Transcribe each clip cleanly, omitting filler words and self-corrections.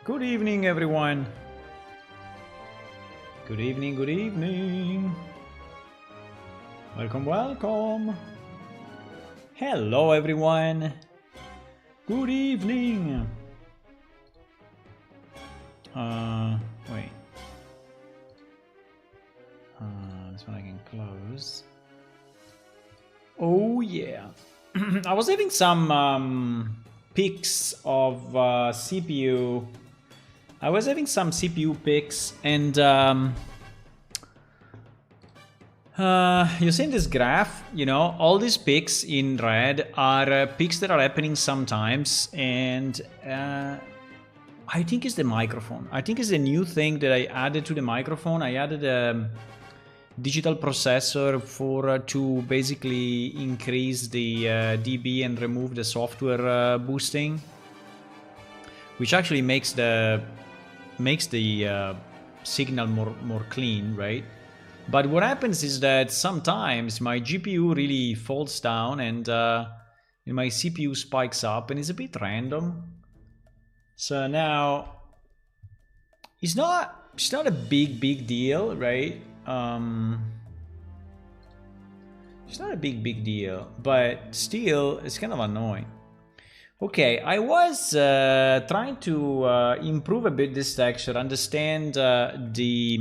Good evening, everyone. Good evening, good evening. Welcome, welcome. Hello, everyone. Good evening. Wait. This one I can close. Oh, yeah. I was having some pics of CPU. I was having some CPU pics, and you see in this graph, you know, all these pics in red are pics that are happening sometimes, and I think it's the microphone. I think it's a new thing that I added to the microphone. I added a digital processor for to basically increase the dB and remove the software boosting, which actually makes the signal more clean, right? But what happens is that sometimes my GPU really falls down and my CPU spikes up, and it's a bit random. So now it's not a big deal, right? It's not a big deal, but still it's kind of annoying. Okay, I was trying to improve a bit this texture, understand the...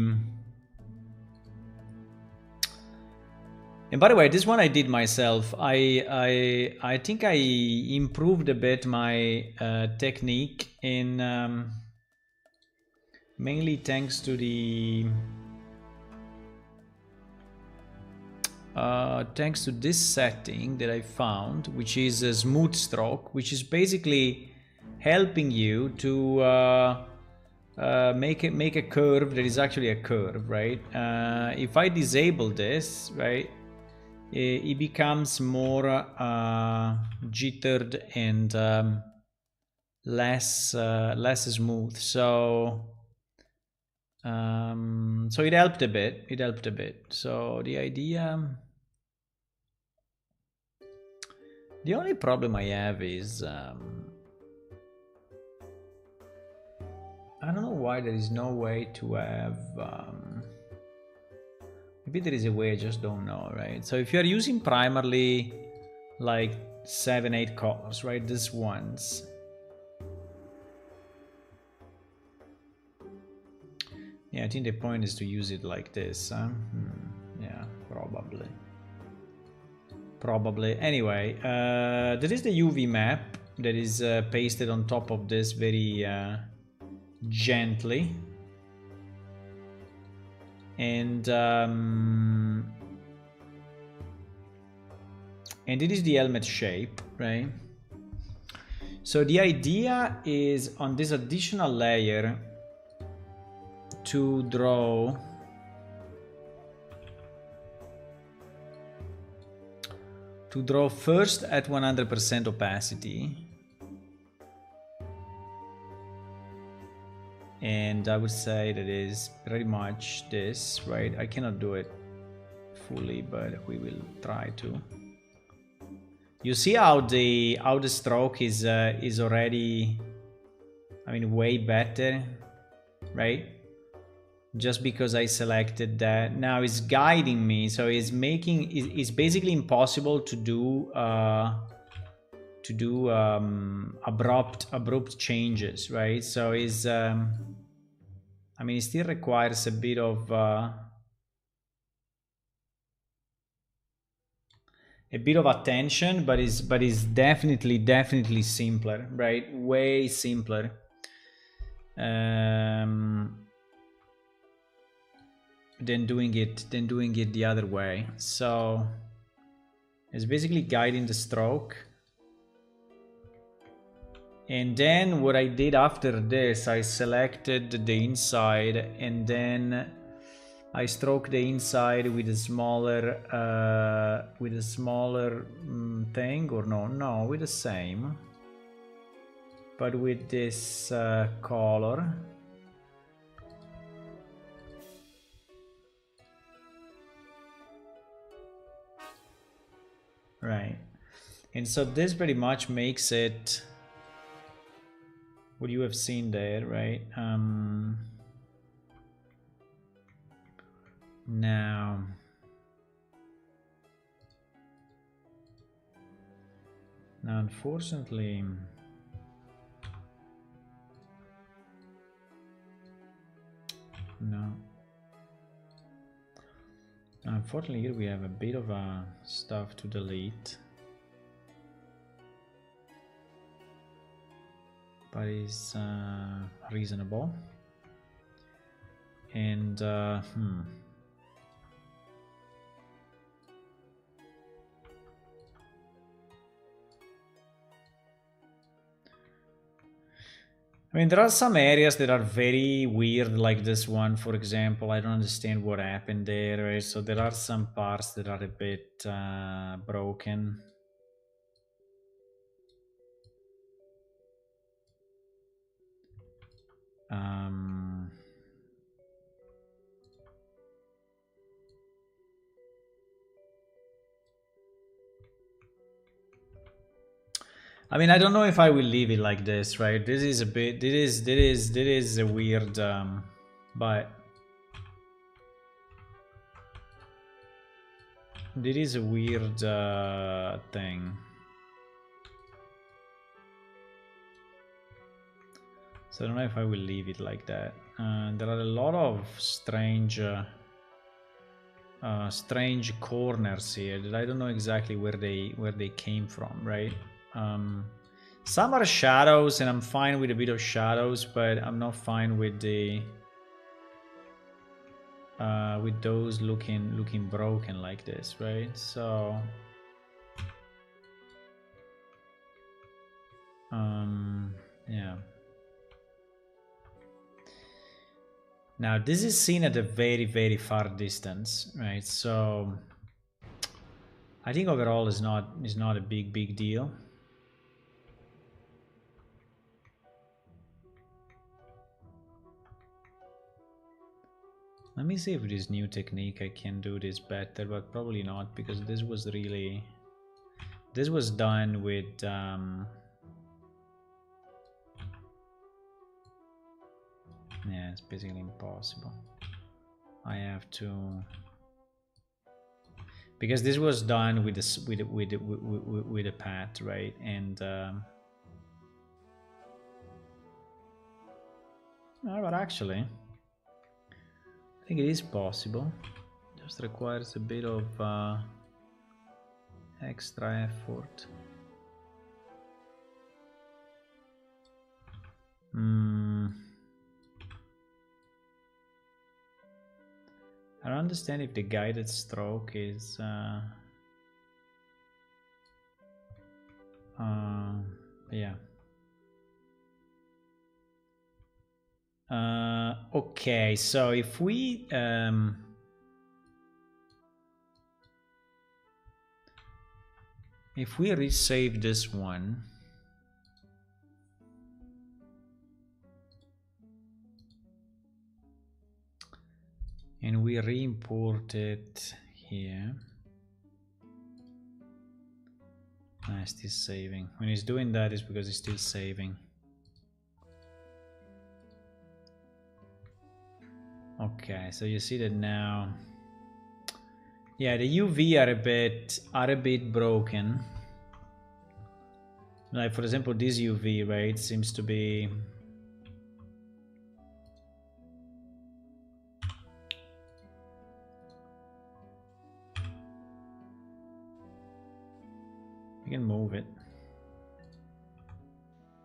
And by the way, this one I did myself. I think I improved a bit my technique in mainly thanks to the thanks to this setting that I found, which is a smooth stroke, which is basically helping you to make a curve that is actually a curve, right? If I disable this, right, it becomes more jittered and less smooth. So so it helped a bit. It helped a bit. So the idea. The only problem I have is I don't know why there is no way to have. Maybe there is a way, I just don't know, right? So if you're using primarily like 7-8 colors, right? These ones. Yeah, I think the point is to use it like this. Yeah, probably. Probably. Anyway, there is the UV map that is pasted on top of this very gently. And it is the helmet shape, right? So the idea is on this additional layer to draw first at 100% opacity, and I would say that is pretty much this, right? I cannot do it fully, but we will try to. You see how the stroke is already, I mean, way better, right? Just because I selected that. Now it's guiding me, so it's making it's basically impossible to do abrupt changes, right? So it's I mean, it still requires a bit of attention, but is definitely simpler, right? Way simpler. Than doing it the other way. So it's basically guiding the stroke. And then what I did after this, I selected the inside, and then I stroke the inside with a smaller thing, or no, with the same, but with this color. Right. And so this pretty much makes it what you have seen there, right? Now, unfortunately, no. Unfortunately, here we have a bit of stuff to delete, but it's reasonable. And I mean, there are some areas that are very weird, like this one, for example. I don't understand what happened there, right? So there are some parts that are a bit broken. I mean, I don't know if I will leave it like this, right? This is a bit, this is a weird, but this is a weird thing. So I don't know if I will leave it like that. There are a lot of strange, strange corners here that I don't know exactly where they came from, right? Some are shadows, and I'm fine with a bit of shadows, but I'm not fine with the with those looking broken like this, right? So yeah. Now this is seen at a very far distance, right? So I think overall is not a big deal. Let me see if this new technique I can do this better, but probably not, because this was done with yeah, it's basically impossible. I have to, because this was done with this with a path, right? And no, but actually I think it is possible. Just requires a bit of extra effort. I don't understand if the guided stroke is yeah. Okay, so if we resave this one, and we re-import it here. It's still saving. When it's doing that, it's because it's still saving. Okay, so you see that now. Yeah, the UV are a bit broken. Like for example, this UV, right, seems to be you can move it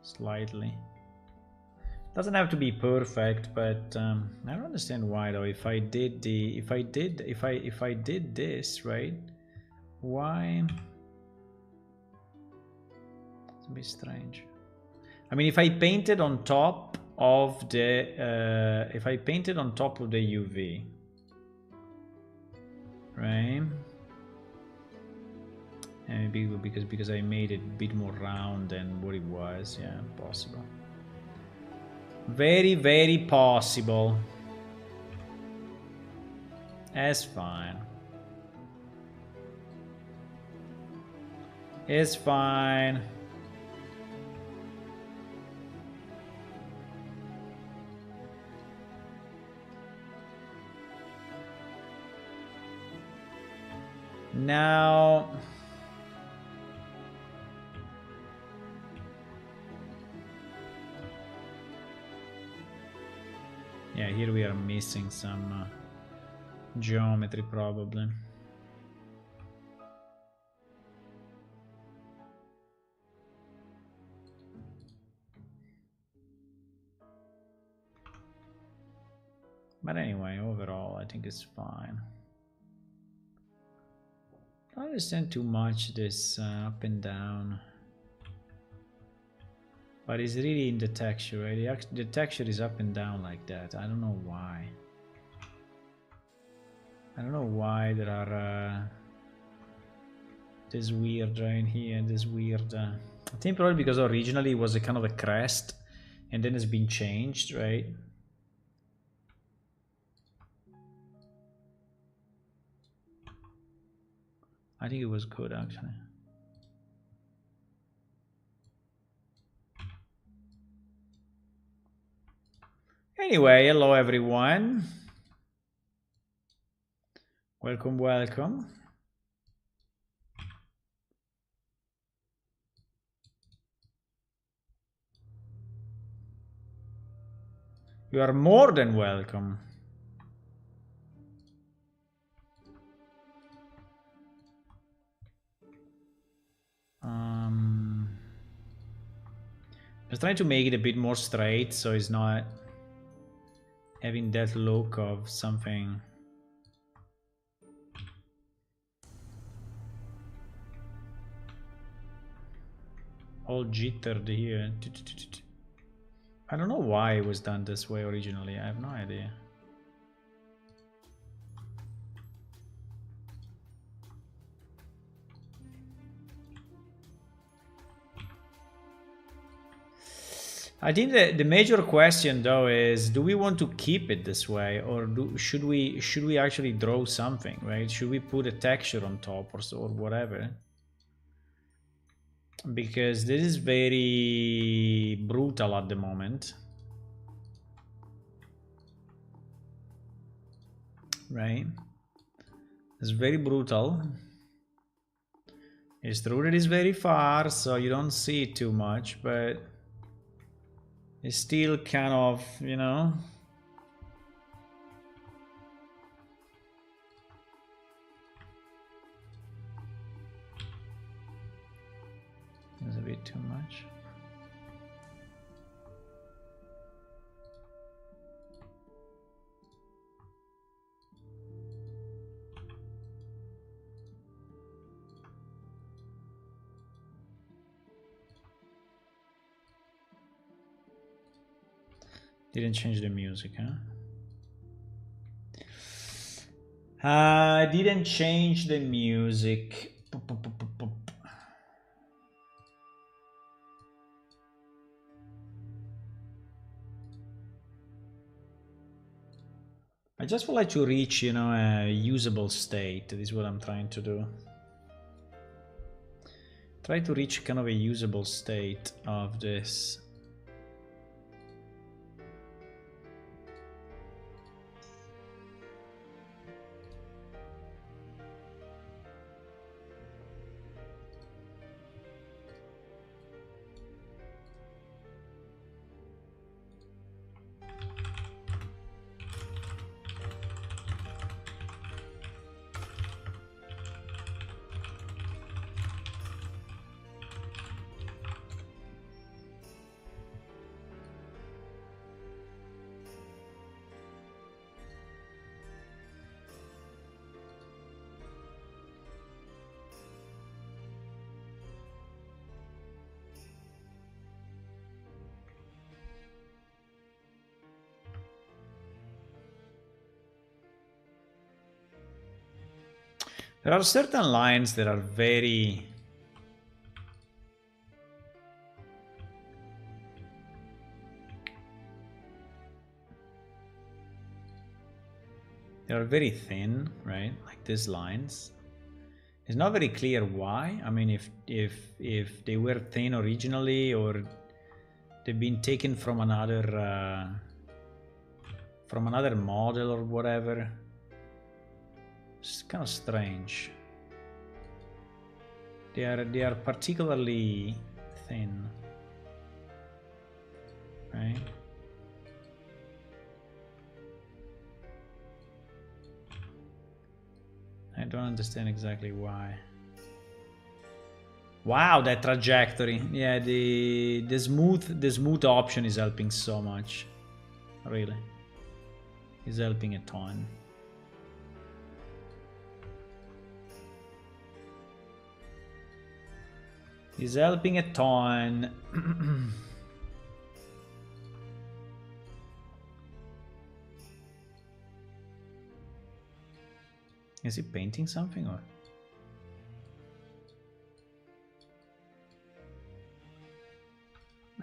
slightly. Doesn't have to be perfect, but I don't understand why though. If I did this, right? Why? It's a bit strange. I mean, if I painted on top of the UV, right? And maybe because I made it a bit more round than what it was. Yeah, possible. Very possible. It's fine. It's fine. Now, yeah, here we are missing some geometry probably. But anyway, overall, I think it's fine. I don't understand too much this up and down. But it's really in the texture, right? The texture is up and down like that. I don't know why. I don't know why there are this weird right here and this weird. I think probably because originally it was a kind of a crest and then it's been changed, right? I think it was good actually. Anyway, hello everyone. Welcome, welcome. You are more than welcome. Just trying to make it a bit more straight so it's not having that look of something. All jittered here. I don't know why it was done this way originally. I have no idea. I think the major question though is, do we want to keep it this way, or should we actually draw something, right? Should we put a texture on top or whatever? Because this is very brutal at the moment, right? It's very brutal. It's true that it's very far, so you don't see it too much, but it's still kind of, you know. It's a bit too much. Didn't change the music, huh? I didn't change the music. I just would like to reach, you know, a usable state. This is what I'm trying to do. Try to reach kind of a usable state of this. There are certain lines that are very thin, right? Like these lines. It's not very clear why. I mean, if they were thin originally, or they've been taken from another model or whatever. It's kind of strange. They are particularly thin. Right? I don't understand exactly why. Wow, that trajectory. Yeah, the smooth option is helping so much. Really. Is helping a ton. Is helping a ton. Is he painting something or?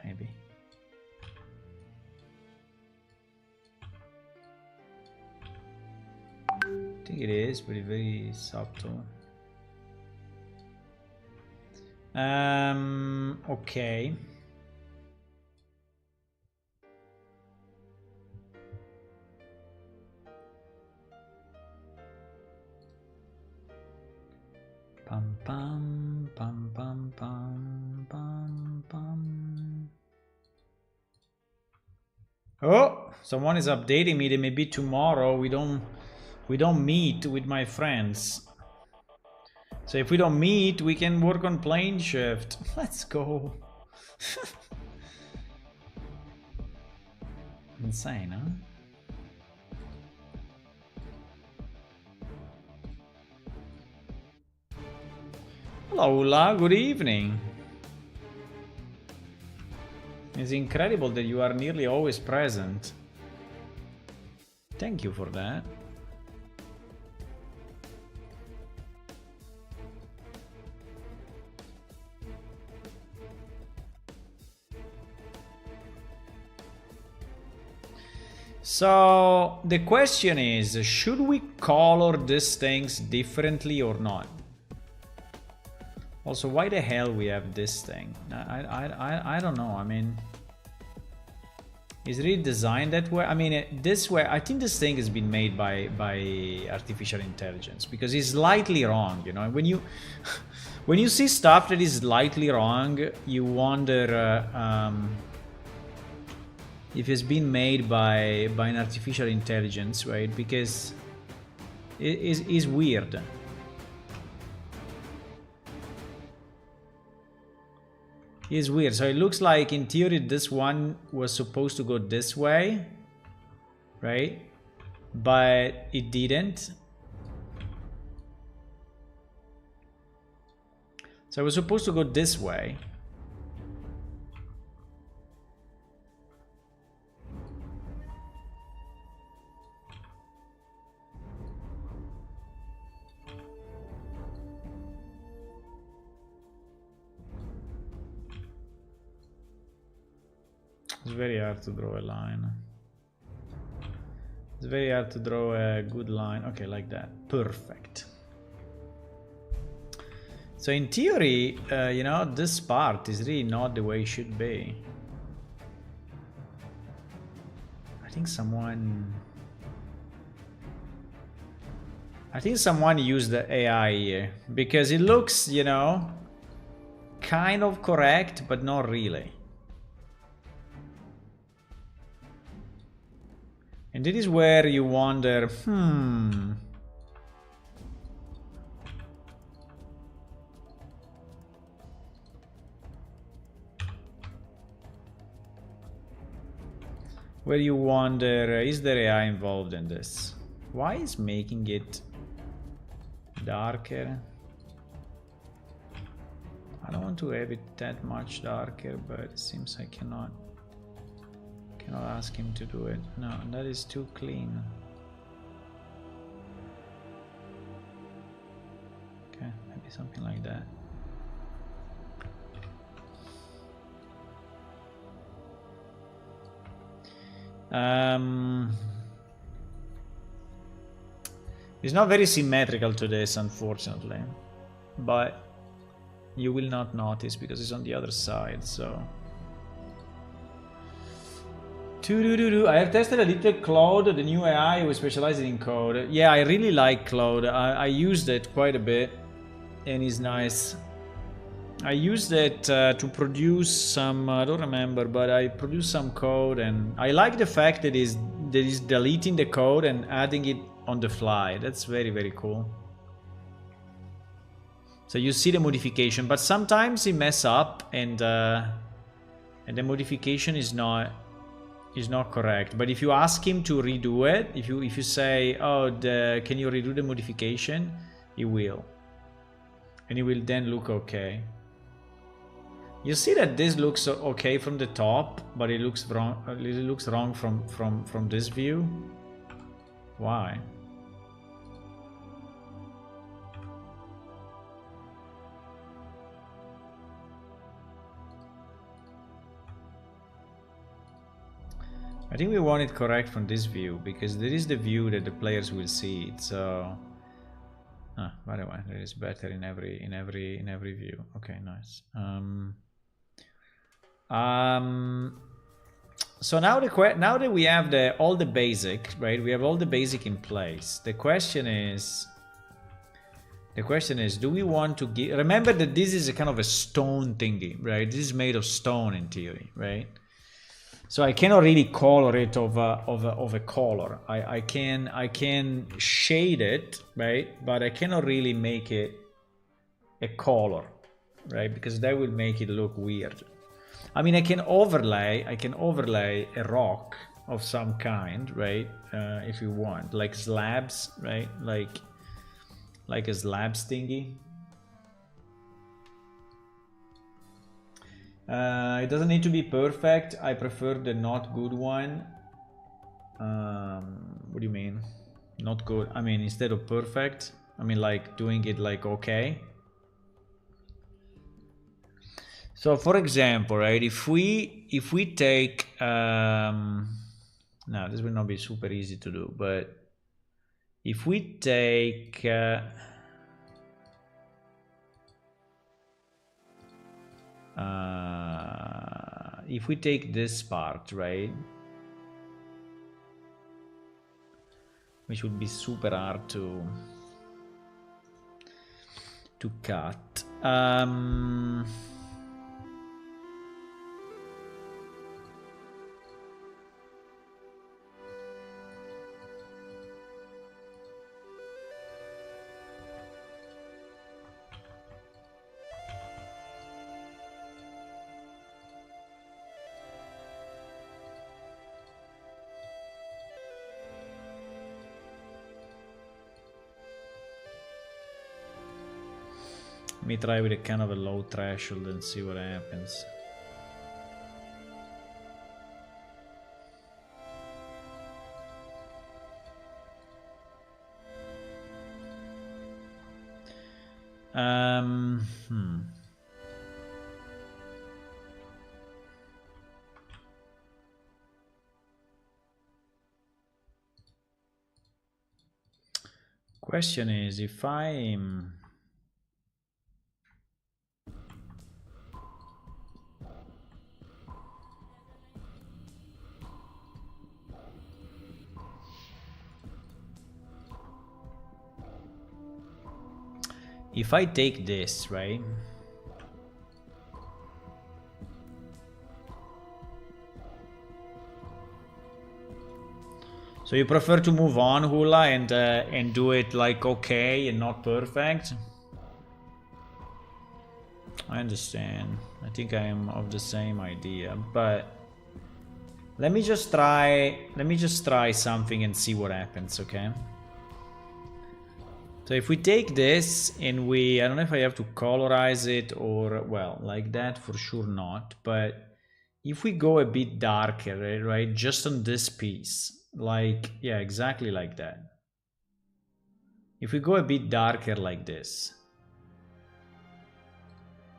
Maybe. I think it is, but it's very subtle. Okay. Pam pam pam pam pam pam pam. Oh, someone is updating me that maybe tomorrow we don't meet with my friends. So if we don't meet, we can work on plane shift. Let's go. Insane, huh? Hello, Ula. Good evening. It's incredible that you are nearly always present. Thank you for that. So the question is, should we color these things differently or not? Also, why the hell we have this thing? I don't know. I mean, is it really designed that way? I mean, this way. I think this thing has been made by artificial intelligence because it's slightly wrong. You know, when you when you see stuff that is slightly wrong, you wonder if it's been made by an artificial intelligence, right? Because it is weird. Is weird. So it looks like in theory this one was supposed to go this way, right? But it didn't. So it was supposed to go this way. It's very hard to draw a line. It's very hard to draw a good line. Okay, like that. Perfect. So in theory, you know, this part is really not the way it should be. I think someone used the AI here because it looks, you know, kind of correct, but not really. And this is where you wonder, where you wonder, is there AI involved in this? Why is making it darker? I don't want to have it that much darker, but it seems I cannot ask him to do it. No, that is too clean. Okay, maybe something like that. It's not very symmetrical to this, unfortunately, but you will not notice because it's on the other side, so. I have tested a little Claude, the new AI who specializes in code. Yeah, I really like Claude. I used it quite a bit and it's nice. I used it to produce some, I don't remember, but I produced some code, and I like the fact that is deleting the code and adding it on the fly. That's very, very cool. So you see the modification, but sometimes it mess up and the modification is not correct. But if you ask him to redo it, if you say, oh, can you redo the modification, he will, and it will then look okay. You see that this looks okay from the top, but it looks wrong. It looks wrong from this view. Why? I think we want it correct from this view, because there is the view that the players will see it. So, by the way, it is better in every view. Okay, nice. So now that we have all the basic, right? We have all the basic in place. The question is, do we want to give? Remember that this is a kind of a stone thingy, right? This is made of stone in theory, right? So I cannot really color it of a color. I can shade it, right? But I cannot really make it a color, right? Because that will make it look weird. I mean, I can overlay a rock of some kind, right? If you want, like slabs, right? Like a slabs thingy. It doesn't need to be perfect. I prefer the not good one. What do you mean? Not good. I mean, instead of perfect, I mean like doing it like okay. So for example, right, if we take now this will not be super easy to do, but if we take this part, right, which would be super hard to cut. Let me try with a kind of a low threshold and see what happens. Question is, if I take this, right? So you prefer to move on, Hula, and do it like okay and not perfect? I understand. I think I am of the same idea, but let me just try something and see what happens, okay? So if we take this and I don't know if I have to colorize it or, well, like that for sure not, but if we go a bit darker, right, just on this piece, like, yeah, exactly like that. If we go a bit darker like this,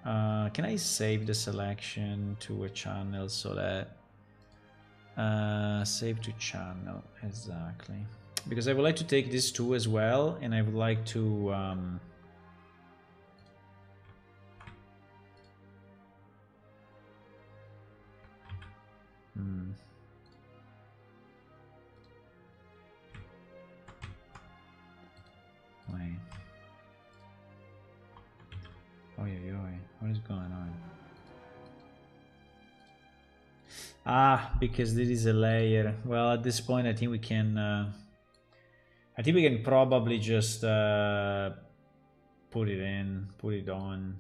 can I save the selection to a channel so that, save to channel, exactly. Because I would like to take this two as well, and I would like to wait. Oh, what is going on? Ah, because this is a layer. Well, at this point, I think we can. I think we can probably just put it on.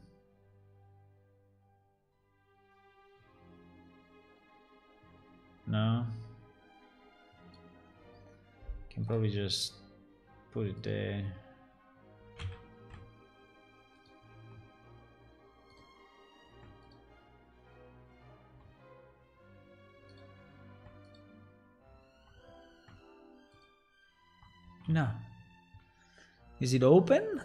No. Can probably just put it there. No. Is it open?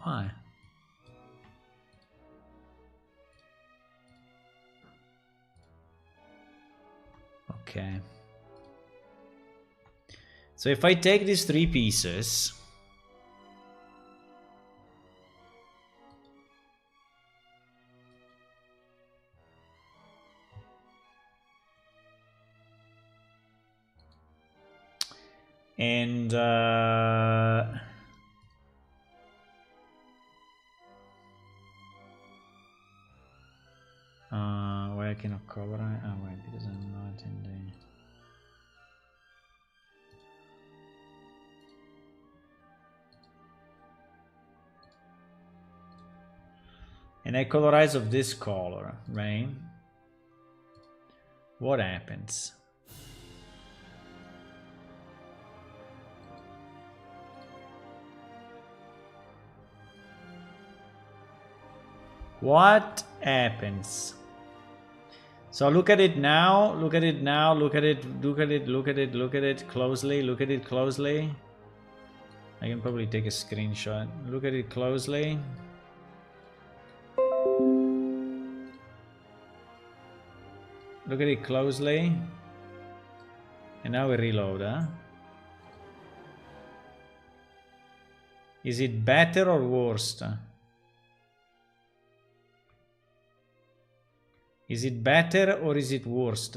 Why? Okay. So if I take these 3 pieces, and why I cannot cover it? Oh wait, because I'm not in the. And I colorize of this color, right? What happens? What happens? So look at it now, look at it now, look at it, look at it, look at it, look at it closely, look at it closely. I can probably take a screenshot. Look at it closely. Look at it closely. And now we reload, huh? Is it better or worse? Is it better or is it worse?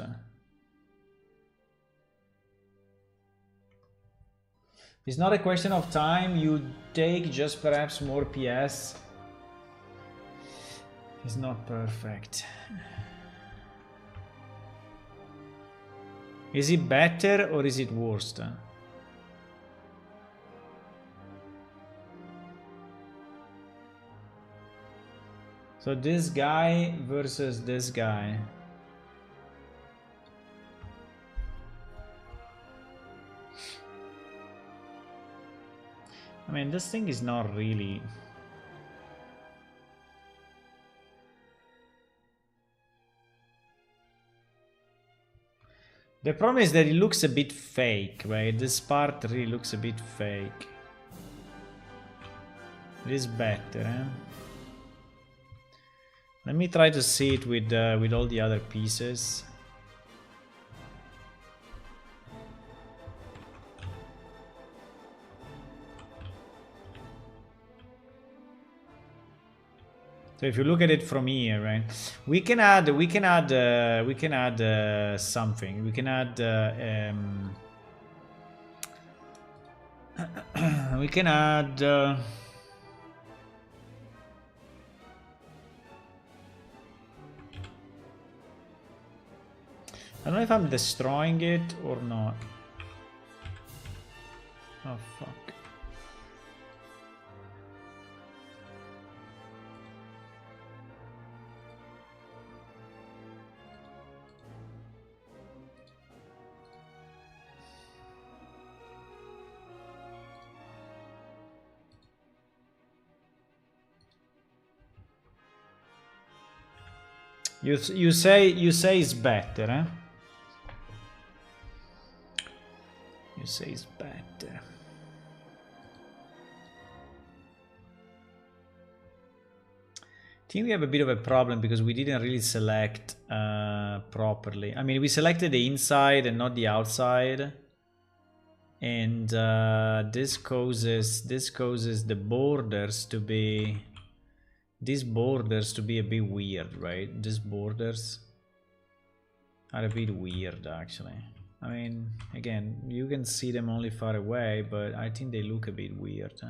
It's not a question of time. You take just perhaps more PS. It's not perfect. Is it better or is it worse? So this guy versus this guy. I mean, this thing is not really... The problem is that it looks a bit fake, right? This part really looks a bit fake. It is better, eh? Let me try to see it with all the other pieces. So if you look at it from here, right, we can add something. We can add we can add I don't know if I'm destroying it or not. Oh fuck. You say it's better, eh? You say it's better. I think we have a bit of a problem because we didn't really select properly. I mean, we selected the inside and not the outside, and this causes the borders to be. These borders to be a bit weird, right? These borders are a bit weird, actually. I mean, again, you can see them only far away, but I think they look a bit weird.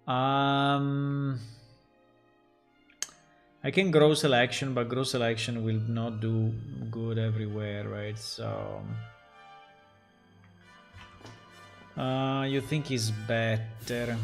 I can grow selection, but grow selection will not do good everywhere, right? So you think is better.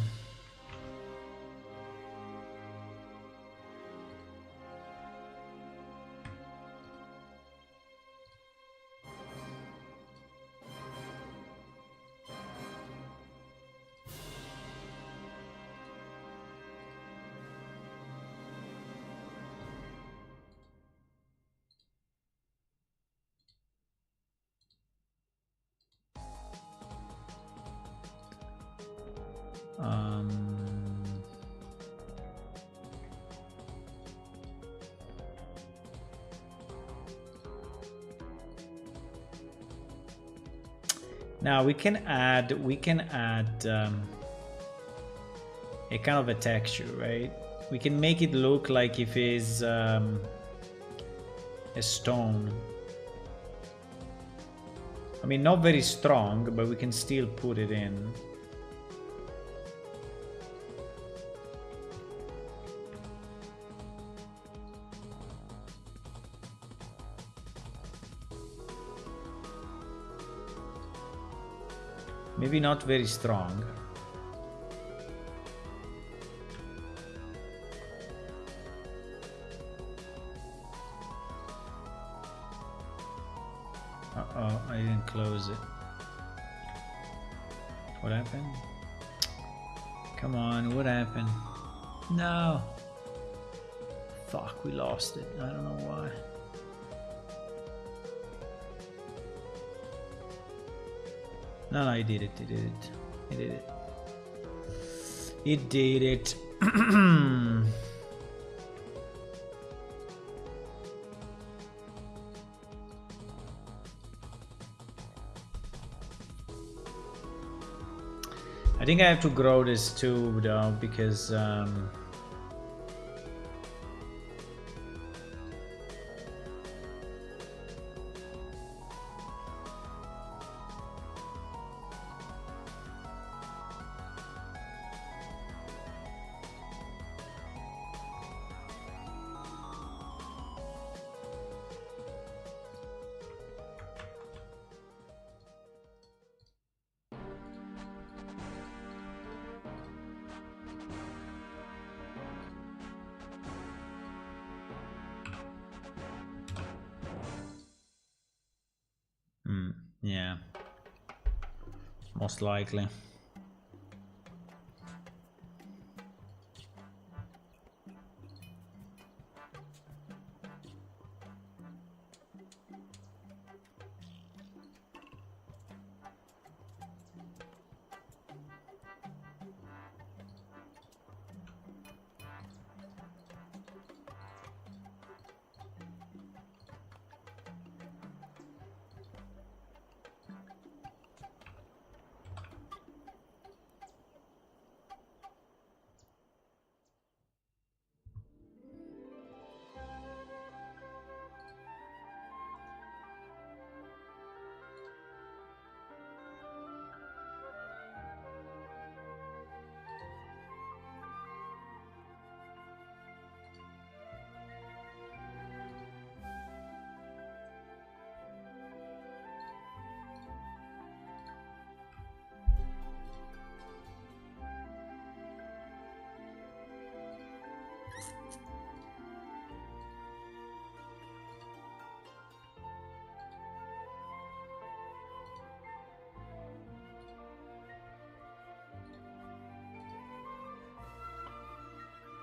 Now we can add a kind of a texture, right? We can make it look like if it's a stone. I mean, not very strong, but we can still put it in. Maybe not very strong. Uh-oh, I didn't close it. What happened? Come on, what happened? No. Fuck, we lost it. I don't know why. No, I did it. It did it. It did it. It did it. I think I have to grow this too, though, because yeah, most likely.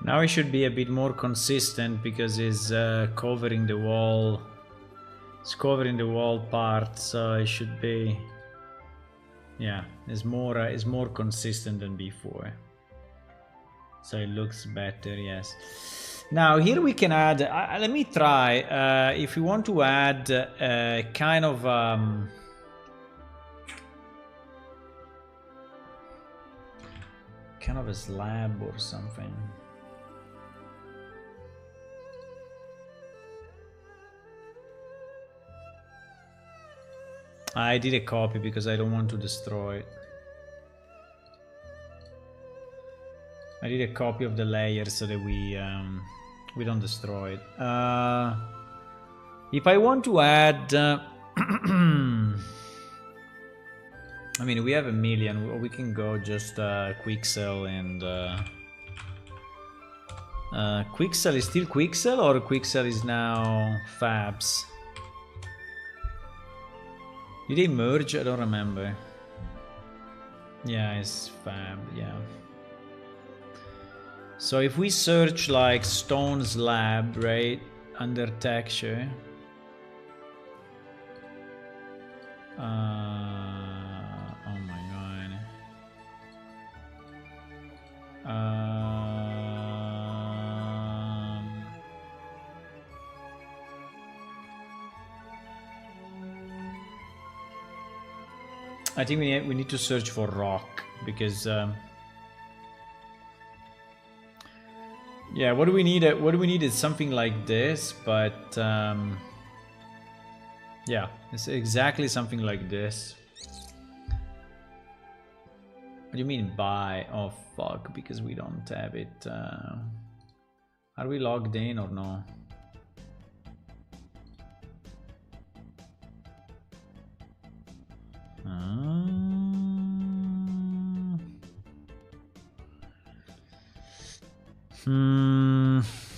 Now it should be a bit more consistent because it's covering the wall. It's covering the wall part, so it should be. Yeah, it's more consistent than before. So it looks better, yes. Now here we can add. Let me try. If we want to add kind of. Kind of a slab or something. I did a copy because I don't want to destroy it. I need a copy of the layer so that we don't destroy it. If I want to add, I mean, we have 1 million. We can go just Quixel and Quixel is still Quixel, or Quixel is now Fabs? Did they merge? I don't remember. Yeah, it's Fab. Yeah. So if we search like stone slab, right, under texture. Oh my god. I think we need to search for rock because yeah, what do we need? What do we need is something like this, but yeah, it's exactly something like this. What do you mean buy? Oh fuck, because we don't have it. Are we logged in or no?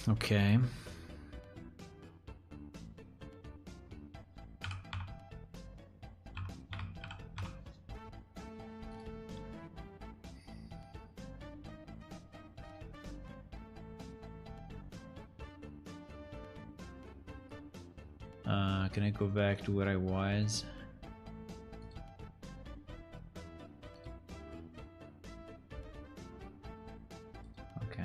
Okay. Can I go back to where I was? Okay.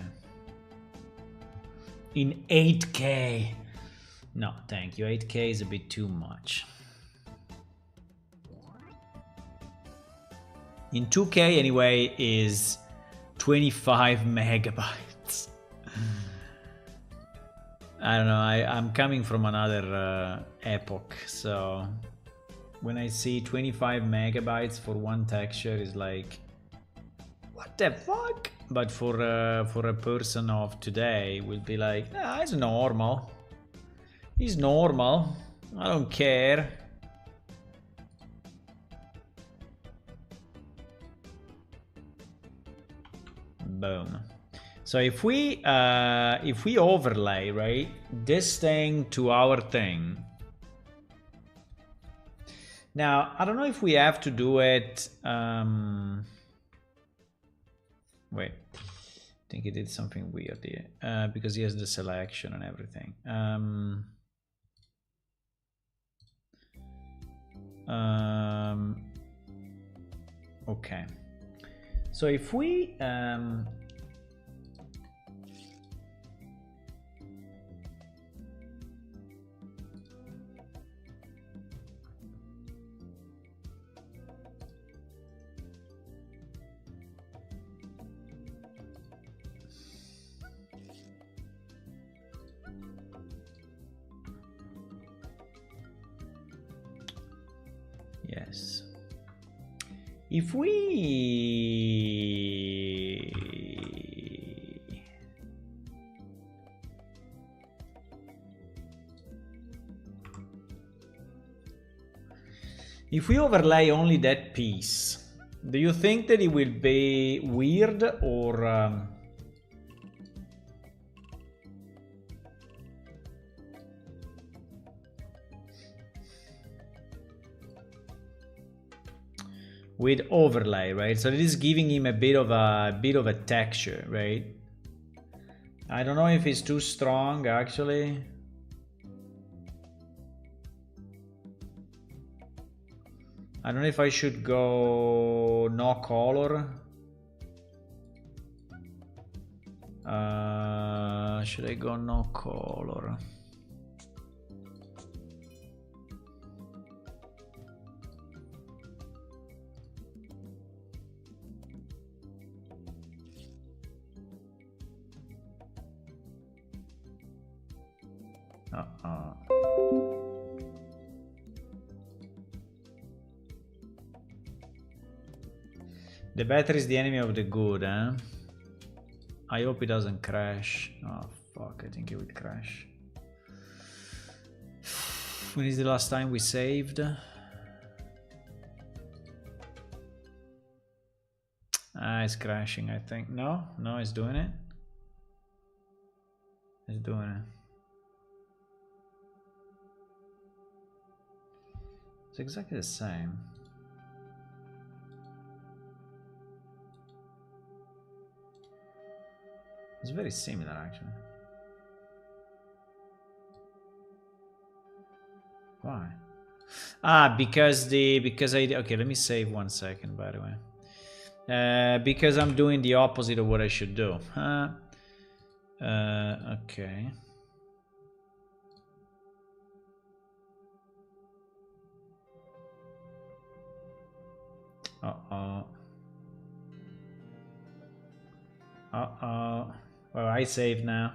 In 8K. No, thank you. 8K is a bit too much. In 2K anyway is 25 megabytes. I don't know, I'm coming from another epoch, so when I see 25 megabytes for one texture is like, what the fuck? But for a person of today will be like, ah, it's normal. It's normal. I don't care. Boom. So if we overlay, right, this thing to our thing. Now, I don't know if we have to do it. Wait, I think he did something weird here because he has the selection and everything. Okay. So if we yes. If we overlay only that piece, do you think that it will be weird or with overlay, right? So it is giving him a bit of a texture, right? I don't know if it's too strong actually. I don't know if I should go no color. Should I go no color? The better is the enemy of the good, eh? I hope it doesn't crash. Oh fuck, I think it would crash. When is the last time we saved? It's crashing, I think. No, it's doing it. It's doing it. It's exactly the same. It's very similar, actually. Why? Because okay, let me save 1 second, by the way. Because I'm doing the opposite of what I should do. Okay. Uh-oh. Uh-oh. Well, I saved now.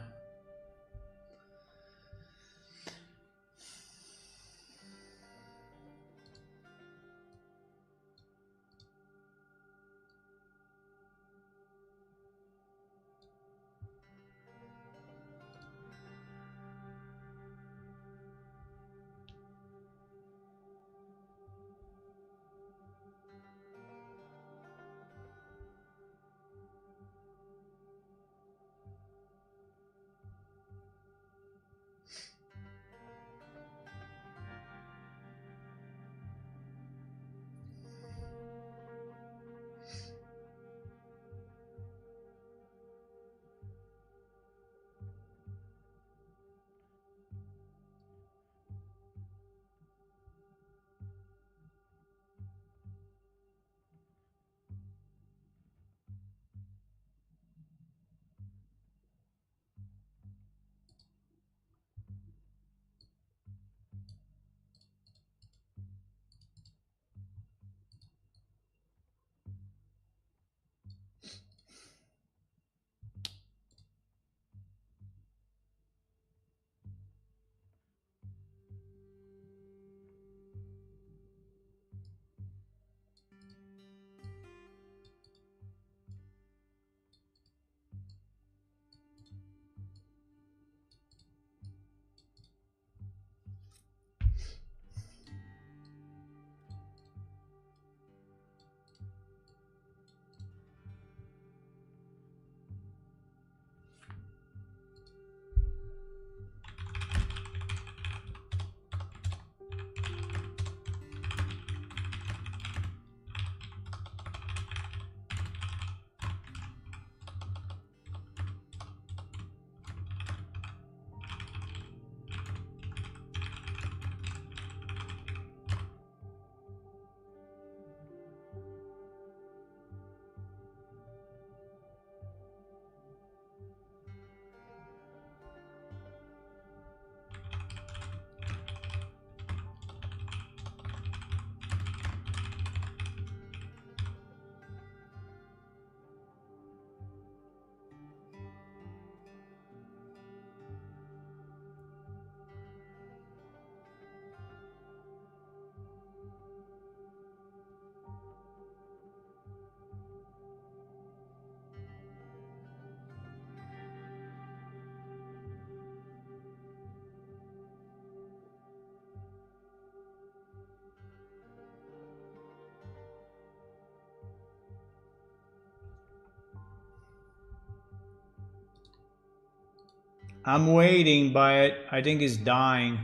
I'm waiting, but I think it's dying.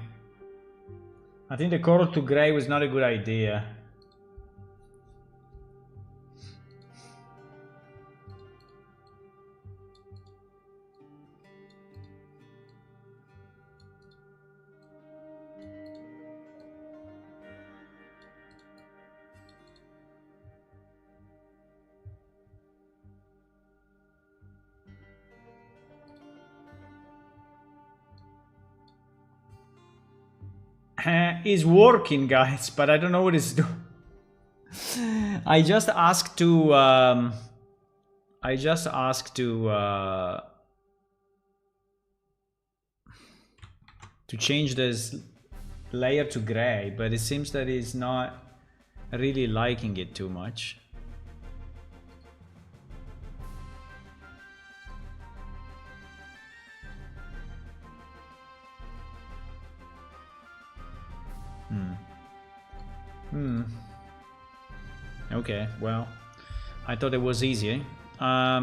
I think the coral to gray was not a good idea. It's working, guys, but I don't know what it's doing. I just asked to to change this layer to gray, but it seems that it's not really liking it too much. Okay, well, I thought it was easy. I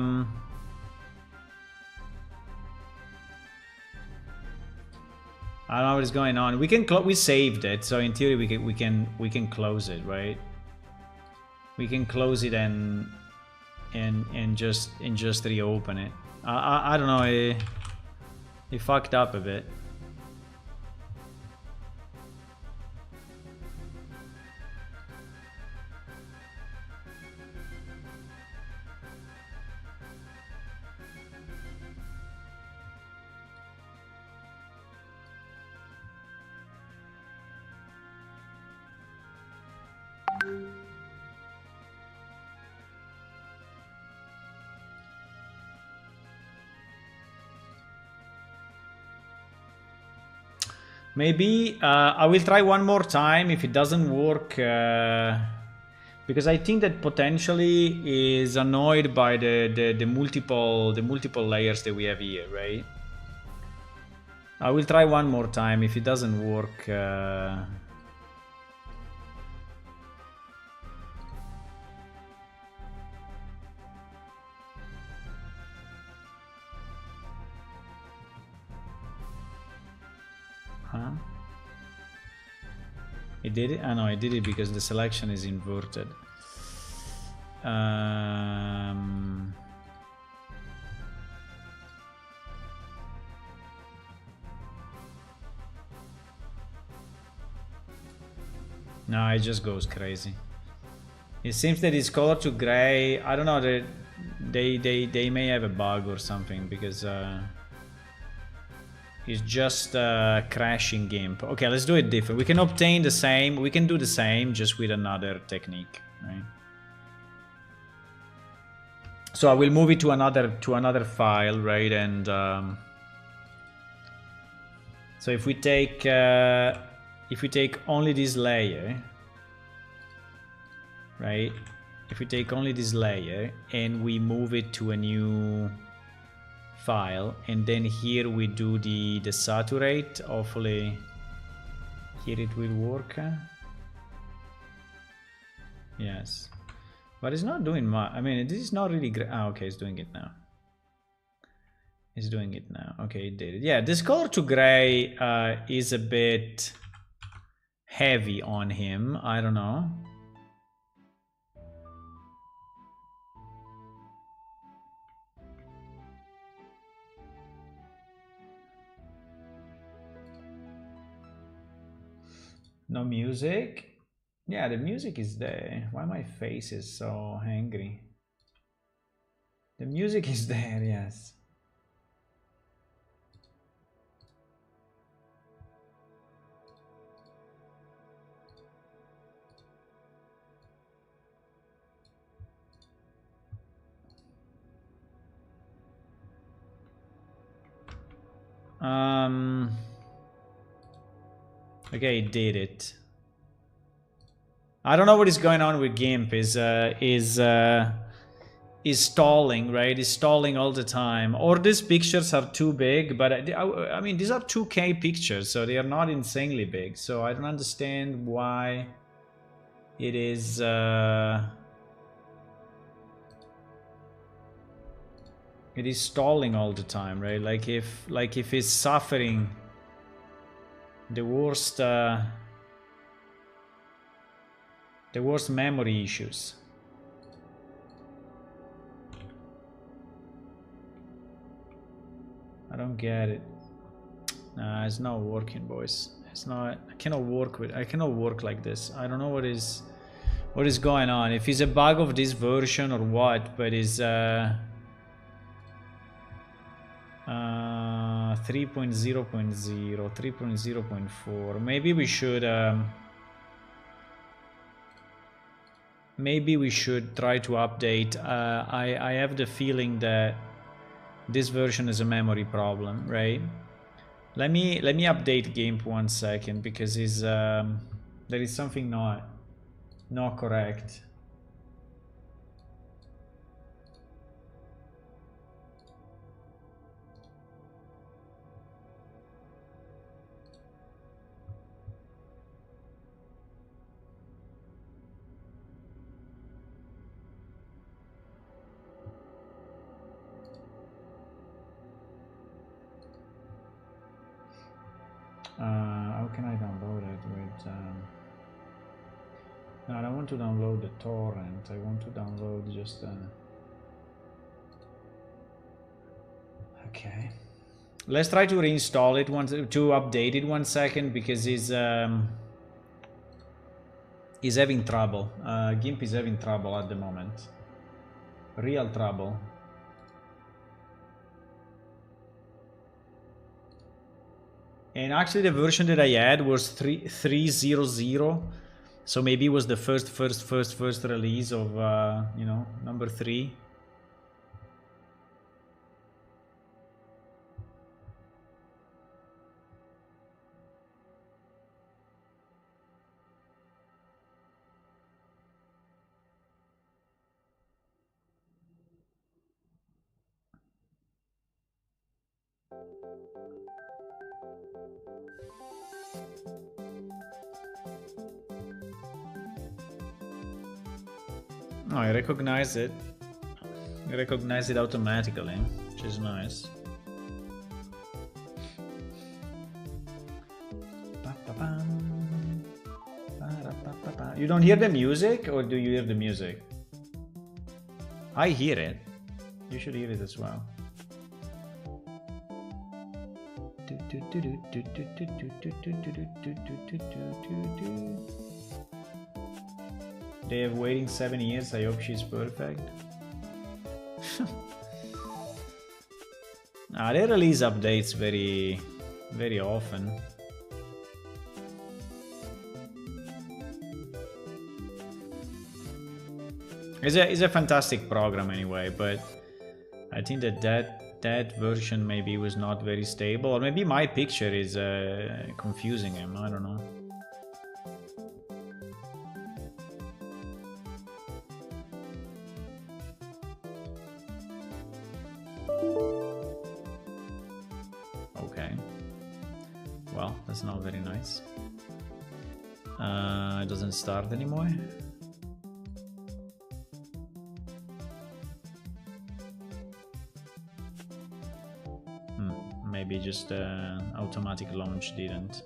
don't know what is going on. We saved it, so in theory we can close it, right? We can close it and just reopen it. I don't know. It fucked up a bit. Maybe I will try one more time. If it doesn't work, because I think that potentially is annoyed by the multiple layers that we have here, right? I will try one more time. If it doesn't work, huh? It did it? Ah, no, it did it because the selection is inverted. No, it just goes crazy. It seems that it's colored to gray. I don't know. They may have a bug or something because it's just crashing GIMP. Okay, let's do it different. We can obtain the same. We can do the same just with another technique, right? So I will move it to another file, right? And so if we take only this layer, right? If we take only this layer and we move it to a new file, and then here we do the saturate, hopefully here it will work. Yes, but it's not doing much. I mean, this is not really great. Ah, okay, it's doing it now. It's doing it now. Okay, it did it. Yeah, this color to gray is a bit heavy on him. I don't know. No music. Yeah, the music is there. Why my face is so angry? The music is there, yes. Okay, it did it. I don't know what is going on with GIMP. Is stalling, right? Is stalling all the time. Or these pictures are too big, but I mean, these are 2K pictures, so they are not insanely big. So I don't understand why it is. It is stalling all the time, right? Like if it's suffering the worst memory issues. I don't get it. Nah, it's not working, boys. It's not. I cannot work like this. I don't know what is going on. If it's a bug of this version or what, but it's 3.0.0, 3.0.4. Maybe we should try to update. I have the feeling that this version is a memory problem, right? Let me update GIMP 1 second because there is something not correct. How can I download it with... No, I don't want to download the torrent. I want to download just... Okay. Let's try to reinstall it to update it 1 second, because he's having trouble. GIMP is having trouble at the moment. Real trouble. And actually the version that I had was 3.0.0. So maybe it was the first release of, you know, number 3. Oh, I recognize it. I recognize it automatically, which is nice. You don't hear the music, or do you hear the music? I hear it. You should hear it as well. They have waiting 7 years. I hope she's perfect. They release updates very often. It's a fantastic program anyway, but I think that version maybe was not very stable, or maybe my picture is confusing him. I don't know. Well, that's not very nice. It doesn't start anymore. Maybe just automatic launch didn't.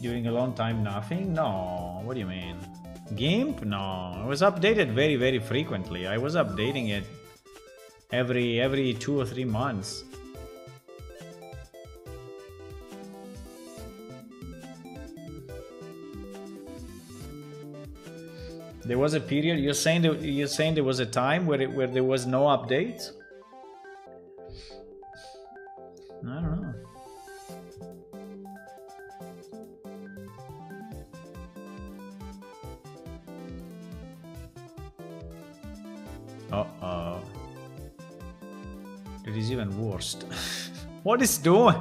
During a long time, nothing? No, what do you mean? GIMP? No, it was updated very frequently. I was updating it every 2 or 3 months. There was a period. You're saying there was a time where there was no update? I don't know. Uh-oh. It is even worse. What is doing?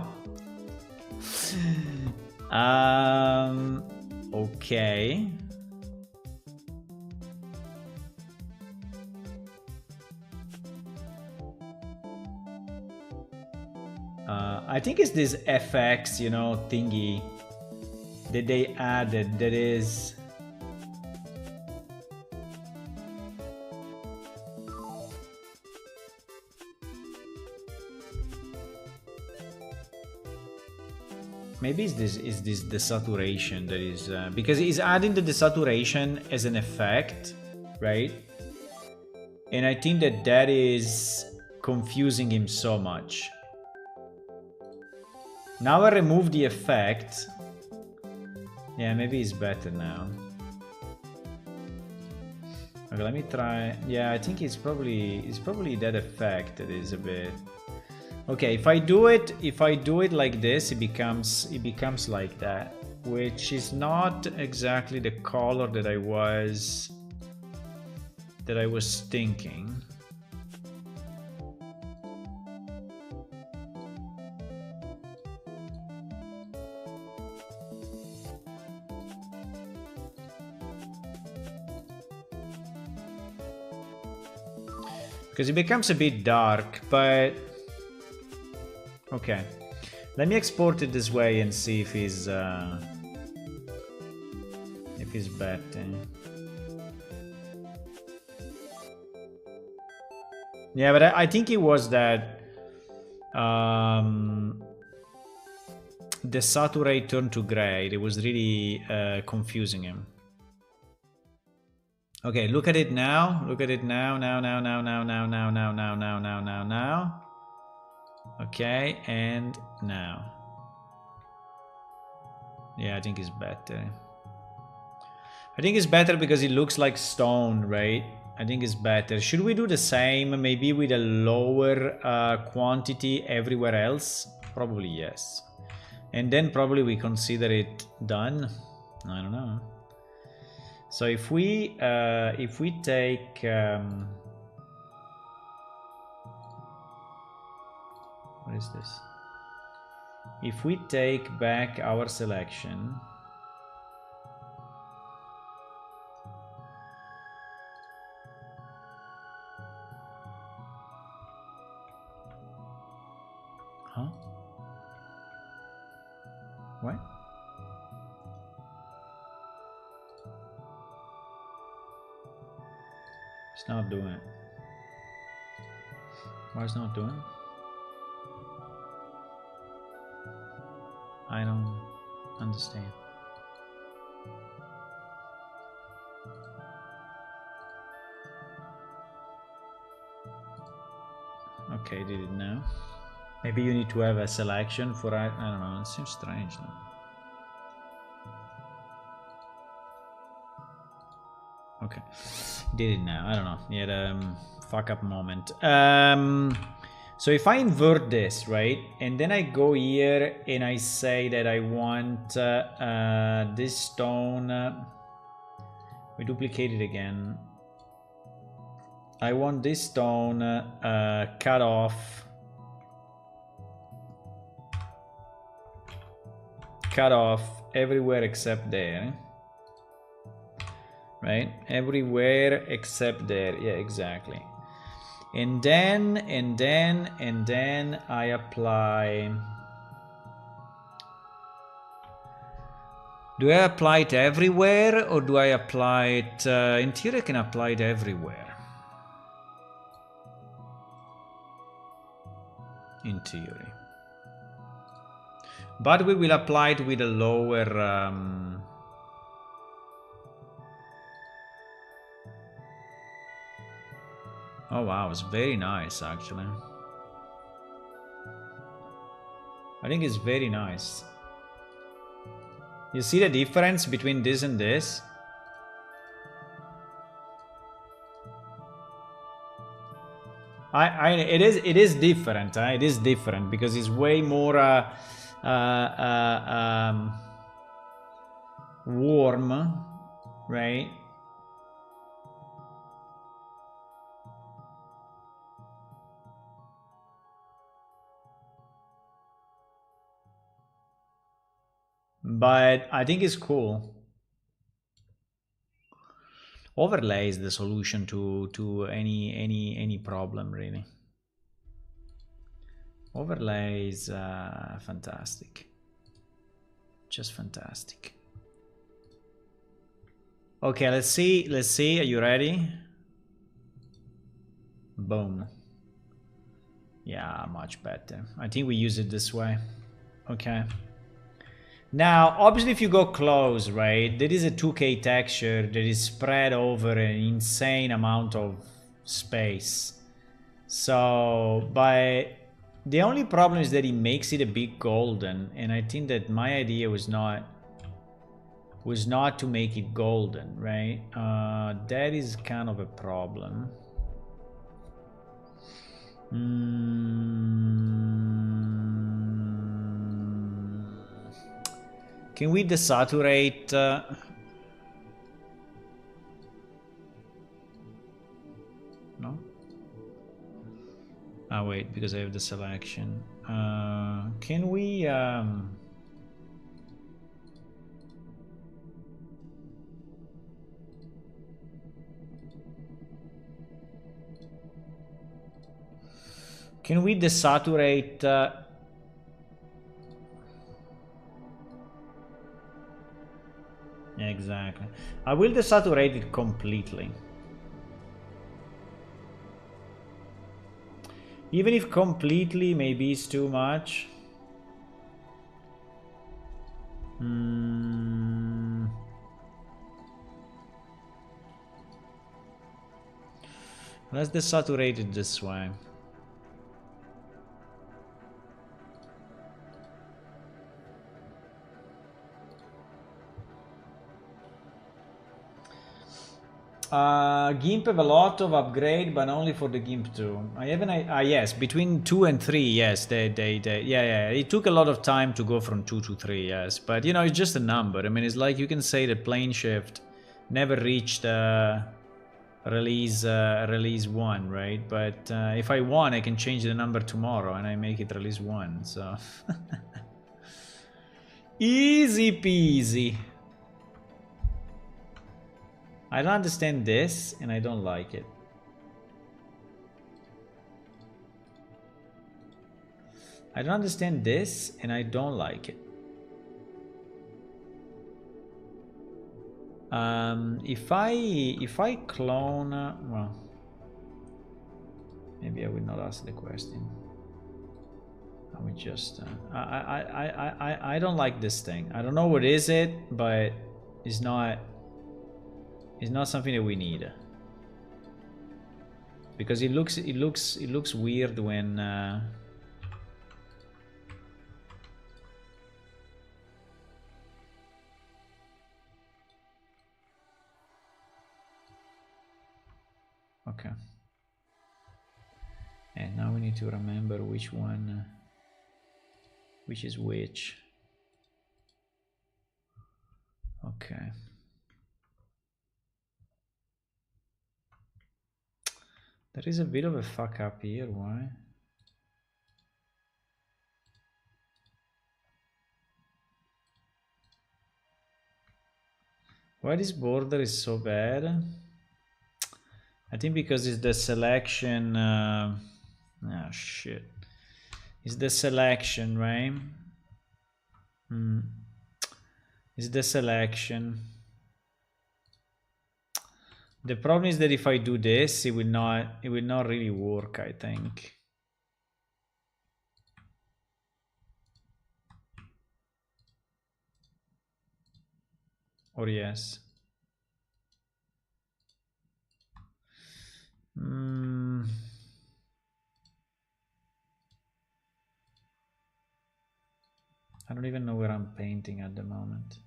Okay. I think it's this FX, you know, thingy that they added that is... Maybe is this desaturation that is... because he's adding the desaturation as an effect, right? And I think that is confusing him so much. Now I remove the effect. Yeah, maybe it's better now. Okay, let me try. Yeah, I think it's probably that effect that is a bit... Okay, if I do it like this, it becomes like that, which is not exactly the color that I was thinking. Because it becomes a bit dark, but okay. Let me export it this way and see if he's better. Yeah, but I think it was that desaturate turn to gray. It was really confusing him. Okay, look at it now. Look at it now. Now. Okay, and now. Yeah, I think it's better. I think it's better because it looks like stone, right? I think it's better. Should we do the same, maybe with a lower quantity everywhere else? Probably yes. And then probably we consider it done. I don't know. So if we take what is this? If we take back our selection, huh? What? It's not doing it. Why is it not doing it? I don't understand. Okay, did it now? Maybe you need to have a selection for I don't know. It seems strange though. Okay, did it now? I don't know. Yeah, the fuck up moment. So if I invert this, right, and then I go here and I say that I want this stone, we duplicate it again. I want this stone cut off everywhere except there. Right? Everywhere except there. Yeah, exactly. And then I apply. Do I apply it everywhere or do I apply it? In theory, I can apply it everywhere. In theory. But we will apply it with a lower. Oh wow, it's very nice actually. I think it's very nice. You see the difference between this and this? It is different. It is different because it's way more warm, right? But I think it's cool. Overlay is the solution to any problem, really. Overlay is fantastic. Just fantastic. Okay, let's see. Let's see. Are you ready? Boom. Yeah, much better. I think we use it this way. Okay. Now, obviously, if you go close, right, there is a 2K texture that is spread over an insane amount of space. So, the only problem is that it makes it a bit golden, and I think that my idea was not to make it golden, right? That is kind of a problem. Can we desaturate? No? Ah, wait, because I have the selection. Can we? Can we desaturate? Exactly. I will desaturate it completely. Even if completely maybe it's too much. Let's desaturate it this way. GIMP have a lot of upgrade, but only for the GIMP 2. I have an yes, between 2 and 3, yes, yeah. It took a lot of time to go from 2 to 3, yes. But, you know, it's just a number. I mean, it's like you can say that Plane Shift never reached release 1, right? But if I want, I can change the number tomorrow and I make it release 1, so... Easy peasy. I don't understand this, and I don't like it. I don't understand this, and I don't like it. If I clone, well, maybe I will not ask the question. I would just, I don't like this thing. I don't know what is it, but it's not something that we need. Because it looks weird when okay. And now we need to remember which one which is which. Okay. There is a bit of a fuck up here, why? Why this border is so bad? I think because it's the selection, oh shit. It's the selection, right? It's the selection. The problem is that if I do this, it will not really work, I think. Or yes. I don't even know where I'm painting at the moment.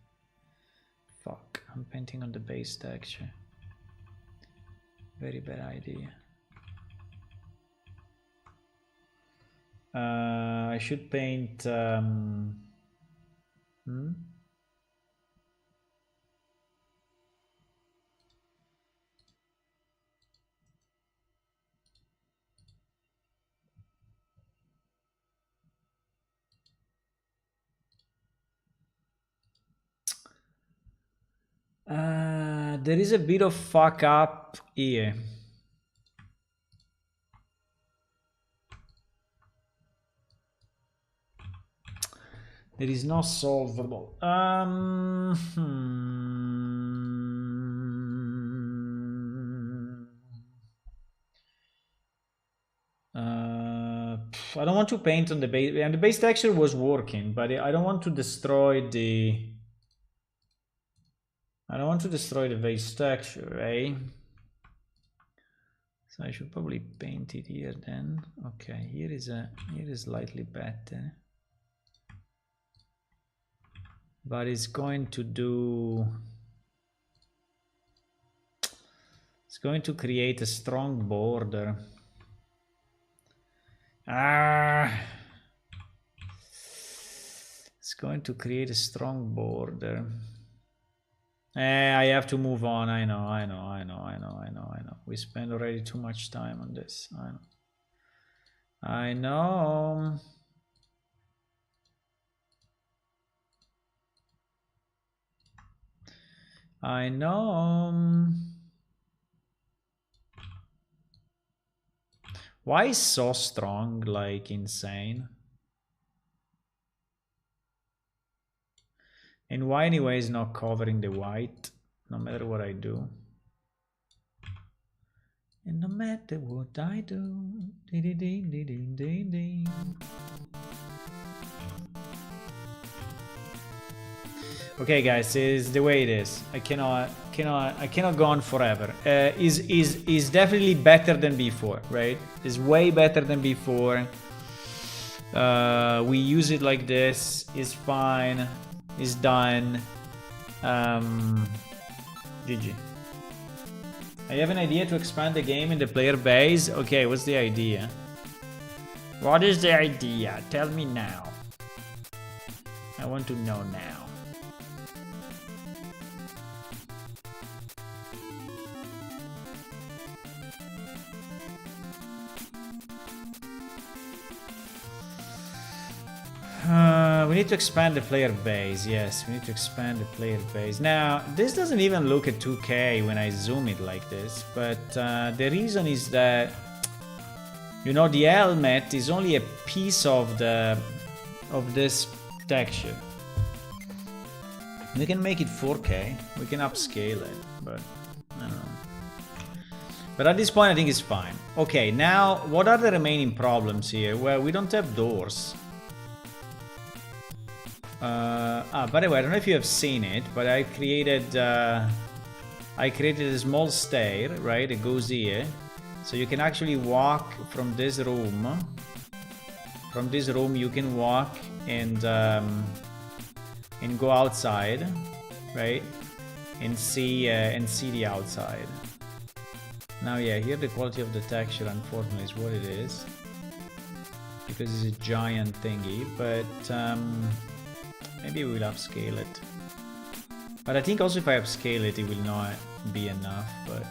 Fuck, I'm painting on the base texture. Very bad idea. I should paint there is a bit of fuck up here. There is no solvable. I don't want to paint on the base, and the base texture was working, but I don't want to destroy the... I don't want to destroy the base texture, right? So I should probably paint it here then. Okay, here is slightly better. But it's going to do... It's going to create a strong border. It's going to create a strong border. I have to move on. I know. We spend already too much time on this. I know. I know. Why is so strong, like insane? And why anyway is not covering the white, no matter what I do. And no matter what I do. Okay, guys, is the way it is. I cannot go on forever. Is definitely better than before, right? Is way better than before. We use it like this. Is fine. Is done. GG. I have an idea to expand the game in the player base. Okay, what's the idea? What is the idea? Tell me now. I want to know now. We need to expand the player base. Yes, we need to expand the player base. Now, this doesn't even look at 2K when I zoom it like this, but the reason is that, you know, the helmet is only a piece of this texture. We can make it 4K. We can upscale it, but I don't know. But at this point, I think it's fine. Okay, now what are the remaining problems here? Well, we don't have doors. By the way, I don't know if you have seen it, but I created a small stair, right? It goes here, so you can actually walk from this room. From this room, you can walk and go outside, right? And see the outside. Now, yeah, here the quality of the texture, unfortunately, is what it is, because it's a giant thingy. But maybe we'll upscale it. But I think also if I upscale it, it will not be enough. But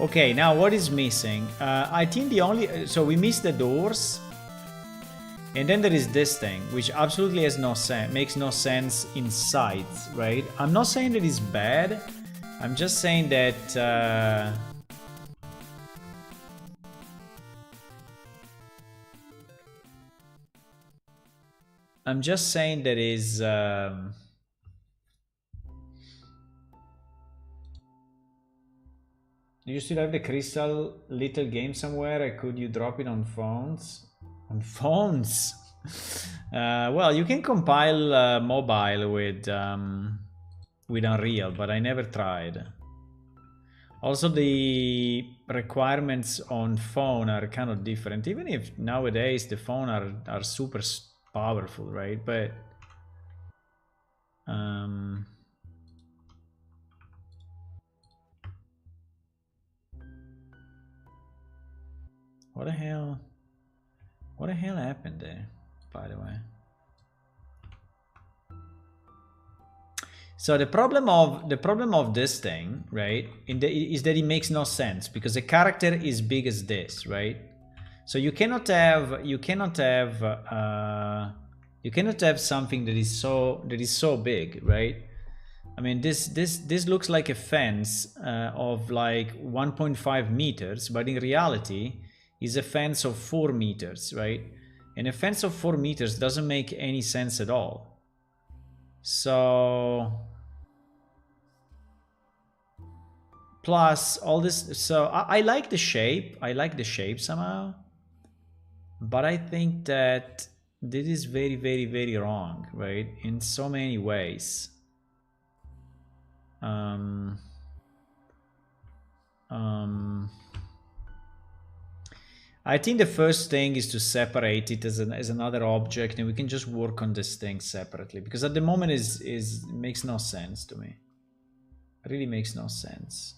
okay, now what is missing? I think the only... So we missed the doors. And then there is this thing, which absolutely has no sense, makes no sense in sight, right? I'm not saying that it's bad. I'm just saying that... I'm just saying that is... Do you still have the crystal little game somewhere? Could you drop it on phones? On phones? Well, you can compile mobile with Unreal, but I never tried. Also, the requirements on phone are kind of different, even if nowadays the phone are super powerful, right? But what the hell? What the hell happened there, by the way? So the problem of this thing, right, is that it makes no sense because a character is big as this, right? So you cannot have something that is so big, right? I mean, this looks like a fence of like 1.5 meters, but in reality is a fence of 4 meters, right? And a fence of 4 meters doesn't make any sense at all. So plus all this, so I like the shape. I like the shape somehow, but I think that this is very, very, very wrong, right? In so many ways. I think the first thing is to separate it as another object, and we can just work on this thing separately, because at the moment it makes no sense to me. It really makes no sense.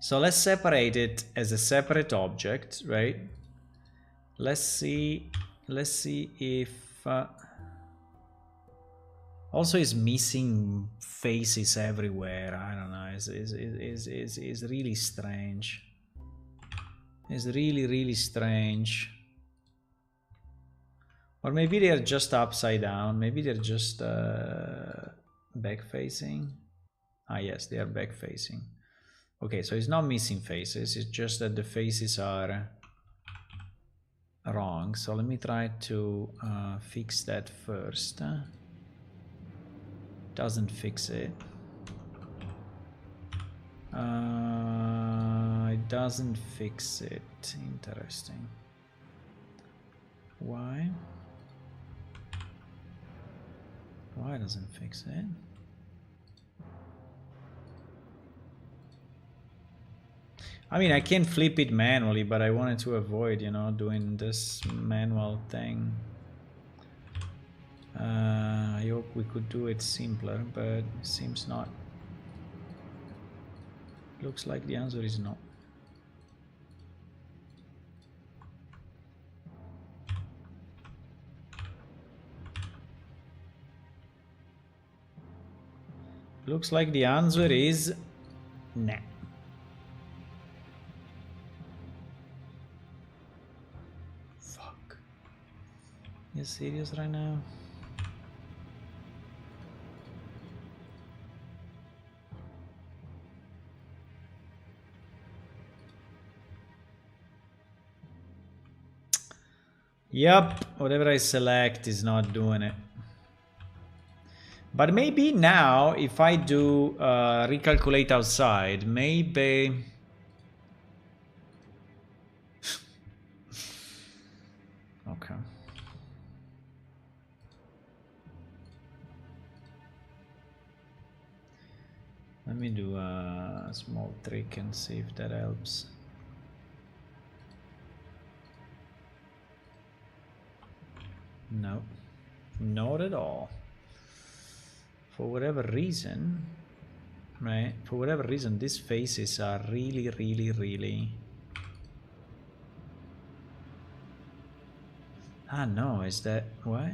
So let's separate it as a separate object, right? Let's see if also is missing faces everywhere. I don't know. It's really strange. It's really, really strange. Or maybe they're just upside down. Maybe they're just back facing. Ah, yes, they are back facing. Okay, so it's not missing faces. It's just that the faces are wrong. So let me try to fix that first. Doesn't fix it. It doesn't fix it. Interesting. Why? Why doesn't fix it? I mean, I can flip it manually, but I wanted to avoid, you know, doing this manual thing. I hope we could do it simpler, but seems not. Looks like the answer is no. Looks like the answer is nah. Fuck. You serious right now? Yep, whatever I select is not doing it. But maybe now, if I do recalculate outside, maybe... Okay. Let me do a small trick and see if that helps. No, not at all. For whatever reason, right? For whatever reason, these faces are really... Ah, no, is that... What?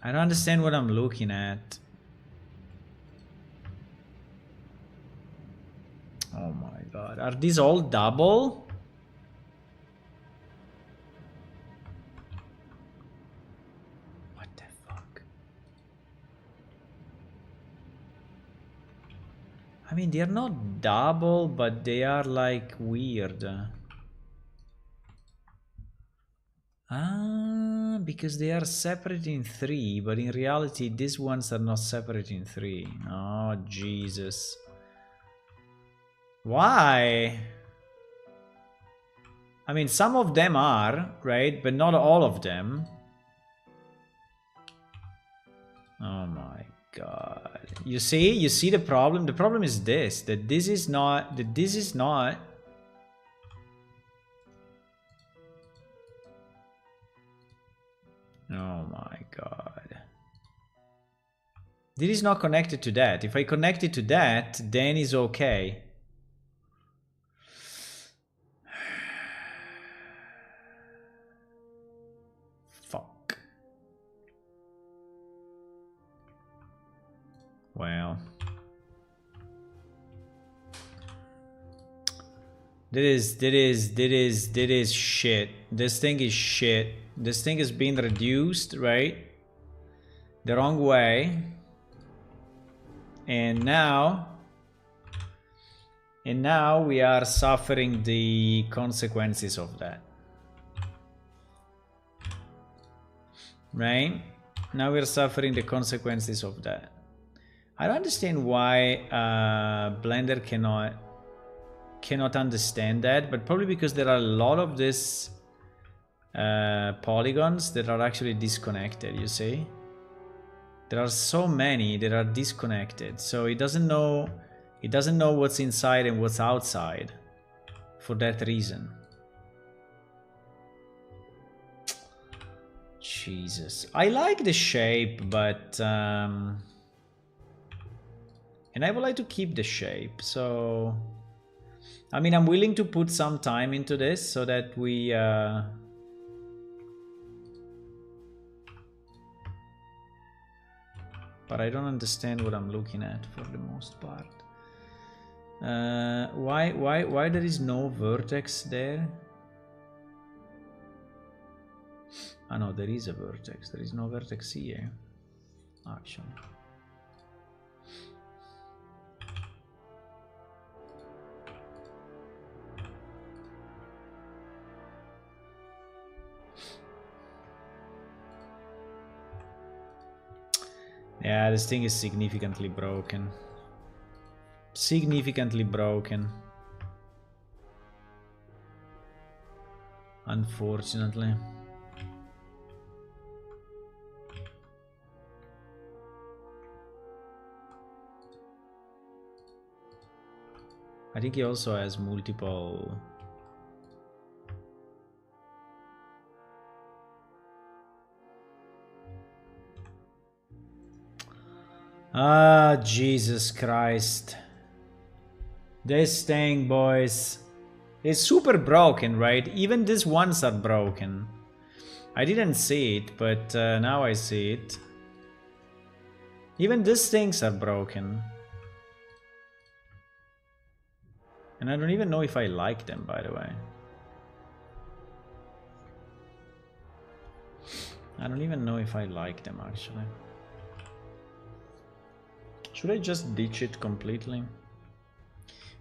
I don't understand what I'm looking at. Oh my god. Are these all double? What the fuck? I mean, they're not double, but they are like weird. Ah, because they are separate in 3, but in reality these ones are not separate in 3. Oh, Jesus. Why? I mean, some of them are, right? But not all of them. Oh my god. You see the problem? The problem is this, that this is not, Oh my god. This is not connected to that. If I connect it to that, then it's okay. Fuck. Well. That is shit. This thing is shit. This thing is being reduced, right? The wrong way. And now we are suffering the consequences of that. Right? Now we're suffering the consequences of that. I don't understand why Blender cannot understand that, but probably because there are a lot of these polygons that are actually disconnected, you see? There are so many that are disconnected, so it doesn't know what's inside and what's outside for that reason. Jesus. I like the shape, but and I would like to keep the shape, so I mean, I'm willing to put some time into this so that we but I don't understand what I'm looking at for the most part. Why there is no vertex there? Ah no, there is a vertex. There is no vertex here, actually. Yeah, this thing is significantly broken. Significantly broken. Unfortunately. I think he also has multiple... Ah, Jesus Christ. This thing, boys, is super broken, right? Even these ones are broken. I didn't see it, but now I see it. Even these things are broken. And I don't even know if I like them, by the way. I don't even know if I like them, actually. Should I just ditch it completely?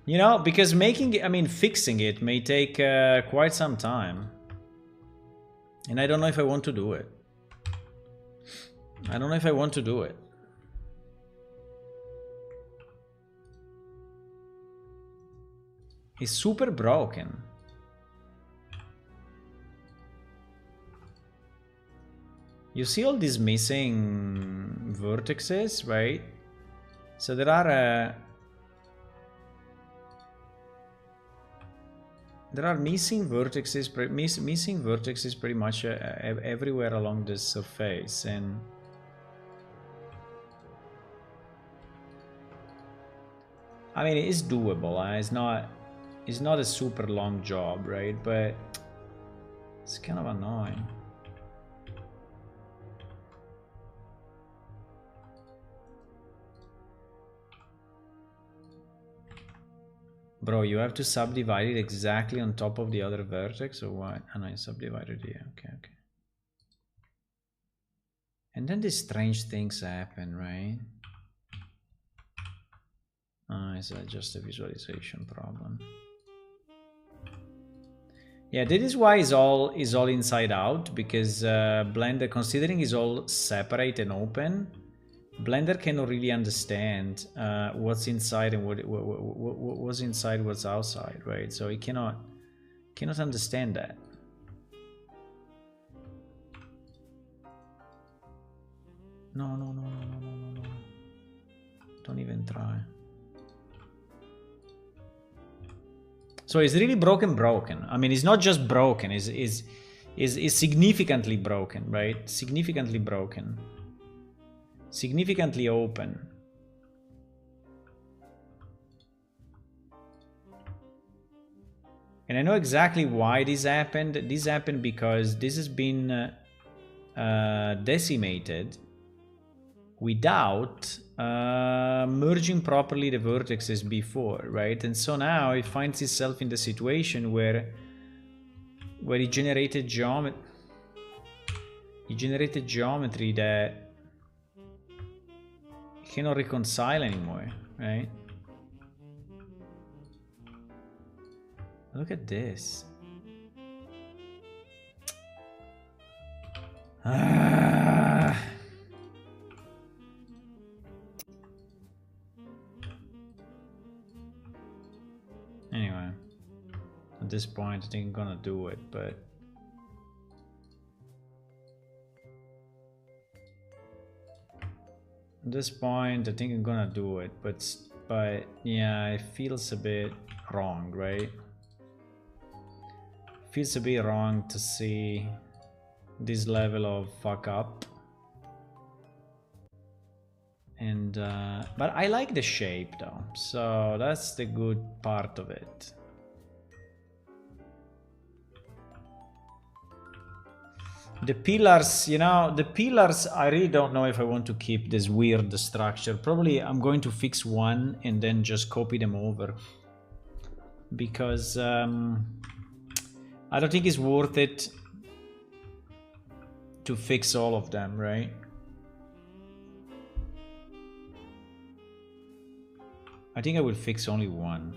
You know, because fixing it may take quite some time. And I don't know if I want to do it. I don't know if I want to do it. It's super broken. You see all these missing vertices, right? So there are missing vertices, pretty much everywhere along the surface, and I mean it's doable. It's not a super long job, right? But it's kind of annoying. Bro, you have to subdivide it exactly on top of the other vertex, or what? And I subdivided here. Okay. And then these strange things happen, right? It's just a visualization problem. Yeah, that is why it's all inside out, because Blender, considering it's all separate and open, Blender cannot really understand what's inside and what's inside, what's outside, right? So it cannot understand that. No. Don't even try. So it's really broken. I mean, it's not just broken. It's significantly broken, right? Significantly broken. Significantly open. And I know exactly why this happened. This happened because this has been decimated without merging properly the vertices before, right? And so now it finds itself in the situation where it generated geometry. It generated geometry that it cannot reconcile anymore, right? Look at this. Anyway, at this point I think I'm gonna do it, but at this point I think I'm gonna do it, but yeah, it feels a bit wrong, right? Feels a bit wrong to see this level of fuck up. And but I like the shape though, so that's the good part of it. The pillars, you know, I really don't know if I want to keep this weird structure. Probably I'm going to fix one and then just copy them over, because I don't think it's worth it to fix all of them, right? I think I will fix only one.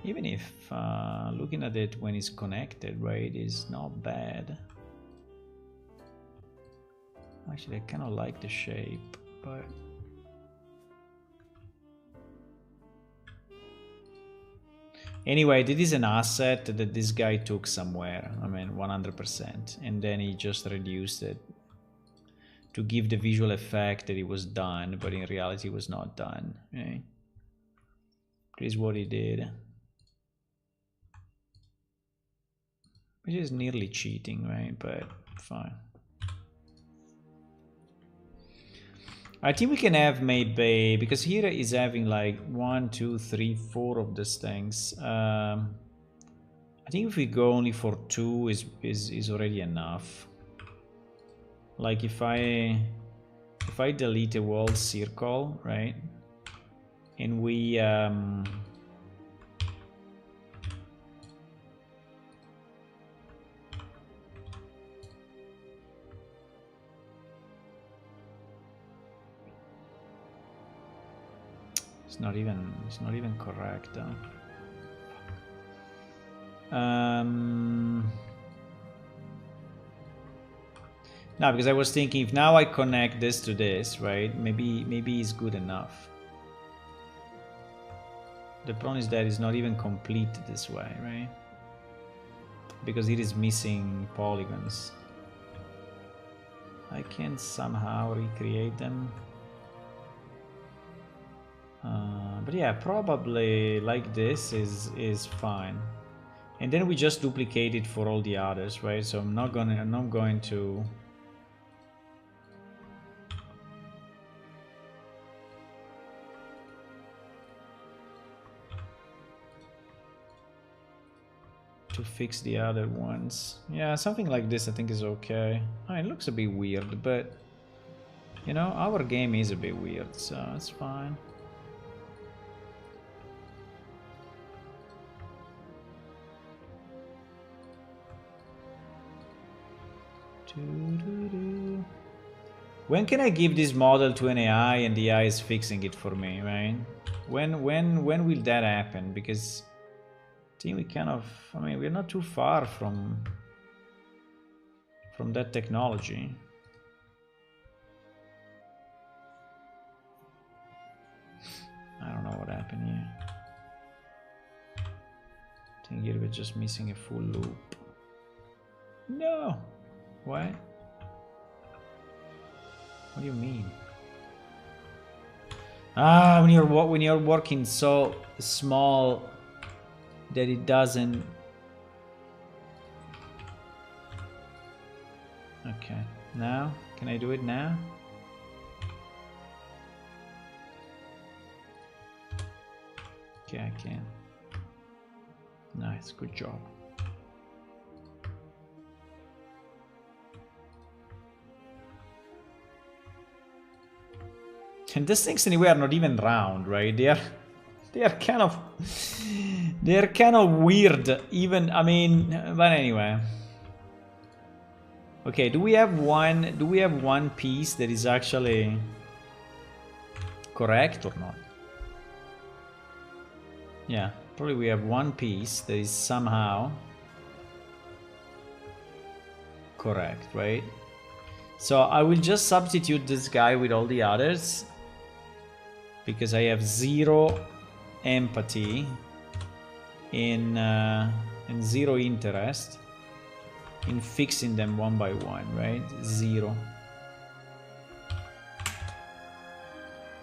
Even if looking at it when it's connected, right, is not bad. Actually, I kind of like the shape, but anyway, this is an asset that this guy took somewhere. I mean, 100%, and then he just reduced it to give the visual effect that it was done, but in reality, it was not done. Right? This is what he did, which is nearly cheating, right? But fine. I think we can have maybe, because here is having like 1, 2, 3, 4 of these things. I think if we go only for 2 is already enough. Like if I delete a wall circle, right? And we it's not even correct. No, because I was thinking if now I connect this to this, right? Maybe it's good enough. The problem is that it's not even complete this way, right? Because it is missing polygons. I can somehow recreate them. But yeah, probably like this is fine. And then we just duplicate it for all the others, right? So I'm not going to fix the other ones. Yeah, something like this I think is okay. Oh, it looks a bit weird, but you know, our game is a bit weird, so it's fine. When can I give this model to an AI and the AI is fixing it for me, right? When will that happen? Because I think we kind of, I mean, we're not too far from that technology. I don't know what happened here. I think here we're just missing a full loop. No! What? What do you mean? Ah, when you're working so small that it doesn't. Okay, now can I do it now? Okay, I can. Nice, good job. And these things anyway are not even round, right? They are kind of weird. Even, I mean, but anyway. Okay, do we have one piece that is actually correct or not? Yeah, probably we have one piece that is somehow correct, right? So I will just substitute this guy with all the others because I have 0 empathy and 0 interest in fixing them one by one, right? 0.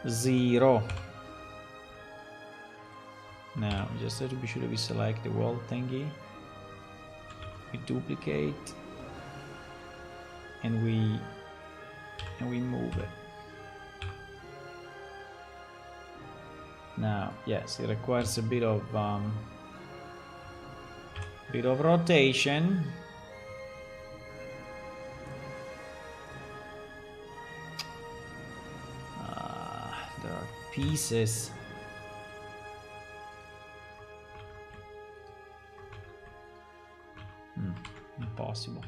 0. Now, just have to be sure that we select the wall thingy. We duplicate. And we move it. Now, yes, it requires a bit of rotation. There are pieces. Impossible.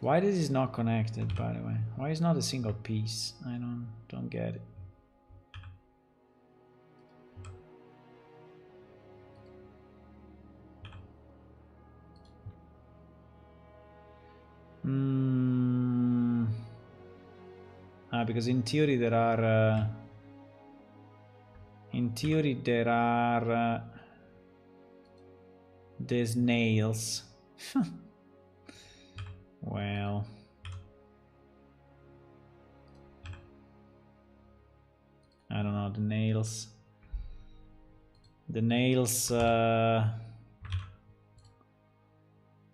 Why this is not connected, by the way? Why is not a single piece? I don't get it. Because in theory there are there's nails. Well, I don't know, the nails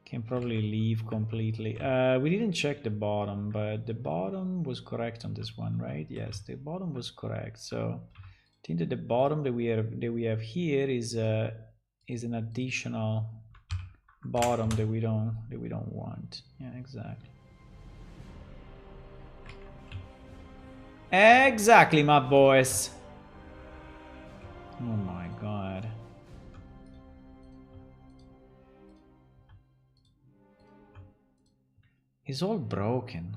can probably leave completely. We didn't check the bottom, but the bottom was correct on this one, right? Yes, the bottom was correct. So I think that the bottom that we have here is an additional bottom that we don't want. Yeah, exactly. Exactly, my boys. Oh my god. He's all broken.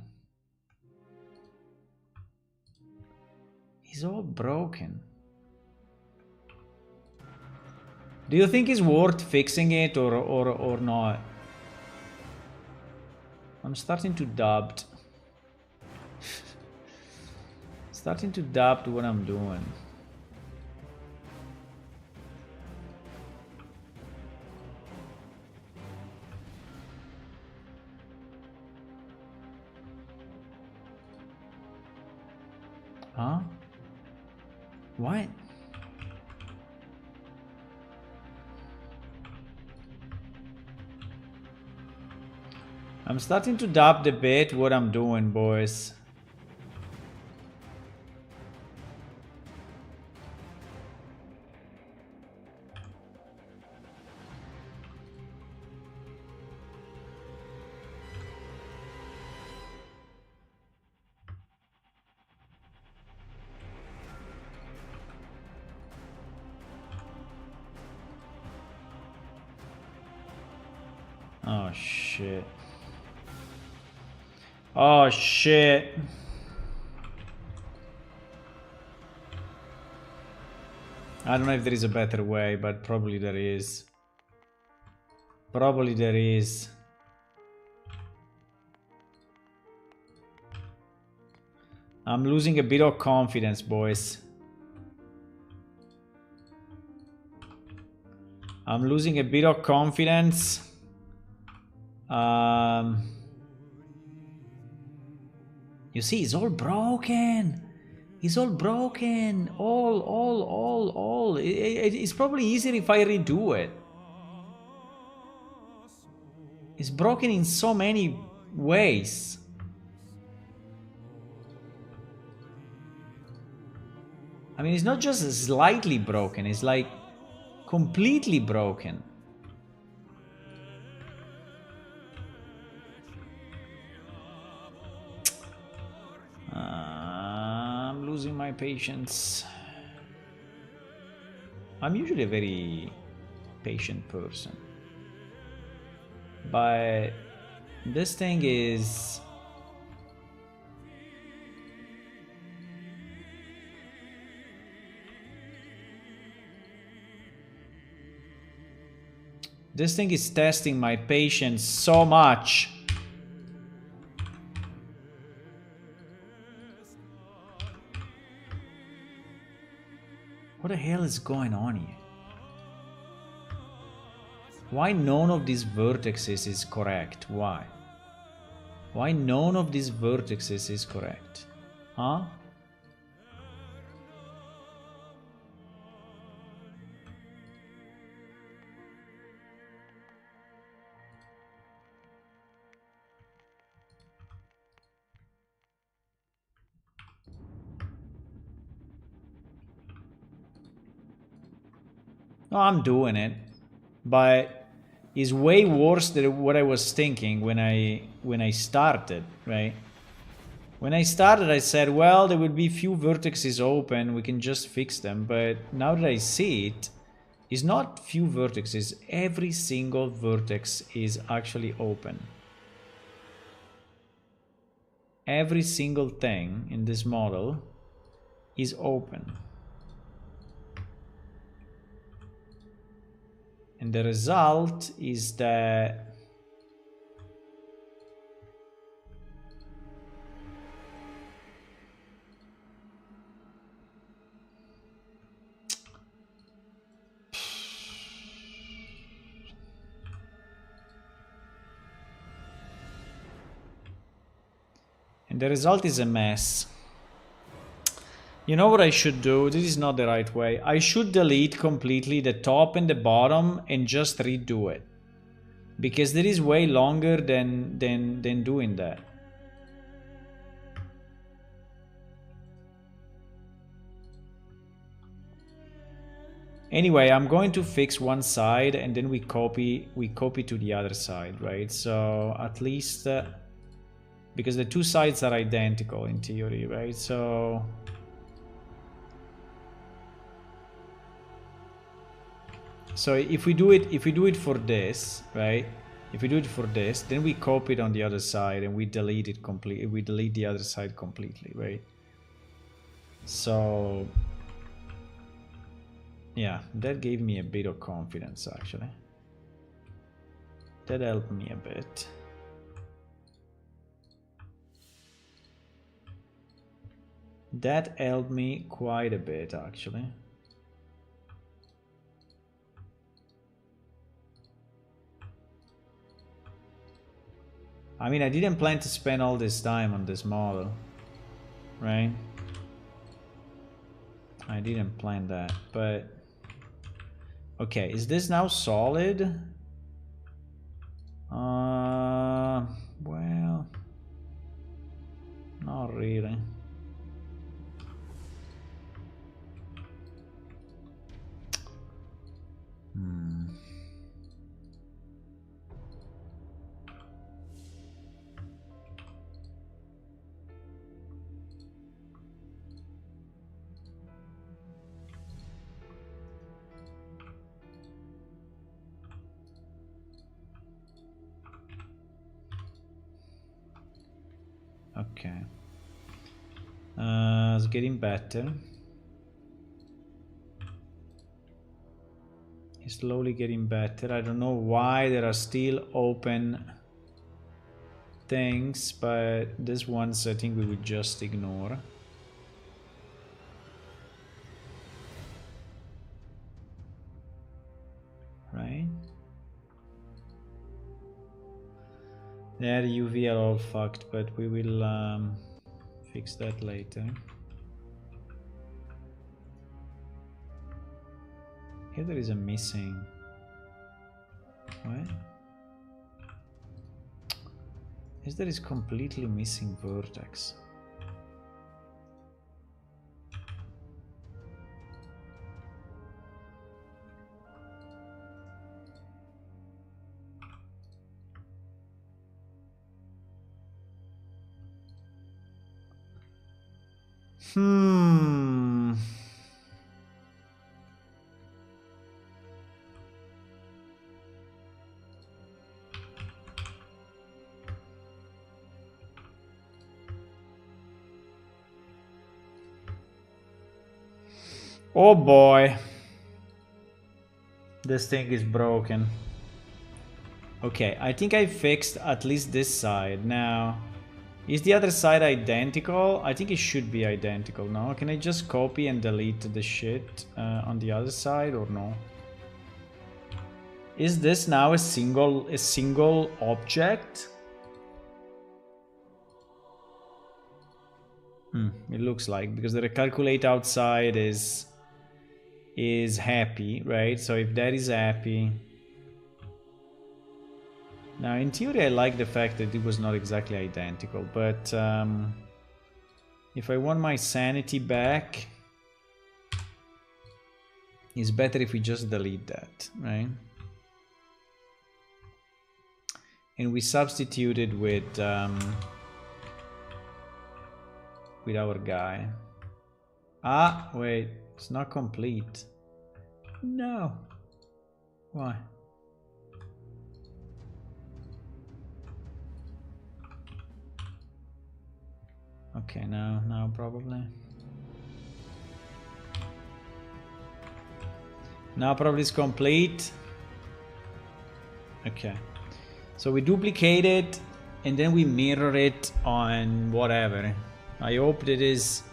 He's all broken. Do you think it's worth fixing it or not? I'm starting to doubt. Starting to doubt what I'm doing. Huh? What? I'm starting to doubt a bit what I'm doing, boys. Oh shit. Oh shit. I don't know if there is a better way, but probably there is. Probably there is. I'm losing a bit of confidence, boys. I'm losing a bit of confidence. You see, it's all broken. It's all broken. All. It's probably easier if I redo it. It's broken in so many ways. I mean, it's not just slightly broken. It's like completely broken. I'm losing my patience. I'm usually a very patient person, but this thing is... This thing is testing my patience so much. What the hell is going on here? Why none of these vertices is correct? Why? Why none of these vertices is correct? Huh? No, I'm doing it, but it's way worse than what I was thinking when I started, right? When I started, I said, well, there will be few vertices open, we can just fix them. But now that I see it, it's not few vertices, every single vertex is actually open. every single thing in this model is open. And the result is that is a mess. You know what I should do? This is not the right way. I should delete completely the top and the bottom and just redo it. Because that is way longer than doing that. Anyway, I'm going to fix one side and then we copy to the other side, right? So at least because the two sides are identical in theory, right? So if we do it for this, right? If we do it for this, then we copy it on the other side and we delete it completely. We delete the other side completely, right? So yeah, that gave me a bit of confidence actually. That helped me a bit. That helped me quite a bit actually. I mean, I didn't plan to spend all this time on this model, right? I didn't plan that, but okay, is this now solid? Well, not really. Okay. It's getting better. It's slowly getting better. I don't know why there are still open things, but this ones I think we would just ignore. Right? Yeah, the UV are all fucked, but we will fix that later. Here there is a missing. What? Is there is completely missing vertex? Oh boy. This thing is broken. Okay, I think I fixed at least this side. Now, is the other side identical? I think it should be identical, no? Can I just copy and delete the shit on the other side or no? Is this now a single object? It looks like, because the recalculate outside is happy, right? So if that is happy... Now, in theory, I like the fact that it was not exactly identical, but if I want my sanity back, it's better if we just delete that, right? And we substitute it with our guy. Ah, wait, it's not complete. No. Why? Okay, now probably. Now probably it's complete. Okay. So we duplicate it and then we mirror it on whatever. I hope it is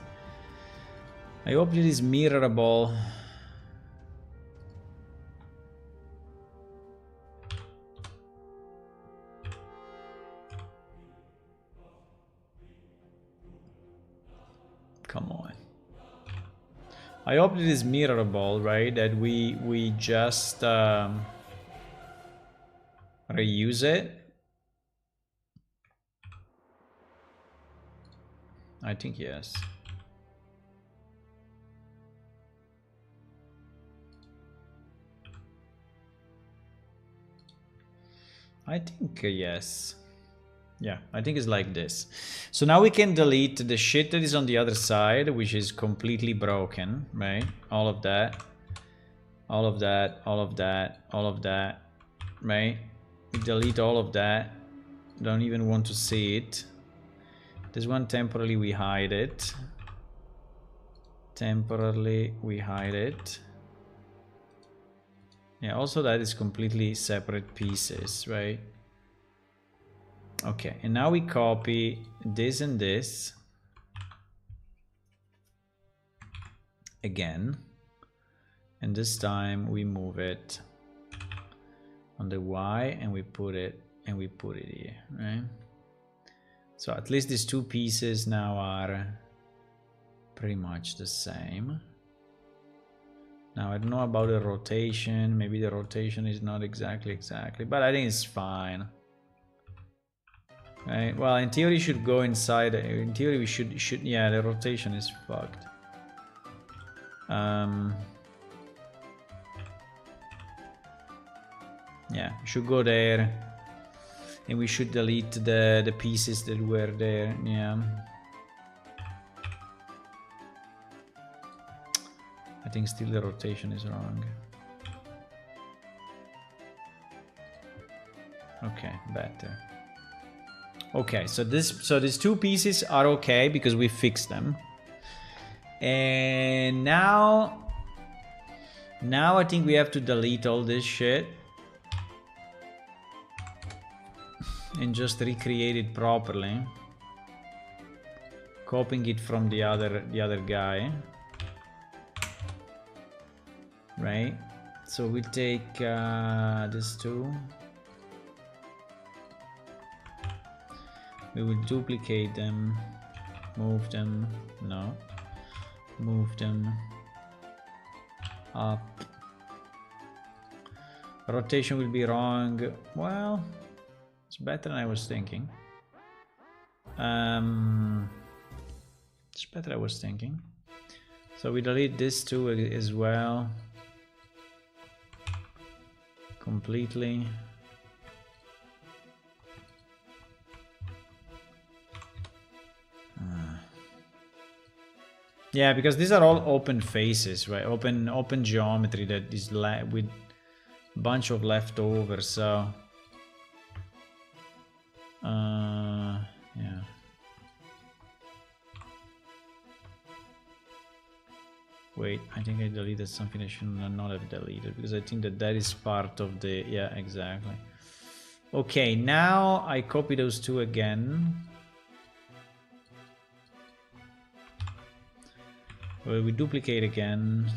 mirrorable. Come on. I hope it is mirrorable, right? That we just reuse it. I think yes. I think yes. Yeah, I think it's like this. So now we can delete the shit that is on the other side, which is completely broken, right? All of that. All of that, all of that, all of that, right? We delete all of that. Don't even want to see it. This one temporarily we hide it. Temporarily we hide it. Yeah, also that is completely separate pieces, right? Okay, and now we copy this and this again, and this time we move it on the Y and we put it here, right? So at least these two pieces now are pretty much the same. Now I don't know about the rotation. Maybe the rotation is not exactly, but I think it's fine. Right? Well, in theory, should go inside. In theory, we should. Yeah, the rotation is fucked. Yeah, should go there, and we should delete the pieces that were there. Yeah. I think still the rotation is wrong. Okay, better. Okay, so these two pieces are okay because we fixed them. And now I think we have to delete all this shit and just recreate it properly, copying it from the other guy, right? So we'll take these two. We will duplicate them, move them, no, move them up. Rotation will be wrong. Well, it's better than I was thinking. It's better than I was thinking. So we delete this two as well. Completely. Yeah, because these are all open faces, right? Open geometry that is with a bunch of leftovers. So, yeah. Wait, I think I deleted something I should not have deleted because I think that is part of the. Yeah, exactly. Okay, now I copy those two again. Well, we duplicate again.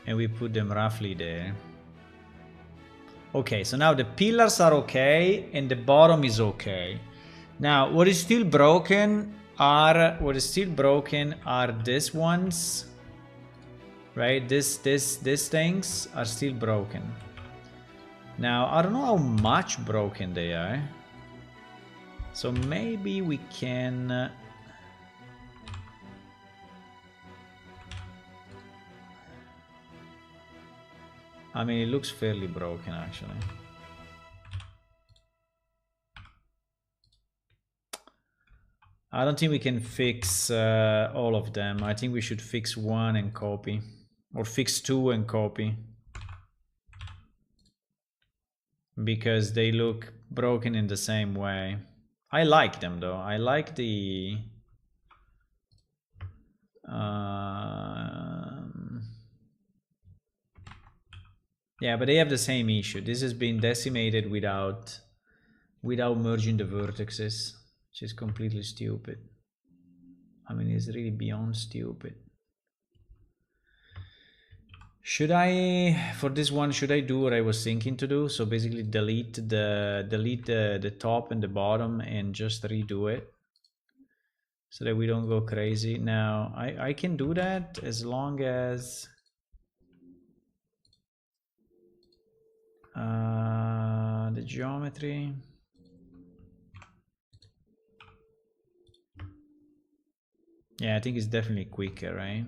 And we put them roughly there. Okay, so now the pillars are okay and the bottom is okay. Now, what is still broken are these ones. Right? These things are still broken. Now, I don't know how much broken they are. So maybe we can... I mean, it looks fairly broken, actually. I don't think we can fix all of them. I think we should fix one and copy. Or fix two and copy. because they look broken in the same way. I like them though. I like the yeah, but they have the same issue. This has been decimated without merging the vertices, which is completely stupid. I mean, it's really beyond stupid. Should I, for this one, should I do what I was thinking to do? So basically delete the top and the bottom and just redo it so that we don't go crazy. Now, I can do that as long as the geometry. Yeah, I think it's definitely quicker, right?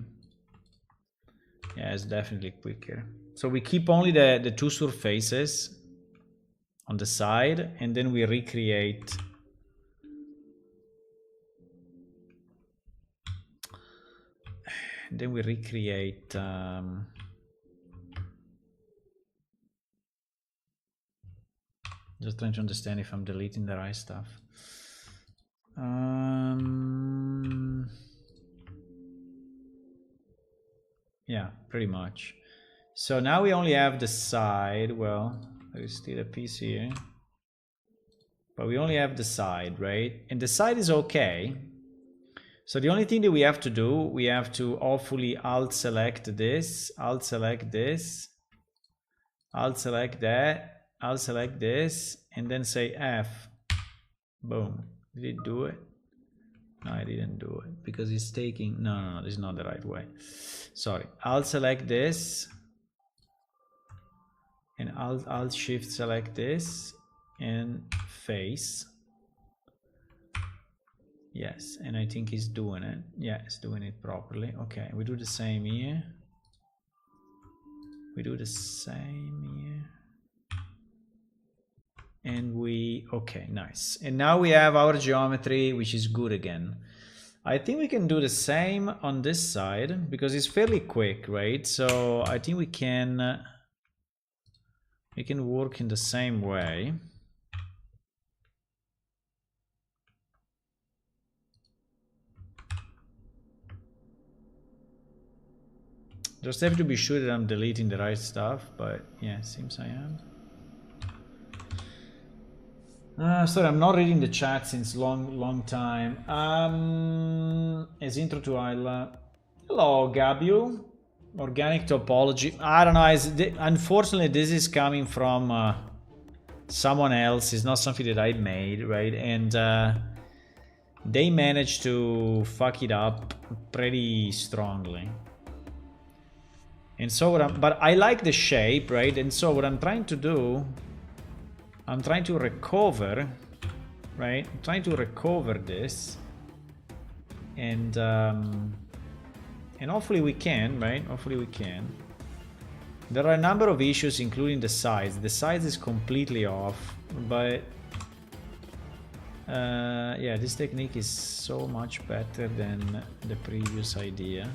Yeah, it's definitely quicker. So we keep only the two surfaces on the side, and then we recreate. Just trying to understand if I'm deleting the right stuff. Yeah, pretty much. So now we only have the side. Well, there is still a piece here, but we only have the side, right? And the side is okay. So the only thing that we have to do, we have to hopefully alt select this, alt select this, alt select that, alt select this, and then say F. Boom. Did it do it? No, I didn't do it because it's taking, no, this is not the right way. Sorry. I'll select this and I'll shift select this and face. Yes, and I think it's doing it. Yeah, it's doing it properly. Okay, we do the same here. We do the same here. And we, okay, nice. And now we have our geometry, which is good again. I think we can do the same on this side because it's fairly quick, right? So I think we can work in the same way. Just have to be sure that I'm deleting the right stuff, but yeah, seems I am. Sorry, I'm not reading the chat since long time. As intro to Isla. Hello, Gabio. Organic topology. I don't know. Unfortunately, this is coming from someone else. It's not something that I made, right? And they managed to fuck it up pretty strongly. And so, but I like the shape, right? And so what I'm trying to do, I'm trying to recover, right? I'm trying to recover this, and hopefully we can, right? Hopefully we can. There are a number of issues, including the size. The size is completely off, but yeah, this technique is so much better than the previous idea.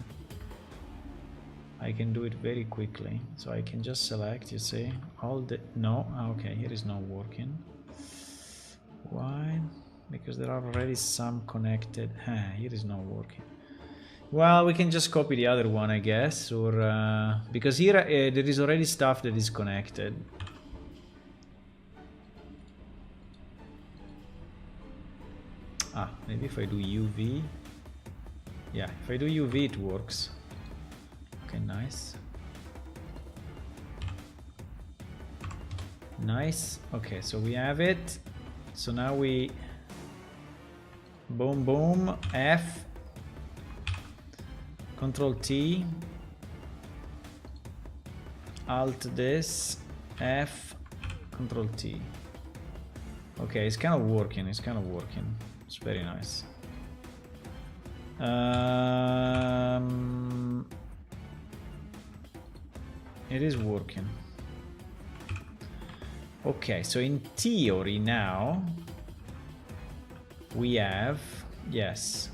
I can do it very quickly, so I can just select, you see, all the, no, okay, here is not working. Why? Because there are already some connected, here is not working. Well, we can just copy the other one, I guess, or, because here there is already stuff that is connected. Maybe if I do UV, yeah, if I do UV it works. Okay, nice. Nice. Okay, so we have it. So now we boom, boom, F, Control T, Alt this, F, Control T. Okay, it's kind of working. It's kind of working. It's very nice. It is working. Okay, so in theory now we have, yes.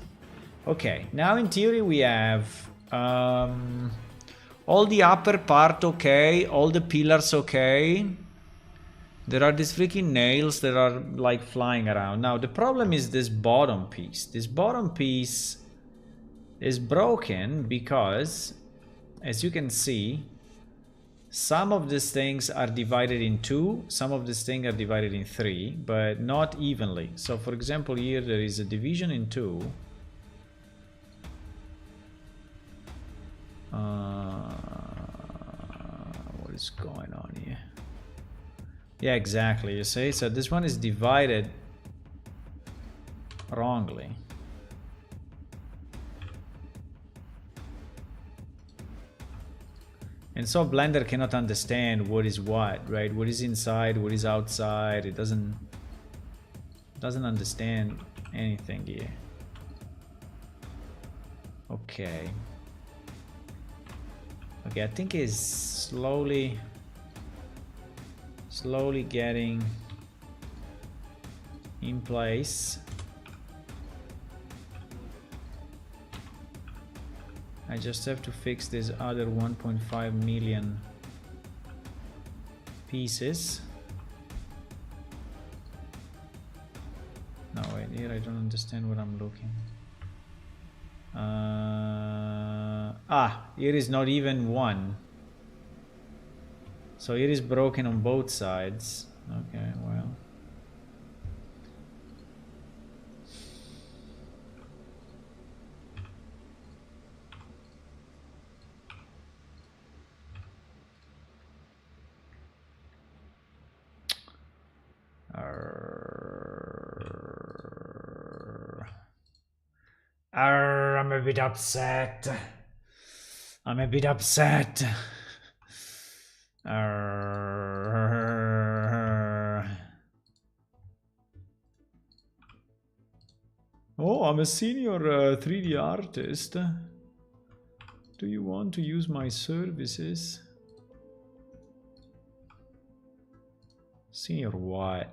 Okay, now in theory we have all the upper part okay, all the pillars okay. There are these freaking nails that are like flying around. Now the problem is this bottom piece. This bottom piece is broken because, as you can see, some of these things are divided in two, some of these things are divided in three, but not evenly. So for example, here there is a division in two. What is going on here? Yeah, exactly, you see? So this one is divided wrongly. And so Blender cannot understand what is what, right? What is inside, what is outside. It doesn't understand anything here. Okay. Okay, I think it's slowly getting in place. I just have to fix these other 1.5 million pieces. No, wait, here I don't understand what I'm looking. Here is not even one. So it is broken on both sides. Okay, well. I'm a bit upset. I'm a bit upset. Oh, I'm a senior 3D artist. Do you want to use my services? Senior what?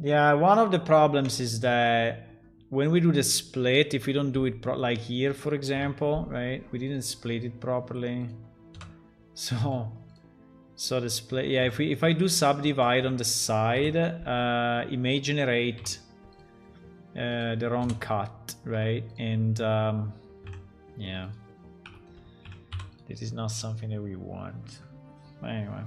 Yeah, one of the problems is that when we do the split, if we don't do it like here, for example, right? We didn't split it properly. So the split, yeah, if I do subdivide on the side, it may generate the wrong cut, right? And yeah, this is not something that we want. But anyway.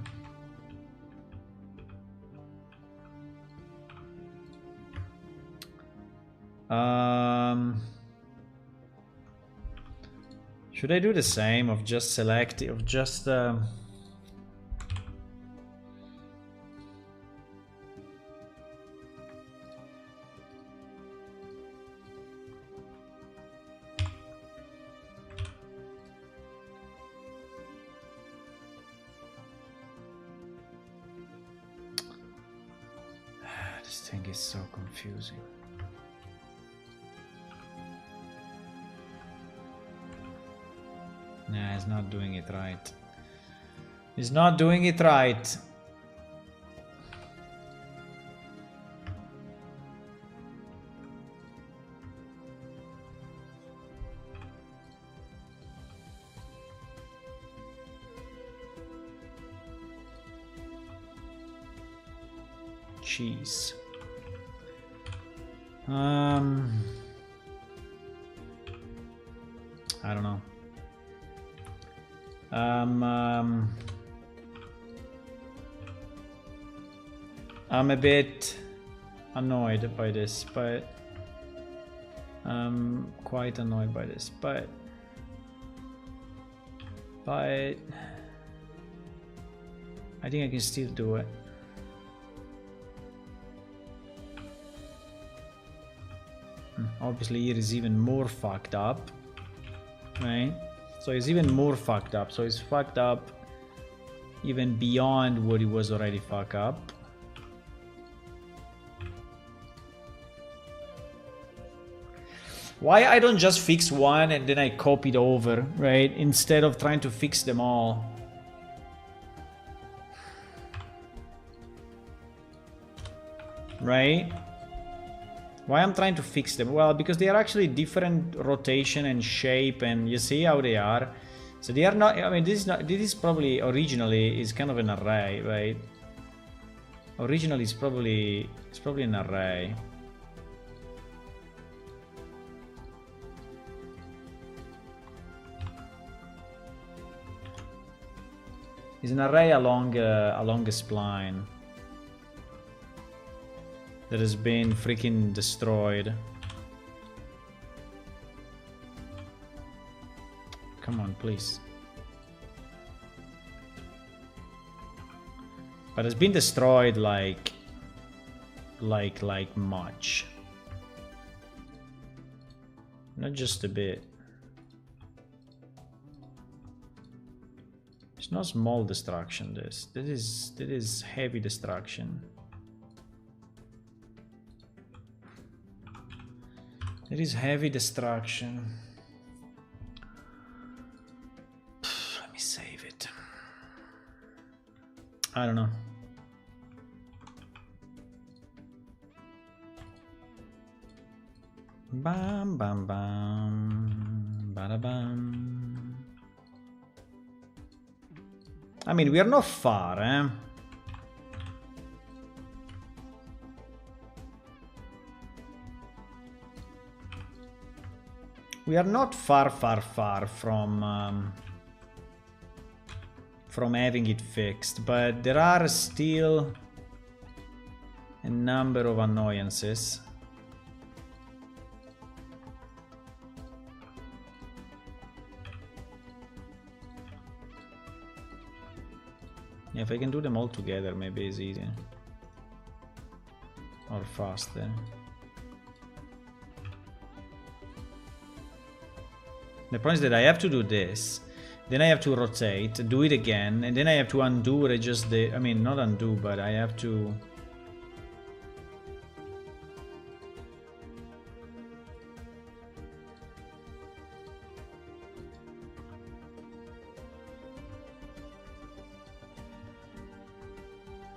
Should I do the same of just select, of just this thing is so confusing. Nah, it's not doing it right. It's not doing it right. Jeez. I don't know. I'm a bit annoyed by this, but I'm quite annoyed by this, but I think I can still do it. Obviously here is even more fucked up, right? So it's even more fucked up. So it's fucked up even beyond what it was already fucked up. Why I don't just fix one and then I copy it over, right? Instead of trying to fix them all. Right? Why I'm trying to fix them? Well, because they are actually different rotation and shape, and you see how they are. So they are not, I mean, this is not, this is probably originally is kind of an array, right? Originally it's probably an array. It's an array along a spline that has been freaking destroyed. Come on, please. But it's been destroyed like much. Not just a bit. It's not small destruction, this is heavy destruction. It is heavy destruction. Let me save it. I don't know. Bam bam bam bada bam. I mean, we are not far, eh? We are not far from having it fixed, but there are still a number of annoyances. Yeah, if I can do them all together, maybe it's easier. Or faster. The point is that I have to do this, then I have to rotate, do it again, and then I have to undo just the... I mean, not undo, but I have to...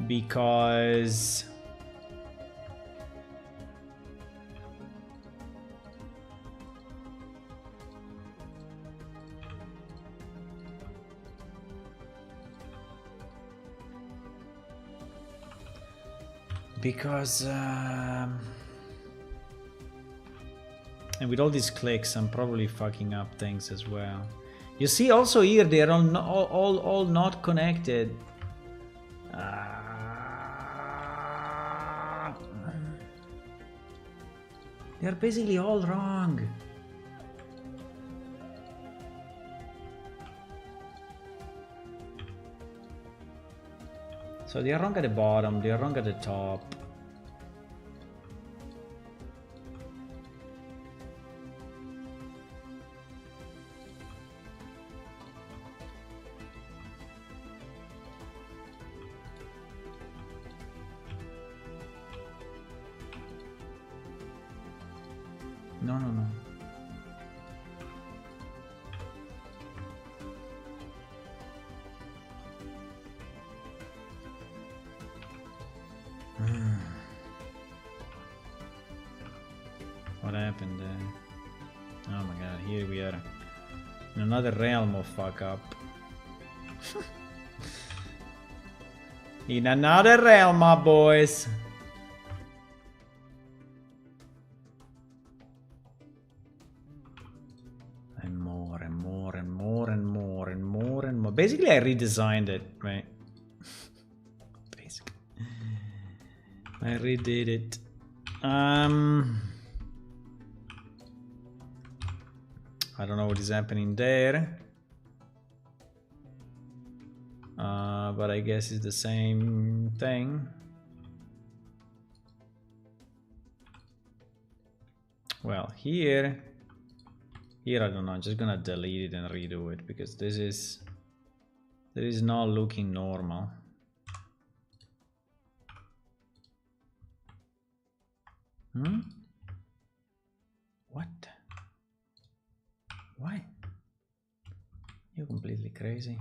Because... and with all these clicks, I'm probably fucking up things as well. You see, also here they are all not connected. They are basically all wrong. So they are wrong at the bottom, they are wrong at the top. No, no, no. What happened there? Oh my god, here we are. In another realm of fuck up. In another realm, my boys. And more and more and more and more and more and more. Basically, I redesigned it, right? Basically. I redid it. I don't know what is happening there. But I guess it's the same thing. Well, here I don't know, I'm just gonna delete it and redo it because this is not looking normal. What? Why? You're completely crazy.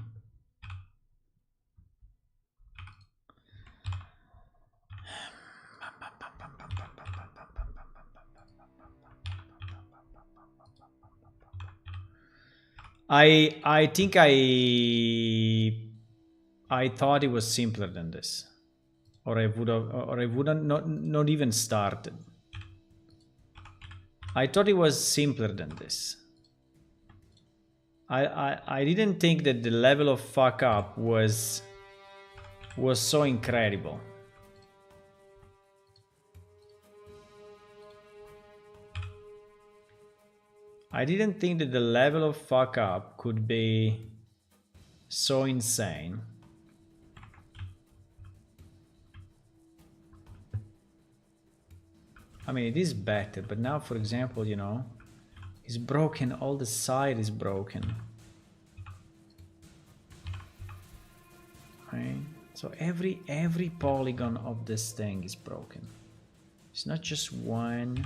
I think I thought it was simpler than this, or I wouldn't not even started. I thought it was simpler than this. I didn't think that the level of fuck up was so incredible. I didn't think that the level of fuck up could be so insane. I mean, it is better, but now, for example, you know, it's broken, all the side is broken. Right? So every polygon of this thing is broken. It's not just one,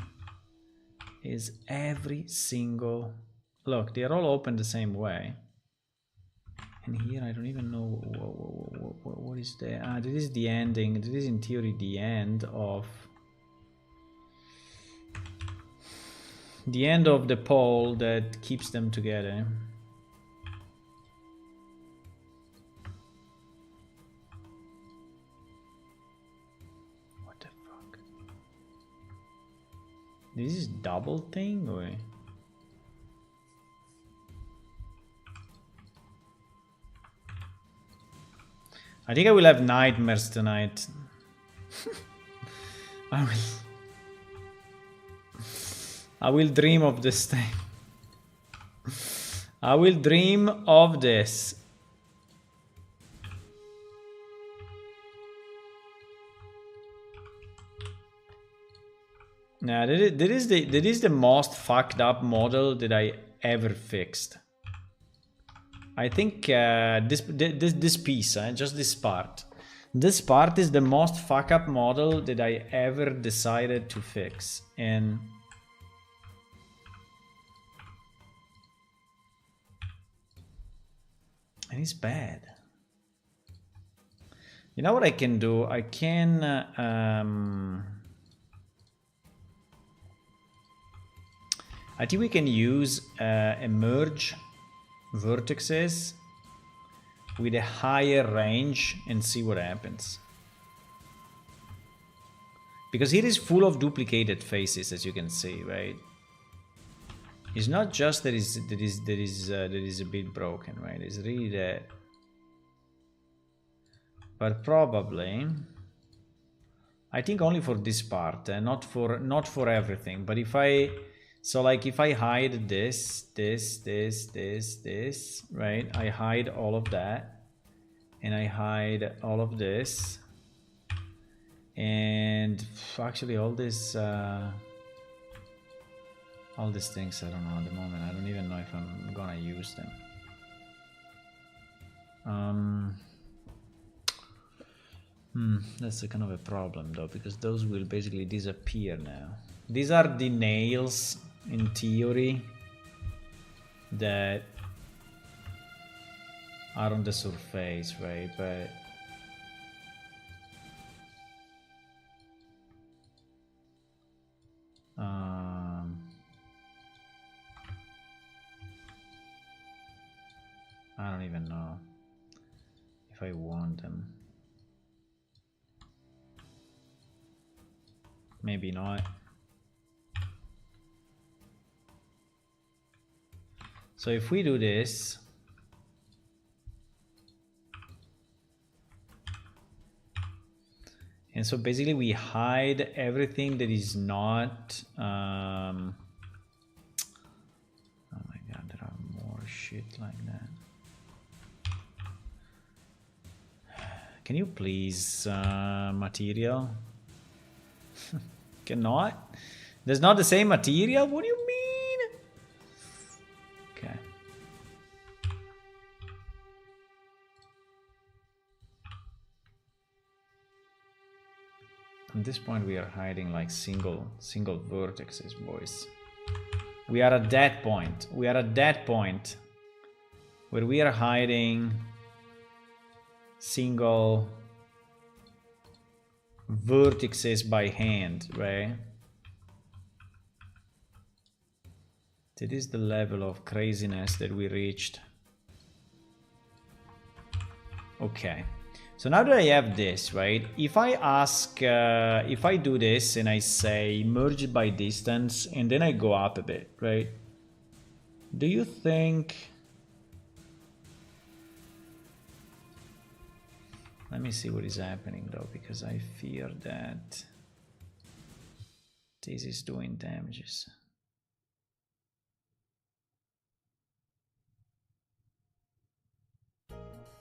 it's every single... Look, they're all open the same way. And here I don't even know what is there. Ah, this is the ending. This is in theory the end of... the end of the pole that keeps them together. What the fuck? This is double thing or? I think I will have nightmares tonight. I will dream of this thing. I will dream of this. Now, that is the most fucked up model that I ever fixed. I think this piece, just this part. This part is the most fuck up model that I ever decided to fix. And it's bad. You know what I can do? I can I think we can use a merge vertices with a higher range and see what happens. Because here is full of duplicated faces, as you can see, right? It's not just that is a bit broken, right? It's really that. But probably, I think only for this part, not for everything. But if I, so like if I hide this, right? I hide all of that, and I hide all of this, and actually all this. All these things, I don't know at the moment. I don't even know if I'm gonna use them. That's a kind of a problem though, because those will basically disappear now. These are the nails, in theory, that are on the surface, right? But I don't even know if I want them. Maybe not. So if we do this, and so basically we hide everything that is not oh my god, there are more shit like that. Can you please material? Cannot? There's not the same material? What do you mean? Okay. At this point we are hiding like single vertices, boys. We are at that point. We are at that point where we are hiding single vertices by hand, right? That is the level of craziness that we reached. Okay. So now that I have this, right? If I ask, if I do this and I say merge by distance and then I go up a bit, right? Do you think... Let me see what is happening though, because I fear that this is doing damages.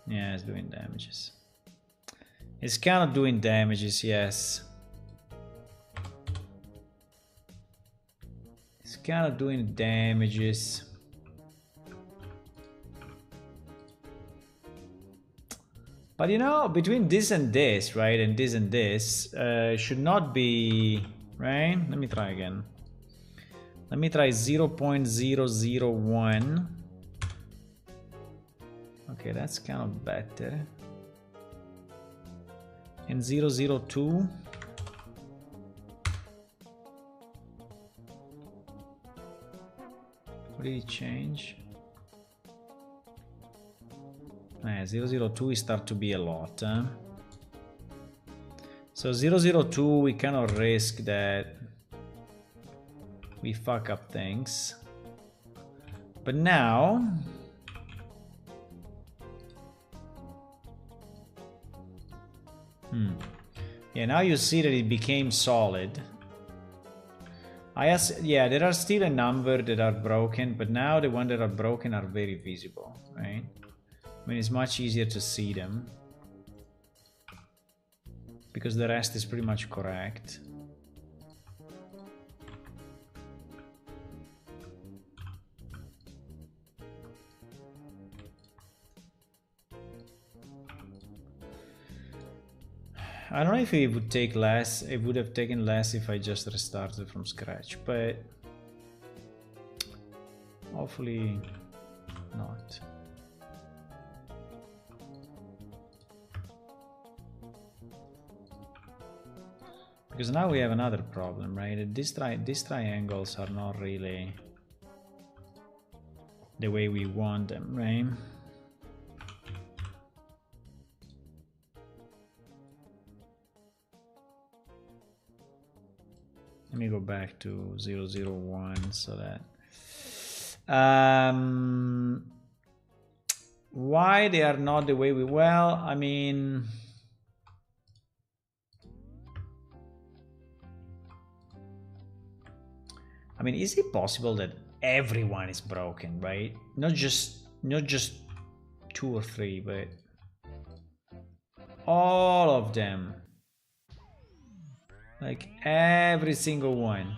Yeah, it's doing damages. It's kind of doing damages, yes. It's kind of doing damages. But you know, between this and this, right, and this should not be, right? Let me try again. Let me try 0.001. Okay, that's kind of better. And 0.02. What did it change? 0.02 is start to be a lot. Huh? So 0.02 we cannot risk that we fuck up things. But now... Yeah, now you see that it became solid. Yeah, there are still a number that are broken, but now the ones that are broken are very visible, right? I mean, it's much easier to see them because the rest is pretty much correct. I don't know if it would take less. It would have taken less if I just restarted from scratch, but hopefully not. Because now we have another problem, right? These triangles are not really the way we want them, right? Let me go back to 0.001 so that... why they are not the way we... Well, I mean... is it possible that everyone is broken, right? Not just 2 or 3, but all of them. Like every single one.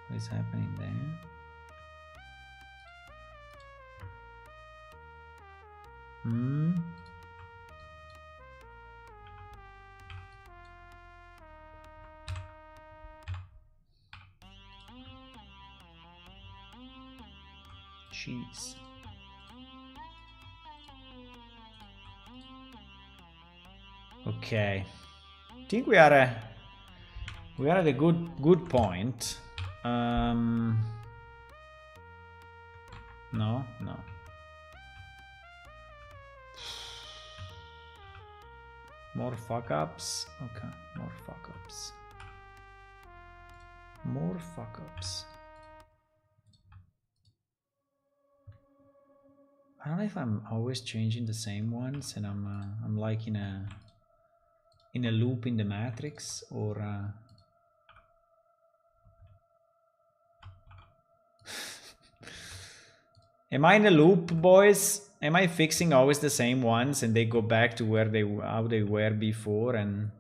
What is happening there? Jeez. Okay. I think we are at a good point. No. More fuck ups. Okay, more fuck ups. More fuck ups. I don't know if I'm always changing the same ones and I'm like in a loop in the matrix, or am I in a loop, boys? Am I fixing always the same ones and they go back to how they were before, and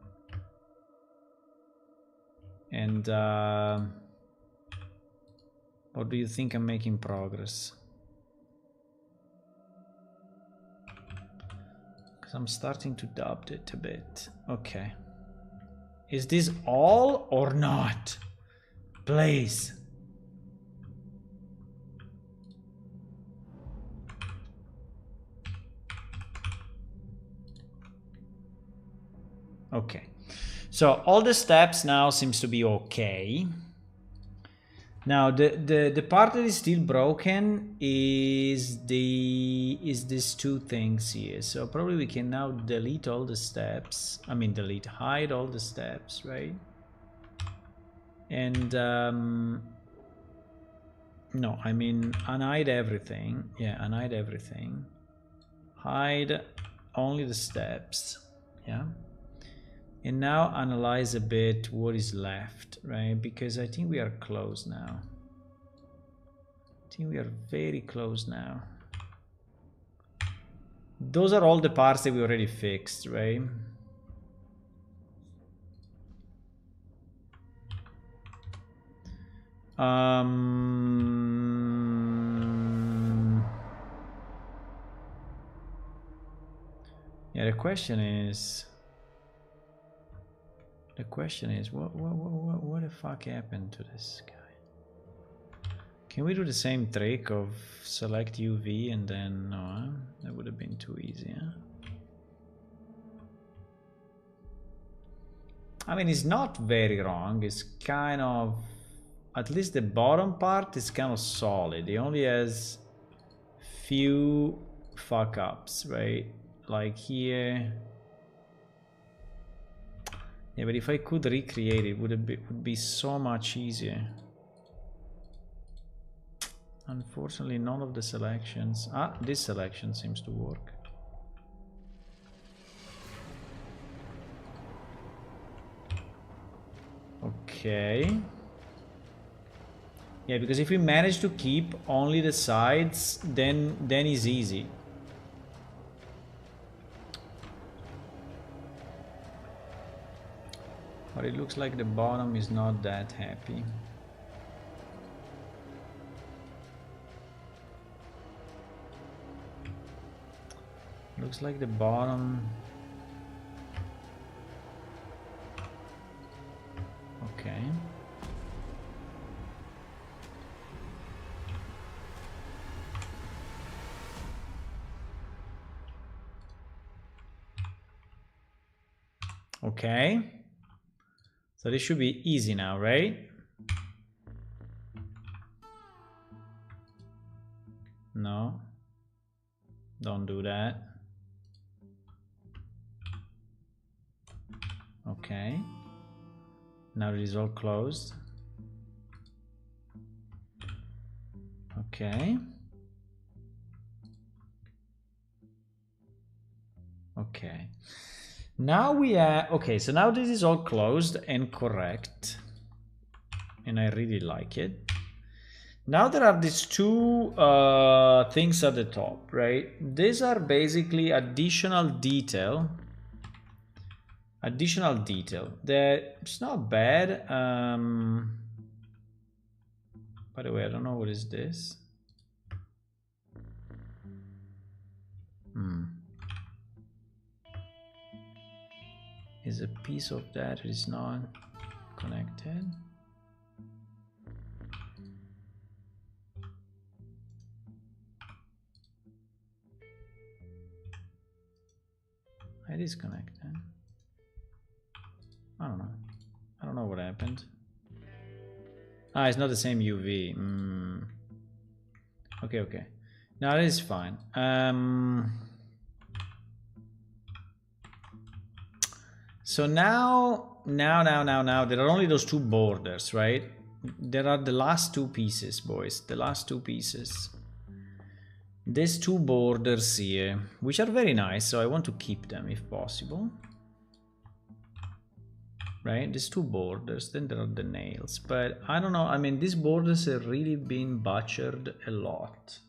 or do you think I'm making progress? Because I'm starting to doubt it a bit. Okay. Is this all or not? Please. Okay, so all the steps now seems to be okay. Now the part that is still broken is these two things here. So probably we can now delete all the steps. I mean hide all the steps, right? And no, I mean unhide everything. Yeah, unhide everything. Hide only the steps. Yeah. And now analyze a bit what is left, right? Because I think we are close now. I think we are very close now. Those are all the parts that we already fixed, right? Yeah, the question is what the fuck happened to this guy? Can we do the same trick of select UV and then no, huh? That would have been too easy, huh? I mean, it's not very wrong. It's kind of, at least the bottom part is kind of solid. He only has few fuck ups, right? Like here. Yeah, but if I could recreate it, would be so much easier. Unfortunately, none of the selections. Ah, this selection seems to work. Okay. Yeah, because if we manage to keep only the sides, then it's easy. But it looks like the bottom is not that happy. Looks like the bottom. Okay. Okay. So this should be easy now, right? No. Don't do that. Okay. Now it is all closed. Okay. Okay. Now we are, okay, so now this is all closed and correct. And I really like it. Now there are these two things at the top, right? These are basically additional detail. Additional detail. That's not bad. By the way, I don't know what is this. Is a piece of that is not connected. It is connected. I don't know. I don't know what happened. Ah, it's not the same UV. Okay, okay. Now it is fine. So now, there are only those two borders, right? There are the last two pieces, boys. The last two pieces. These two borders here, which are very nice, so I want to keep them if possible. Right, these two borders, then there are the nails, but I don't know, I mean, these borders have really been butchered a lot.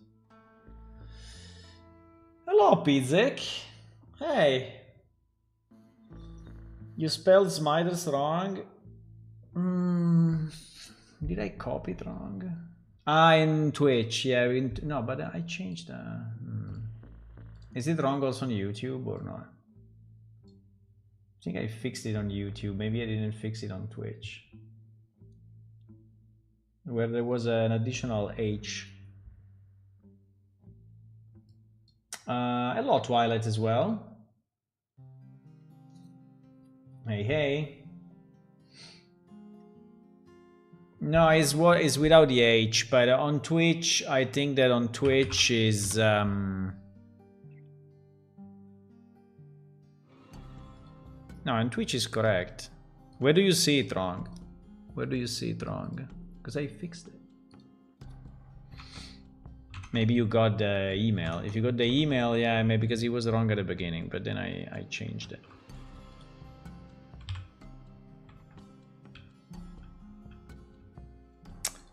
Hello, Pizek. Hey. You spelled Warsmiters wrong. Did I copy it wrong? Ah, in Twitch, yeah. No, but I changed. Is it wrong also on YouTube or not? I think I fixed it on YouTube. Maybe I didn't fix it on Twitch, where there was an additional H. Hello, Twilight as well. Hey, hey. No, it's what is without the H, but on Twitch, I think that on Twitch is no, on Twitch is correct. Where do you see it wrong? Where do you see it wrong? Because I fixed it. Maybe you got the email. If you got the email, yeah, maybe because it was wrong at the beginning, but then I changed it.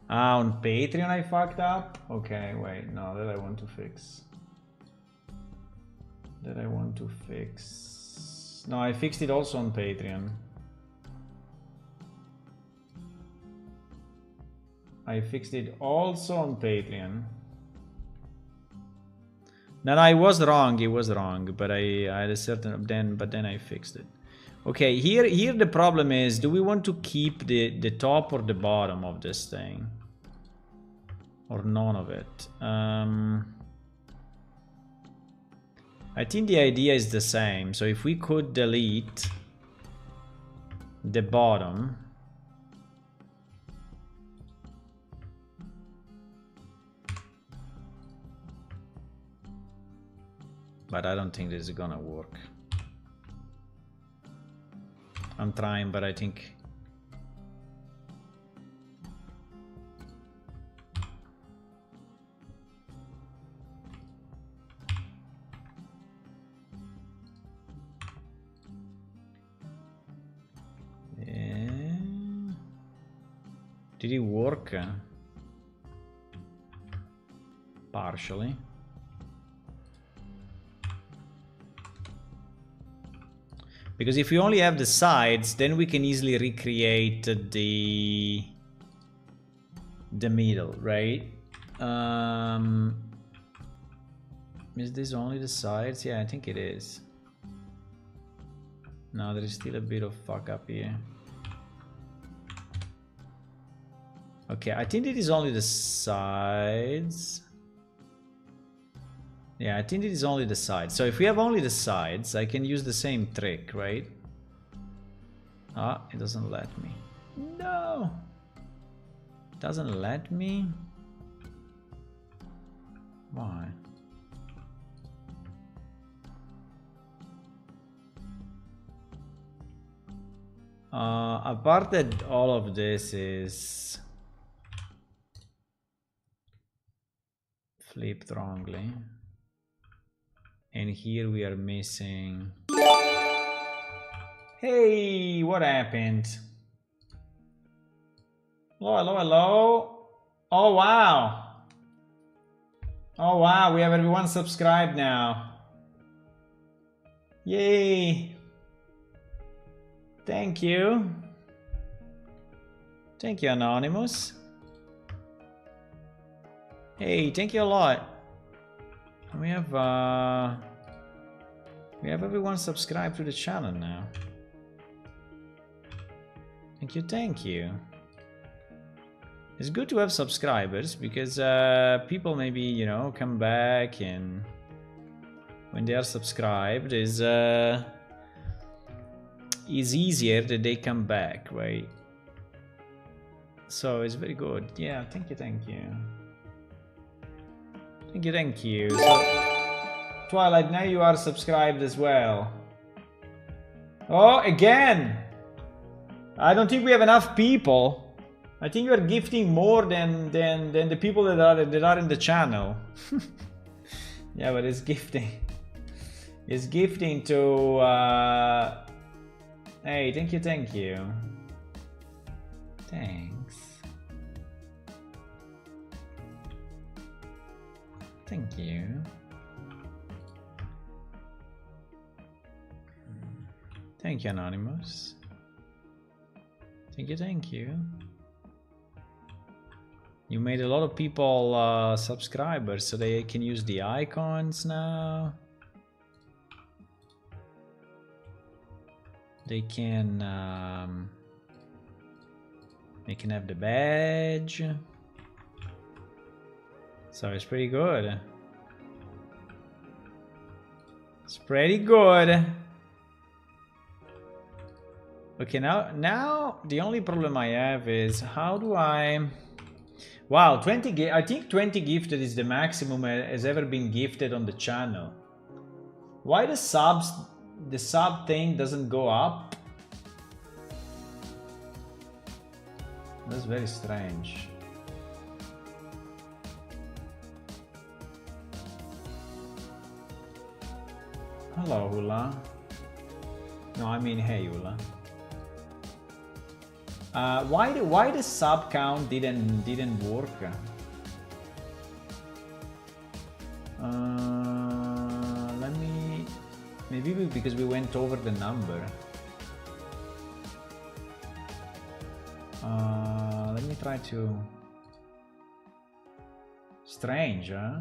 Ah, on Patreon I fucked up? Okay, wait, no, that I want to fix. That I want to fix. No, I fixed it also on Patreon. I fixed it also on Patreon. No, it was wrong, but I had a certain, but then I fixed it. Okay, here the problem is, do we want to keep the top or the bottom of this thing? Or none of it? I think the idea is the same, so if we could delete the bottom. But I don't think this is gonna work. I'm trying, but I think... Did it work? Partially. Because if we only have the sides, then we can easily recreate the middle, right? Is this only the sides? Yeah, I think it is. No, there is still a bit of fuck up here. Okay, I think it is only the sides. Yeah, I think it is only the sides. So if we have only the sides, I can use the same trick, right? Ah, it doesn't let me. No! It doesn't let me? Why? Apart that all of this is flipped wrongly. And here we are missing... Hey, what happened? Hello, hello, hello. Oh, wow. Oh, wow, we have everyone subscribed now. Yay. Thank you. Thank you, Anonymous. Hey, thank you a lot. We have everyone subscribed to the channel now. Thank you, thank you. It's good to have subscribers because people maybe, you know, come back, and when they are subscribed is easier that they come back, right? So it's very good. Yeah, thank you, thank you. Thank you, thank you. So, Twilight, now you are subscribed as well. Oh, again! I don't think we have enough people. I think you are gifting more than the people that are in the channel. Yeah, but it's gifting. It's gifting to... Hey, thank you, thank you. Thanks. Thank you. Thank you, Anonymous. Thank you, thank you. You made a lot of people subscribers, so they can use the icons now. They can have the badge. So it's pretty good. It's pretty good. Okay, now the only problem I have is how do I... Wow, 20 I think 20 gifted is the maximum has ever been gifted on the channel. Why the sub thing doesn't go up? That's very strange. Hello, Hula. No, I mean, hey, Hula. Why the sub count didn't work? Let me... Maybe because we went over the number. Let me try to... Strange, huh?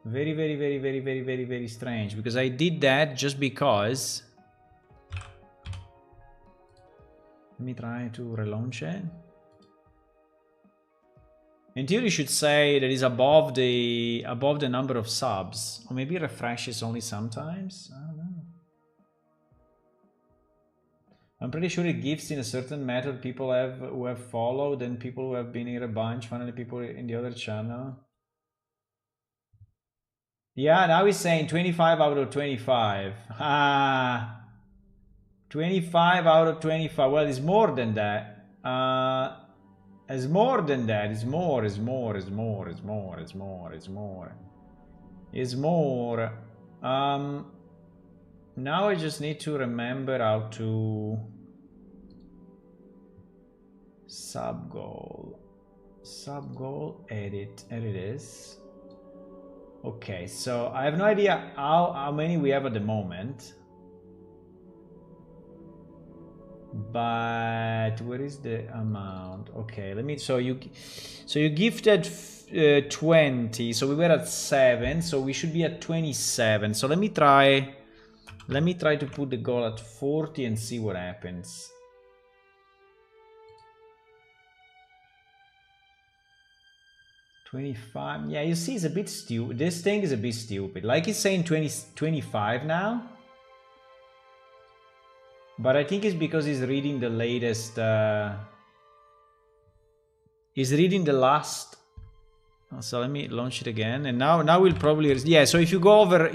Very strange. Because I did that just because... Let me try to relaunch it. In theory, you should say that is above the number of subs, or maybe refreshes only sometimes. I don't know. I'm pretty sure it gives in a certain method people who have followed and people who have been here a bunch. Finally, people in the other channel. Yeah, now he's saying 25 out of 25. Ah. 25 out of 25. Well, it's more than that. It's more than that. It's more. Now I just need to remember how to... Sub goal, edit. There it is. Okay, so I have no idea how many we have at the moment. But where is the amount? Okay, let me... So you gifted 20, so we were at 7, so we should be at 27. So let me try to put the goal at 40 and see what happens. $25. Yeah, you see, it's a bit stupid. This thing is a bit stupid. Like it's saying 25 now. But I think it's because he's reading the latest... he's reading the last... So let me launch it again. And now we'll probably... Yeah, so if you go over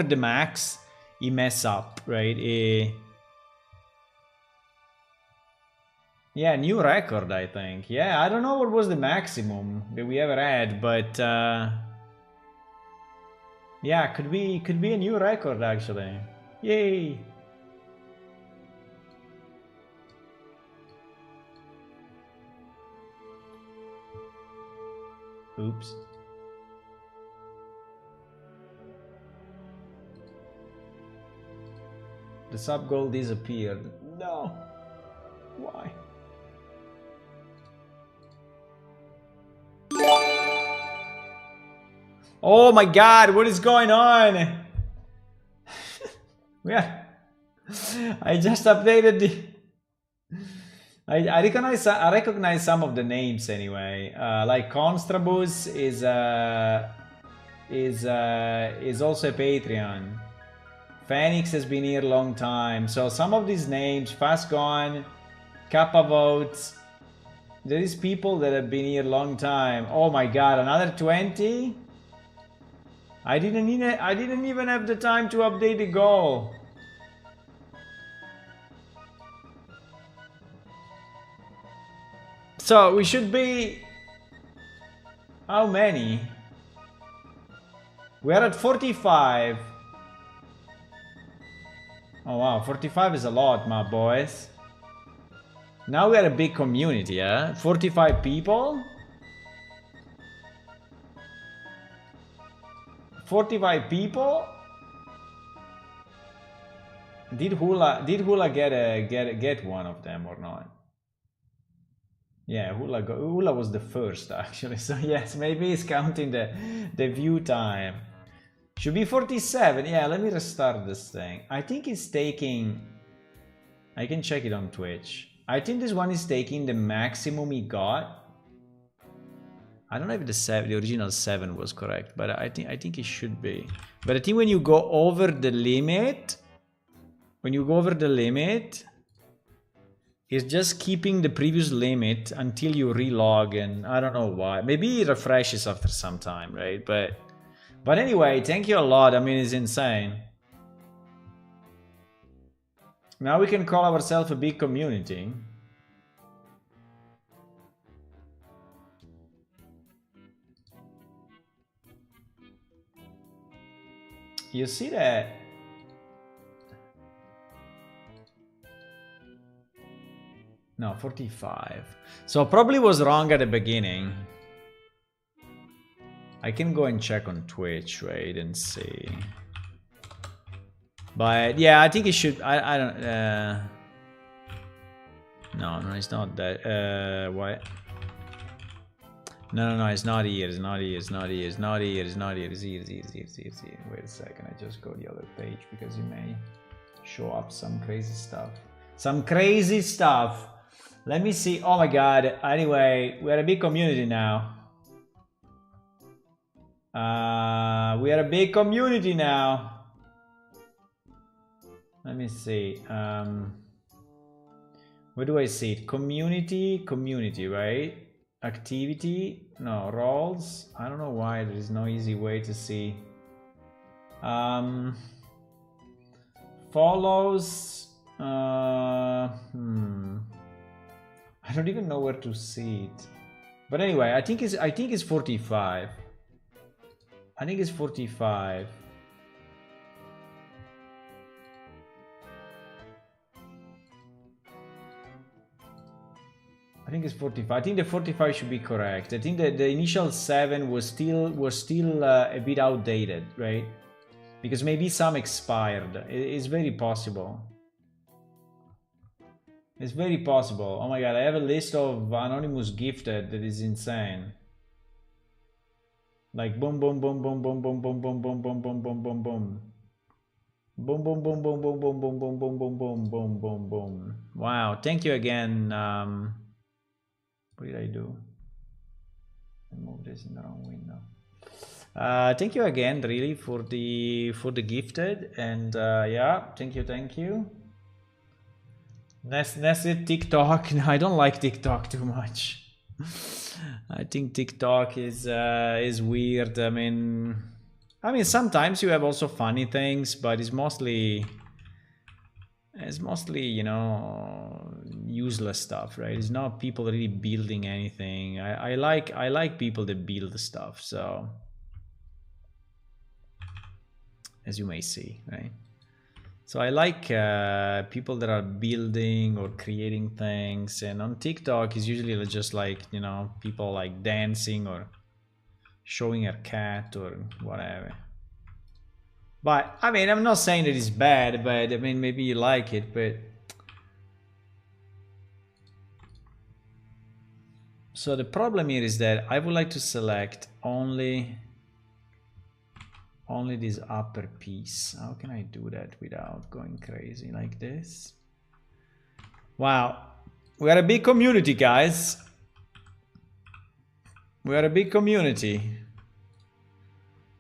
the max, you mess up, right? Yeah, new record, I think. Yeah, I don't know what was the maximum that we ever had, but... yeah, could be a new record, actually. Yay! Oops. The sub goal disappeared. No. Why? Oh my god, what is going on? Yeah. I just updated the... I recognize some of the names anyway. Like Constrabus is also a Patreon. Phoenix has been here a long time. So some of these names, Fast Gone, Kappa Votes, there is people that have been here a long time. Oh my god, another 20? I didn't even have the time to update the goal. So we should be... How many? We are at 45. Oh wow, 45 is a lot, my boys. Now we are a big community, eh? 45 people? 45 people? Did Hula get one of them or not? Yeah, Hula was the first actually, so yes, maybe he's counting the view time. Should be 47. Yeah, let me restart this thing. I think it's taking... I can check it on Twitch. I think this one is taking the maximum he got. I don't know if the original 7 was correct, but I think it should be. But I think when you go over the limit, when you go over the limit, it's just keeping the previous limit until you relog, and I don't know why. Maybe it refreshes after some time, right? But anyway, thank you a lot. I mean, it's insane. Now we can call ourselves a big community. You see that? No, 45. So probably was wrong at the beginning. I can go and check on Twitch, right, and see. But yeah, I think it should. I don't. No, it's not that. What? No, it's not here. It's not here. It's not here. It's not here. It's not here. It's here. It's here. Wait a second. I just go to the other page because you may show up some crazy stuff. Some crazy stuff. Let me see. Oh my god. Anyway, we're a big community now. We are a big community now. Let me see. Where do I see it? Community, right? Activity, no, roles. I don't know why there is no easy way to see. Follows. I don't even know where to see it. But anyway, I think it's 45. I think it's 45. I think it's 45. I think the 45 should be correct. I think that the initial 7 was still a bit outdated, right? Because maybe some expired. It's very possible. It's very possible. Oh my god, I have a list of anonymous gifted that is insane. Like boom, boom, boom, boom, boom, boom, boom, boom, boom, boom, boom, boom, boom, boom. Boom, boom, boom, boom, boom, boom, boom, boom, boom, boom, boom, boom, boom, boom. Wow, thank you again. What did I do? I moved this in the wrong window. Thank you again, really, for the gifted, and yeah, thank you. Next is TikTok. No, I don't like TikTok too much. I think TikTok is weird. I mean, sometimes you have also funny things, but it's mostly you know, useless stuff, right? It's not people really building anything. I like people that build stuff, so as you may see, right? So I like people that are building or creating things, and on TikTok is usually just like, you know, people like dancing or showing a cat or whatever. But I mean, I'm not saying that it's bad, but I mean, maybe you like it, but so the problem here is that I would like to select only this upper piece. How can I do that without going crazy like this? Wow, we are a big community, guys. We are a big community.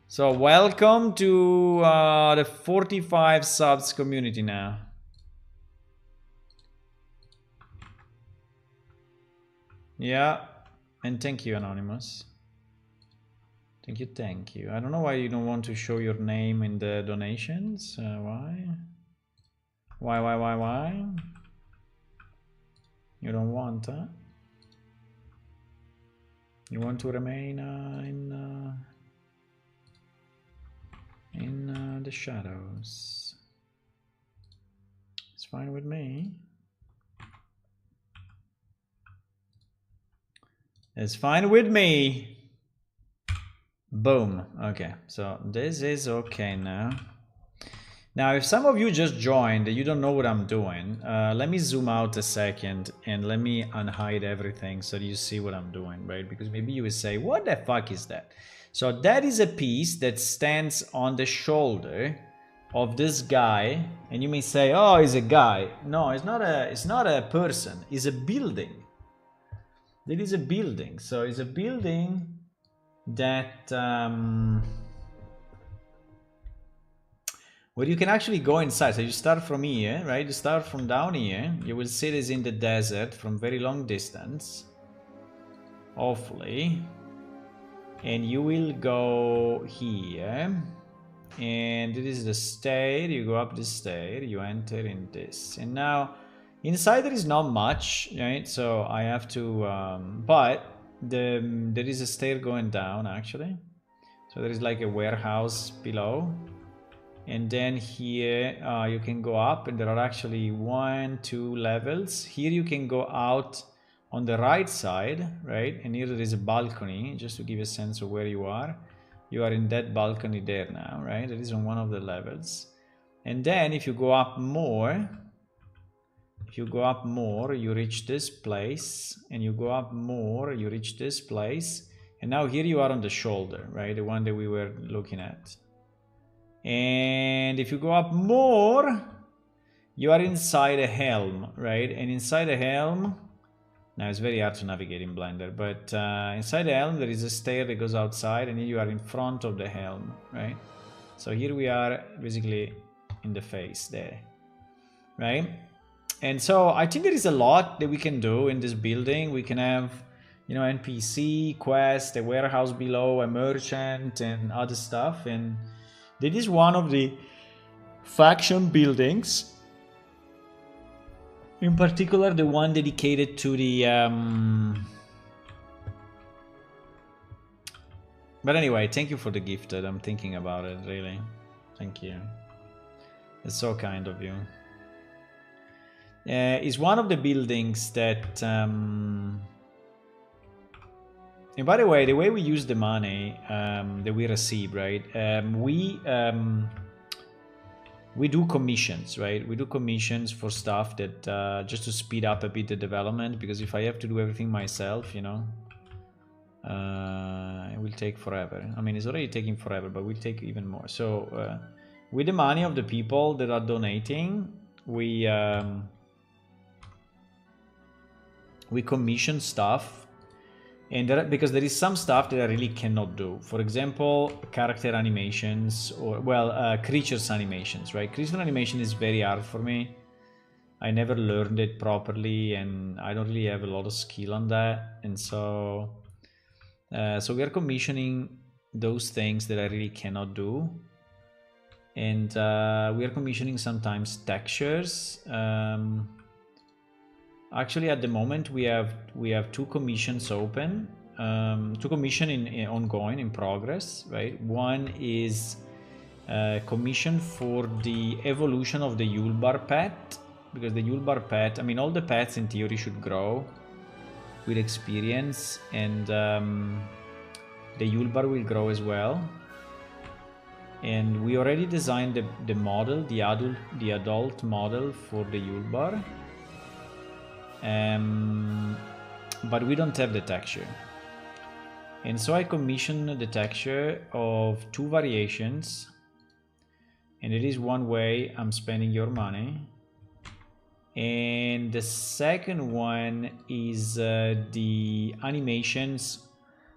So welcome to the 45 subs community now. Yeah, and thank you, Anonymous. Thank you. I don't know why you don't want to show your name in the donations. Why? Why? You don't want, huh? You want to remain in the shadows. It's fine with me. It's fine with me. Boom. Okay, so this is okay now. Now, if some of you just joined, you don't know what I'm doing, let me zoom out a second and let me unhide everything so that you see what I'm doing, right? Because maybe you will say, what the fuck is that? So that is a piece that stands on the shoulder of this guy, and you may say, oh, he's a guy. No, it's not a person, it's a building. There is a building. So it's a building that where you can actually go inside. So you start from here, right? You start from down here. You will see this in the desert from very long distance, hopefully. And you will go here. And this is the stair. You go up the stair. You enter in this. And now, inside there is not much, right? So I have to... but there is a stair going down, actually. So there is like a warehouse below. And then here you can go up, and there are actually 1, 2 levels. Here you can go out on the right side, right? And here there is a balcony, just to give a sense of where you are. You are in that balcony there now, right? That is on one of the levels. And then if you go up more, you reach this place, and you go up more, you reach this place. And now here you are on the shoulder, right? The one that we were looking at. And if you go up more, you are inside a helm, right? And inside a helm, now it's very hard to navigate in Blender, but inside the helm there is a stair that goes outside, and here you are in front of the helm, right? So here we are basically in the face there, right? And so I think there is a lot that we can do in this building. We can have, you know, NPC, quest, a warehouse below, a merchant, and other stuff. And this is one of the faction buildings. In particular, the one dedicated to the... But anyway, thank you for the gifted. I'm thinking about it, really. Thank you. It's so kind of you. It's one of the buildings that... And by the way, the way we use the money that we receive, right? We do commissions, right? We do commissions for stuff that just to speed up a bit the development, because if I have to do everything myself, you know, it will take forever. I mean, it's already taking forever, but we'll take even more. So with the money of the people that are donating, we commission stuff. And because there is some stuff that I really cannot do. For example, character animations, or, well, creatures animations, right? Creature animation is very hard for me. I never learned it properly, and I don't really have a lot of skill on that. And so we are commissioning those things that I really cannot do. And we are commissioning sometimes textures. Actually, at the moment, we have 2 commissions open, 2 commissions ongoing, in progress, right? One is commission for the evolution of the Yulbar pet, because the Yulbar pet, I mean, all the pets in theory should grow with experience, and the Yulbar will grow as well. And we already designed the model, the adult model for the Yulbar. But we don't have the texture. And so I commissioned the texture of 2 variations. And it is one way I'm spending your money. And the second one is the animations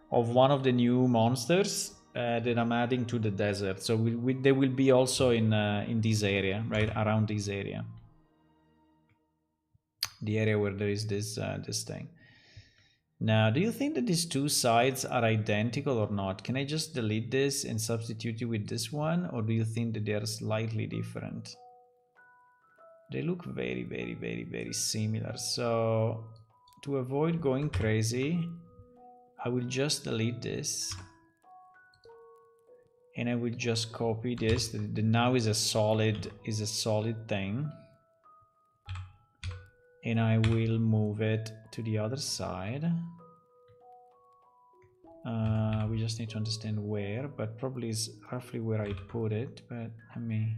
of one of the new monsters that I'm adding to the desert. So they will be also in this area, right around this area. The area where there is this thing. Now, do you think that these 2 sides are identical or not? Can I just delete this and substitute it with this one? Or do you think that they are slightly different? They look very, very, very, very similar. So to avoid going crazy, I will just delete this. And I will just copy this. The now is a solid thing. And I will move it to the other side. We just need to understand where, but probably is roughly where I put it. But let me...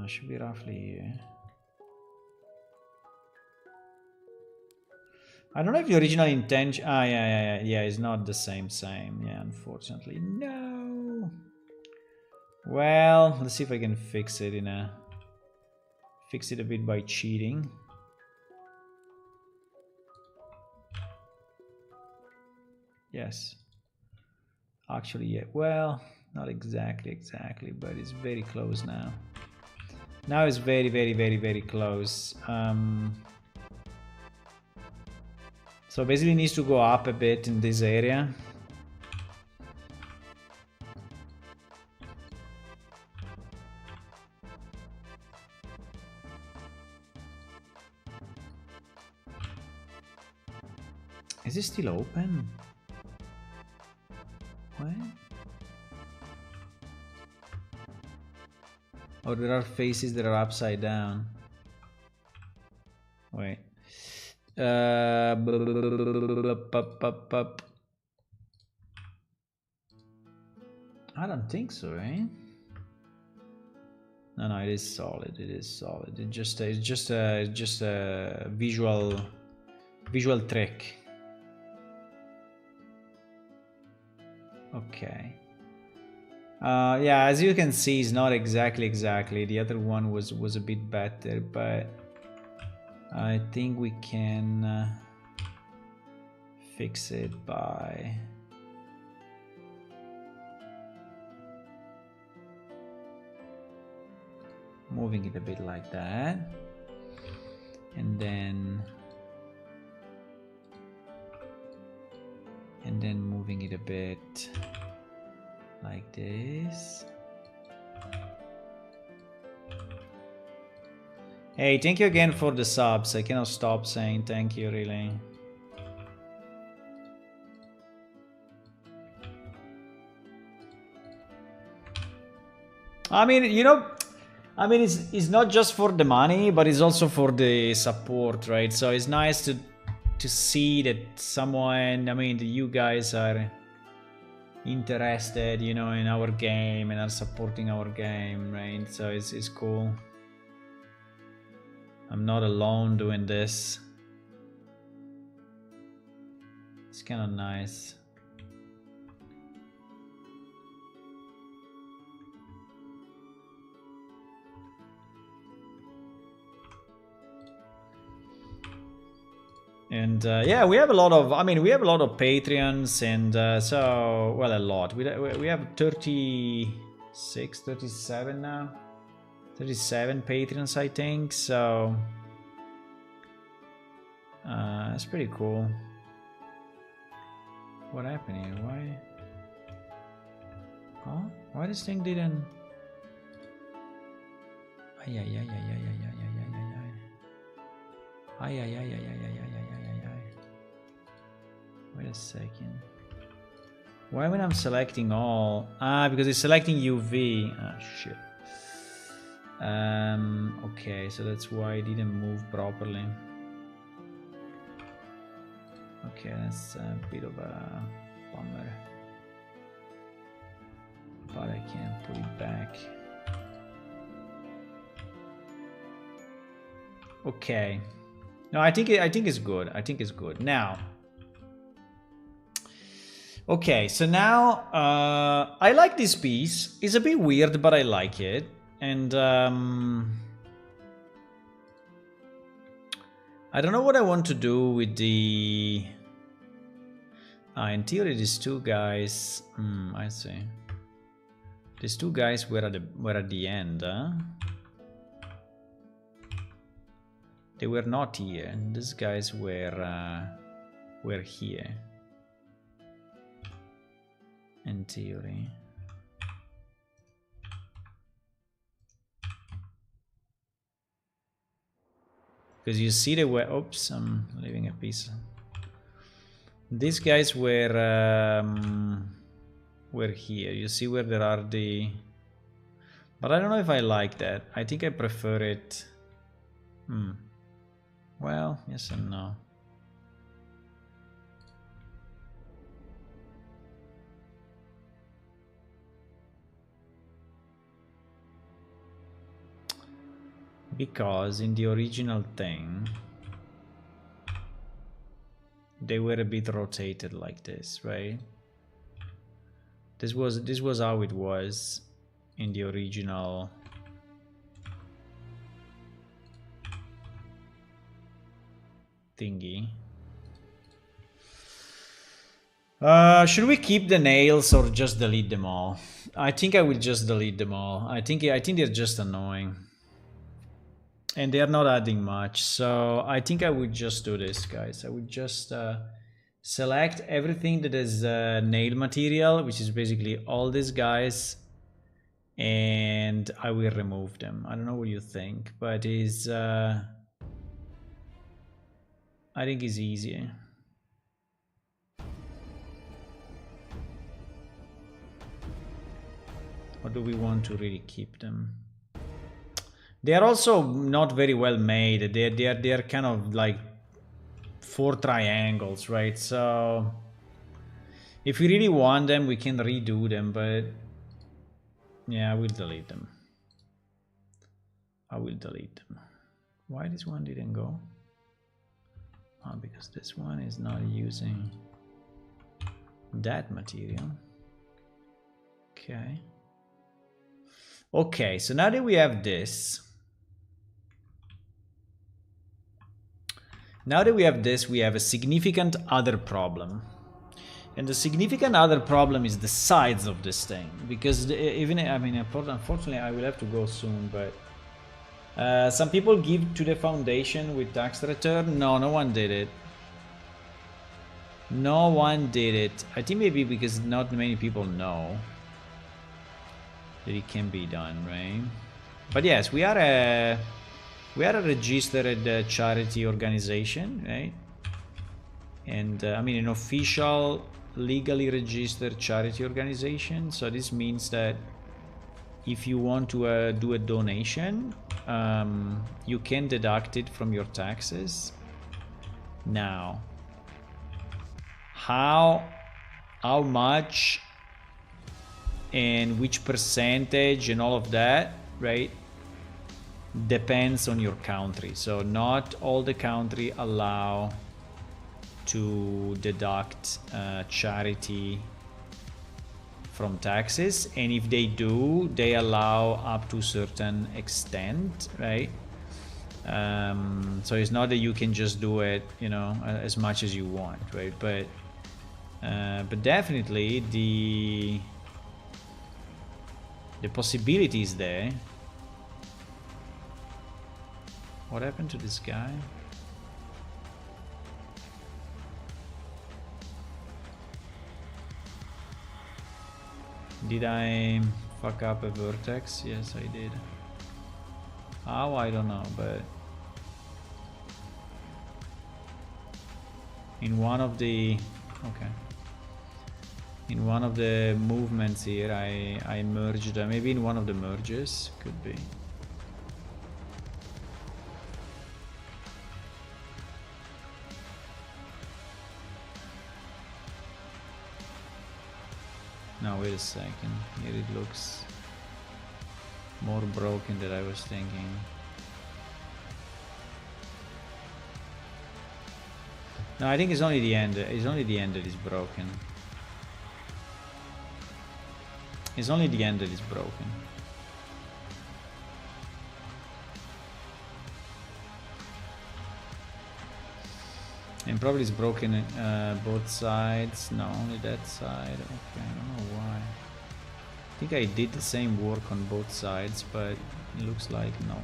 should be roughly here. I don't know if the original intention... yeah, it's not the same, yeah, unfortunately. No! Well, let's see if I can fix it fix it a bit by cheating. Yes. Actually, yeah. Well, not exactly, but it's very close now. Now it's very, very close. So basically it needs to go up a bit in this area. Is it still open? What? Or there are faces that are upside down. Wait. I don't think so, eh? No, it is solid. It is solid. It's just a visual trick. Okay. Yeah, as you can see, it's not exactly. The other one was a bit better, but I think we can fix it by moving it a bit like that, and then moving it a bit like this. Hey, thank you again for the subs. I cannot stop saying thank you, really. I mean, you know, it's not just for the money, but it's also for the support, right? So it's nice to see that someone, I mean, that you guys are interested, you know, in our game and are supporting our game, right? So it's cool. I'm not alone doing this. It's kind of nice. And yeah, we have a lot of, we have a lot of Patreons, and so, well, a lot. We have 36, 37 now. 37 Patreons, I think, so it's pretty cool. What happened here? Why? Huh? Why this thing didn't? Ay. Wait a second. Why when I'm selecting all? Because it's selecting UV. Ah, shit. Okay, so that's why it didn't move properly. Okay, that's a bit of a bummer. But I can put it back. Okay. No, I think it's good. I think it's good. Now. Okay, so now I like this piece. It's a bit weird, but I like it. And I don't know what I want to do with the... in theory, these two guys... I see. These two guys were at the end, huh? They were not here. These guys were here. In theory. Because you see they were... Oops, I'm leaving a piece. These guys were here. You see where there are the... But I don't know if I like that. I think I prefer it... Well, yes and no. Because in the original thing, they were a bit rotated like this, right? This was how it was in the original thingy. Should we keep the nails or just delete them all? I think I will just delete them all. I think they're just annoying. And they are not adding much. So I think I would just do this, guys. I would just select everything that is nail material, which is basically all these guys. And I will remove them. I don't know what you think, but is I think it's easy. Or do we want to really keep them? They are also not very well made. They are kind of like 4 triangles, right? So if we really want them, we can redo them, but yeah, I will delete them. I will delete them. Why this one didn't go? Oh, because this one is not using that material. Okay. Okay, so now that we have this, we have a significant other problem. And the significant other problem is the size of this thing. Because unfortunately, I will have to go soon, but some people give to the foundation with tax return. No, no one did it. No one did it. I think maybe because not many people know that it can be done, right? But yes, we are a registered charity organization, right? And I mean an official, legally registered charity organization. So this means that if you want to do a donation, you can deduct it from your taxes. Now, how much and which percentage and all of that, right, depends on your country. So not all the country allow to deduct charity from taxes, and if they do, they allow up to a certain extent, right? So it's not that you can just do it, you know, as much as you want, right? But definitely the possibility is there. What happened to this guy? Did I fuck up a vertex? Yes, I did. How? I don't know, but in one of the movements here, I merged, maybe in one of the merges, could be. Now wait a second, here it looks more broken than I was thinking. No, I think it's only the end. It's only the end that is broken. It's only the end that is broken. And probably it's broken both sides. No, only that side. Okay, I don't know why. I think I did the same work on both sides, but it looks like no.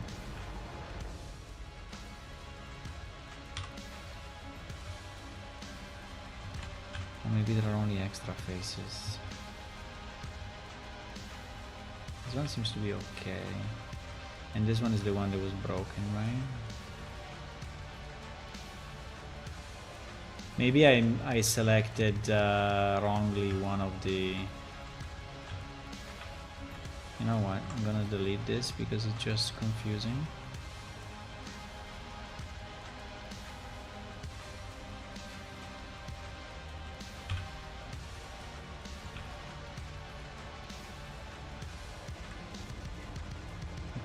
Or maybe there are only extra faces. This one seems to be okay. And this one is the one that was broken, right? Maybe I selected wrongly one of the... You know what? I'm gonna delete this because it's just confusing.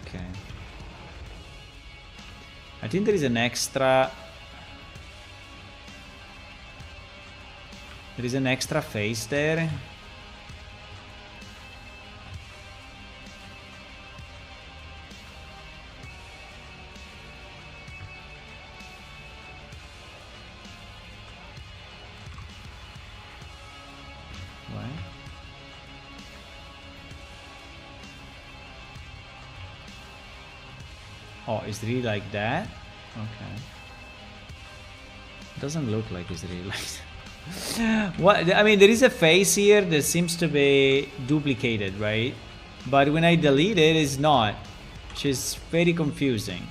Okay. I think there is an extra... There is an extra face there. Oh, it's really like that? Okay. Doesn't look like it's really like that. What? I mean, there is a face here that seems to be duplicated, right? But when I delete it, it's not. Which is very confusing.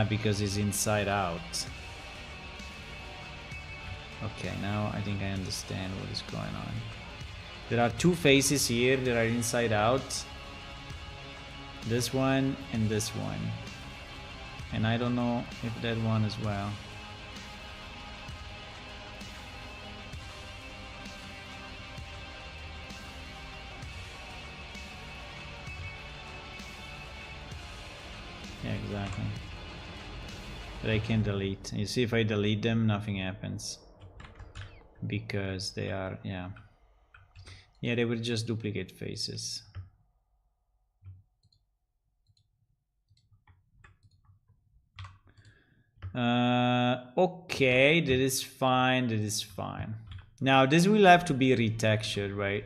Because it's inside out. Okay, now I think I understand what is going on. There are two faces here that are inside out. This one and this one. And I don't know if that one as well. Yeah, exactly. But I can delete. You see, if I delete them, nothing happens. Because they are, yeah. Yeah, they were just duplicate faces. Okay, that is fine, that is fine. Now, this will have to be retextured, right?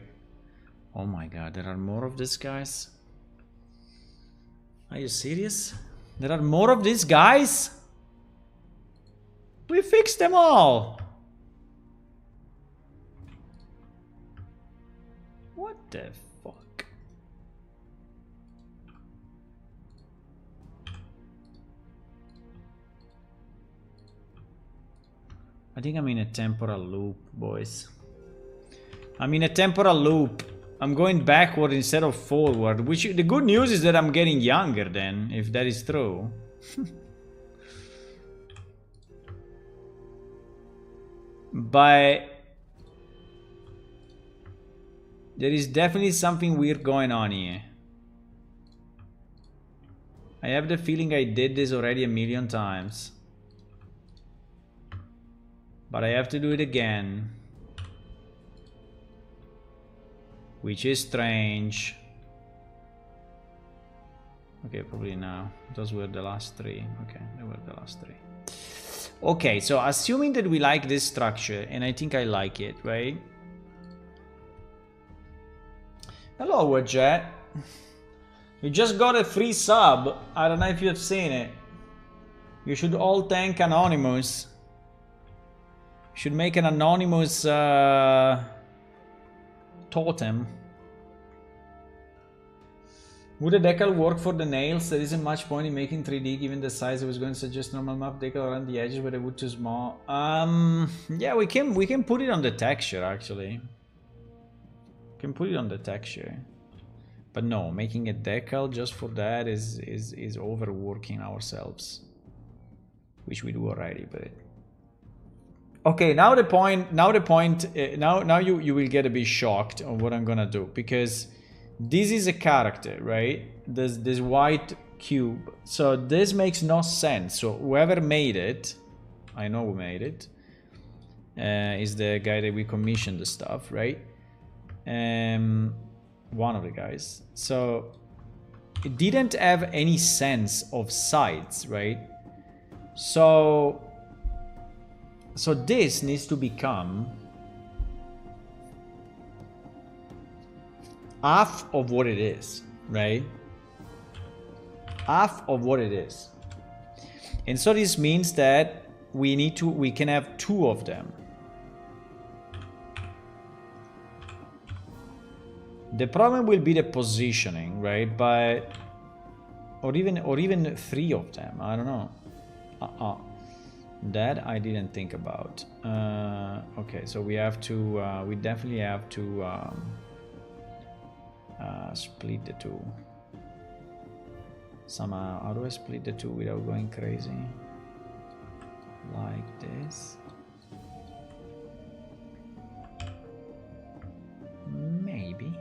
Oh my god, there are more of these guys? Are you serious? There are more of these guys? We fixed them all! What the fuck? I think I'm in a temporal loop, boys. I'm in a temporal loop. I'm going backward instead of forward, which the good news is that I'm getting younger then, if that is true. But there is definitely something weird going on here. I have the feeling I did this already a million times. But I have to do it again. Which is strange. Okay, probably now. Those were the last three. Okay, they were the last three. Okay, so assuming that we like this structure, and I think I like it, right? Hello, Wajet. You just got a free sub. I don't know if you have seen it. You should all thank Anonymous. You should make an Anonymous totem. Would a decal work for the nails? There isn't much point in making 3D given the size. I was going to suggest normal map decal around the edges, but they would too small. Yeah, we can put it on the texture actually. We can put it on the texture. But no, making a decal just for that is overworking ourselves. Which we do already, but okay, now you will get a bit shocked of what I'm gonna do, because this is a character, right? This white cube. So this makes no sense. So whoever made it, I know who made it, is the guy that we commissioned the stuff, right? One of the guys. So it didn't have any sense of sides, right? So this needs to become half of what it is, right? Half of what it is. And so this means that we can have two of them. The problem will be the positioning, right? But or even three of them. I don't know. That I didn't think about. Okay, so we have to. We definitely have to split the two. Somehow, how do I split the two without going crazy? Like this. Maybe.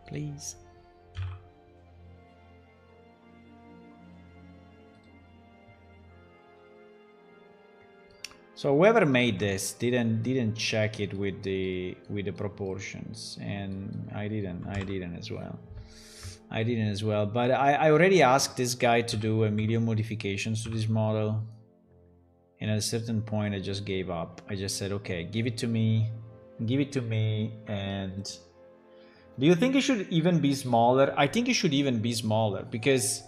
Please. So whoever made this didn't check it with the proportions, and I didn't as well. I didn't as well, but I already asked this guy to do a medium modifications to this model. And at a certain point, I just gave up. I just said, okay, give it to me. Give it to me. And do you think it should even be smaller? I think it should even be smaller because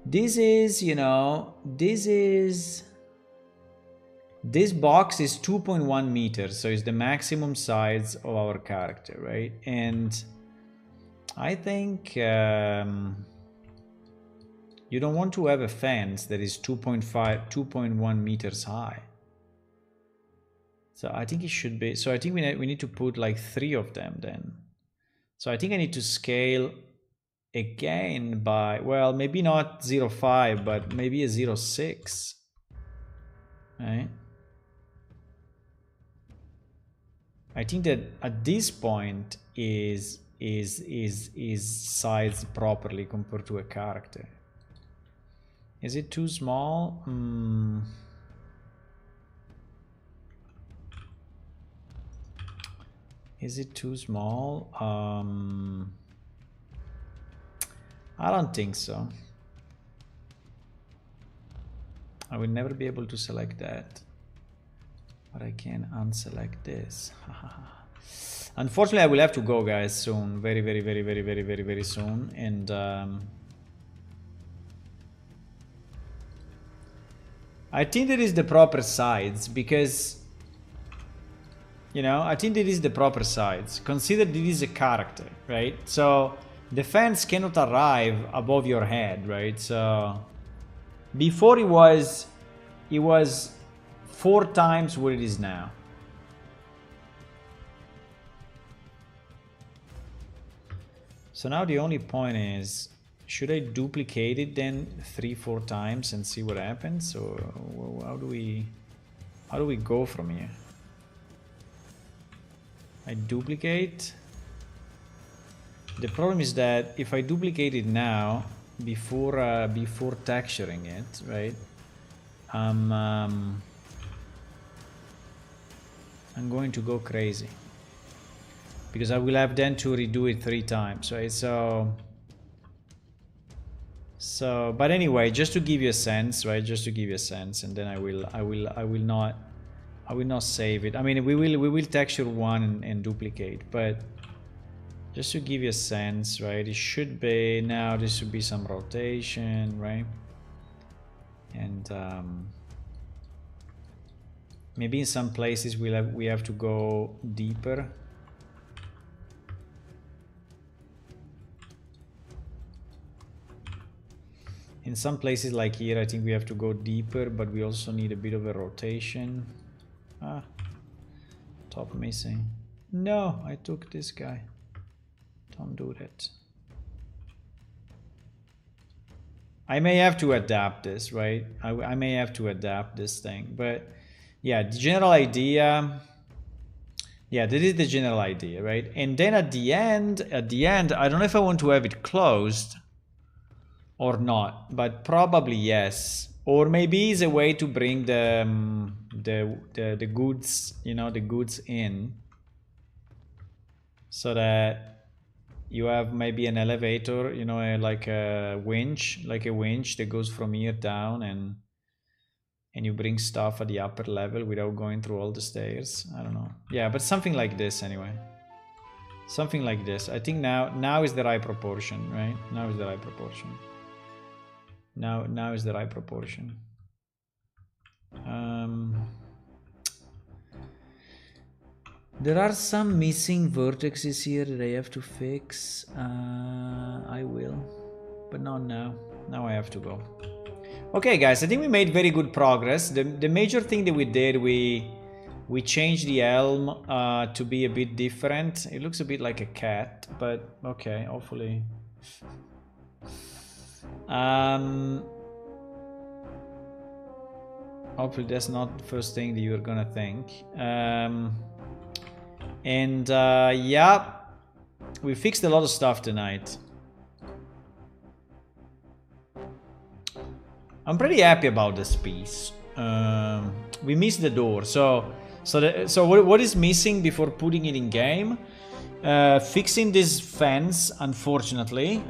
this is, you know, this box is 2.1 meters. So it's the maximum size of our character, right? And I think you don't want to have a fence that is 2.1 meters high. So I think it should be, so I think we need to put like 3 of them then. So I think I need to scale again by, well, maybe not 0.5, but maybe a 0.6, right? I think that at this point is sized properly compared to a character. Is it too small? Is it too small? I don't think so. I will never be able to select that, but I can unselect this. Unfortunately, I will have to go, guys, soon. Very soon. And I think that is the proper size because, you know, I think that is the proper size. Consider this is a character, right? So the fence cannot arrive above your head, right? So before it was 4 times what it is now. So now the only point is, should I duplicate it then 3-4 times and see what happens? Or how do we go from here? I duplicate. The problem is that if I duplicate it now before texturing it, right? I'm going to go crazy because I will have then to redo it 3 times, right? So, but anyway, just to give you a sense, right? Just to give you a sense, and then I will not save it. I mean, we will texture one and duplicate, but just to give you a sense, right? It should be now. This should be some rotation, right? And maybe in some places we have to go deeper. In some places like here, I think we have to go deeper, but we also need a bit of a rotation. Ah, top missing. No, I took this guy. Don't do that. I may have to adapt this, right? I may have to adapt this thing, but yeah, the general idea. Yeah, this is the general idea, right? And then at the end, I don't know if I want to have it closed or not, but probably yes. Or maybe it's a way to bring the goods, you know, the goods in, so that you have maybe an elevator, you know, like a winch that goes from here down, and you bring stuff at the upper level without going through all the stairs. I don't know. Yeah, but something like this anyway. Something like this. I think now is the right proportion, right? Now is the right proportion. Now is the right proportion. There are some missing vertices here that I have to fix. I will, but not now. Now I have to go. Okay, guys, I think we made very good progress. The major thing that we did, we changed the helm to be a bit different. It looks a bit like a cat, but okay, hopefully. Hopefully that's not the first thing that you're gonna think. Yeah, we fixed a lot of stuff tonight. I'm pretty happy about this piece. We missed the door, so what is missing before putting it in game fixing this fence, unfortunately.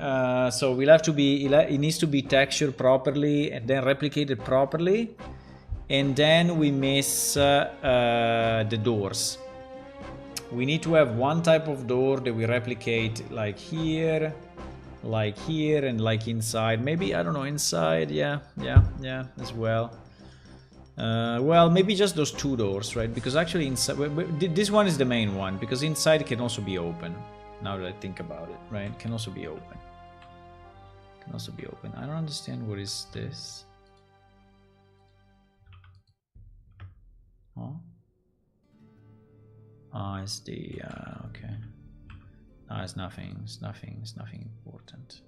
So we'll have to be, it needs to be textured properly and then replicated properly. And then we miss the doors. We need to have one type of door that we replicate like here, and like inside. Maybe, I don't know, inside, yeah, as well. Well, maybe just those two doors, right? Because actually inside, this one is the main one, because inside it can also be open. Now that I think about it, right? It can also be open. Can also be open. I don't understand what is this. Oh. Ah, it's the, okay. No, it's nothing, it's nothing important.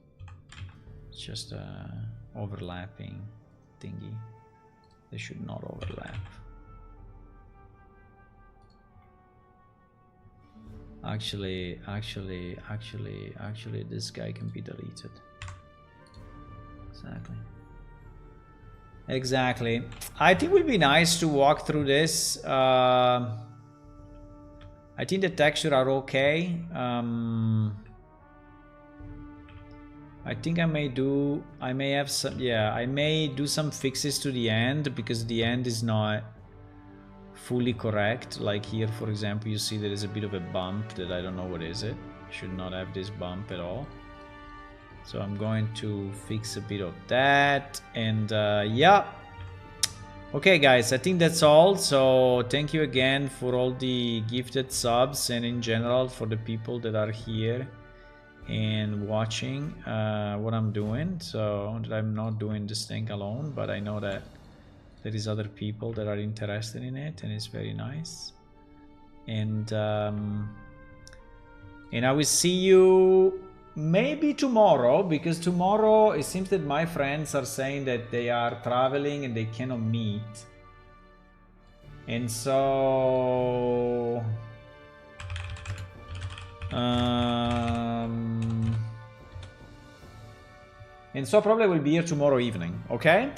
It's just a overlapping thingy. They should not overlap. Actually, this guy can be deleted. Exactly. I think it would be nice to walk through this. I think the texture are okay. I think I may have some, yeah, I may do some fixes to the end, because the end is not fully correct. Like here, for example, you see there is a bit of a bump that I don't know what is it. Should not have this bump at all. So I'm going to fix a bit of that, and yeah. Okay guys, I think that's all. So thank you again for all the gifted subs, and in general for the people that are here and watching what I'm doing. So that I'm not doing this thing alone, but I know that there is other people that are interested in it, and it's very nice. And I will see you maybe tomorrow, because tomorrow it seems that my friends are saying that they are traveling and they cannot meet. And so probably will be here tomorrow evening, okay?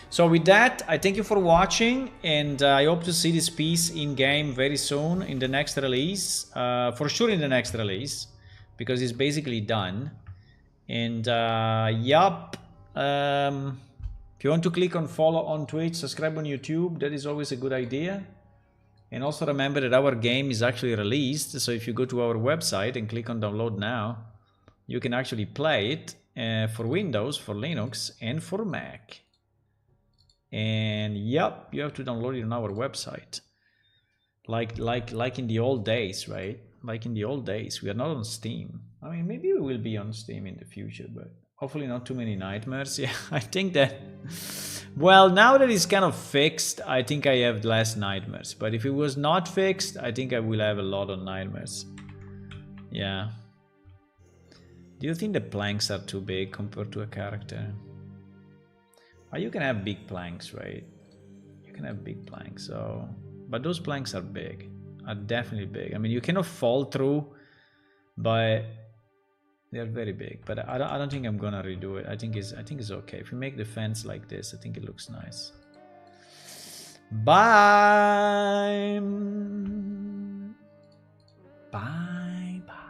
So with that, I thank you for watching, and I hope to see this piece in game very soon in the next release. For sure in the next release, because it's basically done. And yup, if you want to click on follow on Twitch, subscribe on YouTube, that is always a good idea. And also remember that our game is actually released, so if you go to our website and click on download now, you can actually play it for Windows, for Linux, and for Mac. And yep, you have to download it on our website, like in the old days, right? Like in the old days. We are not on Steam. I mean, maybe we will be on Steam in the future, but hopefully not too many nightmares. Yeah, I think that, well, now that it's kind of fixed, I think I have less nightmares. But if it was not fixed, I think I will have a lot of nightmares. Yeah. Do you think the planks are too big compared to a character? You can have big planks, right? You can have big planks, so... But those planks are big. Are definitely big. I mean, you cannot fall through, but they are very big. But I don't think I'm gonna redo it. I think it's okay. If you make the fence like this, I think it looks nice. Bye. Bye. Bye.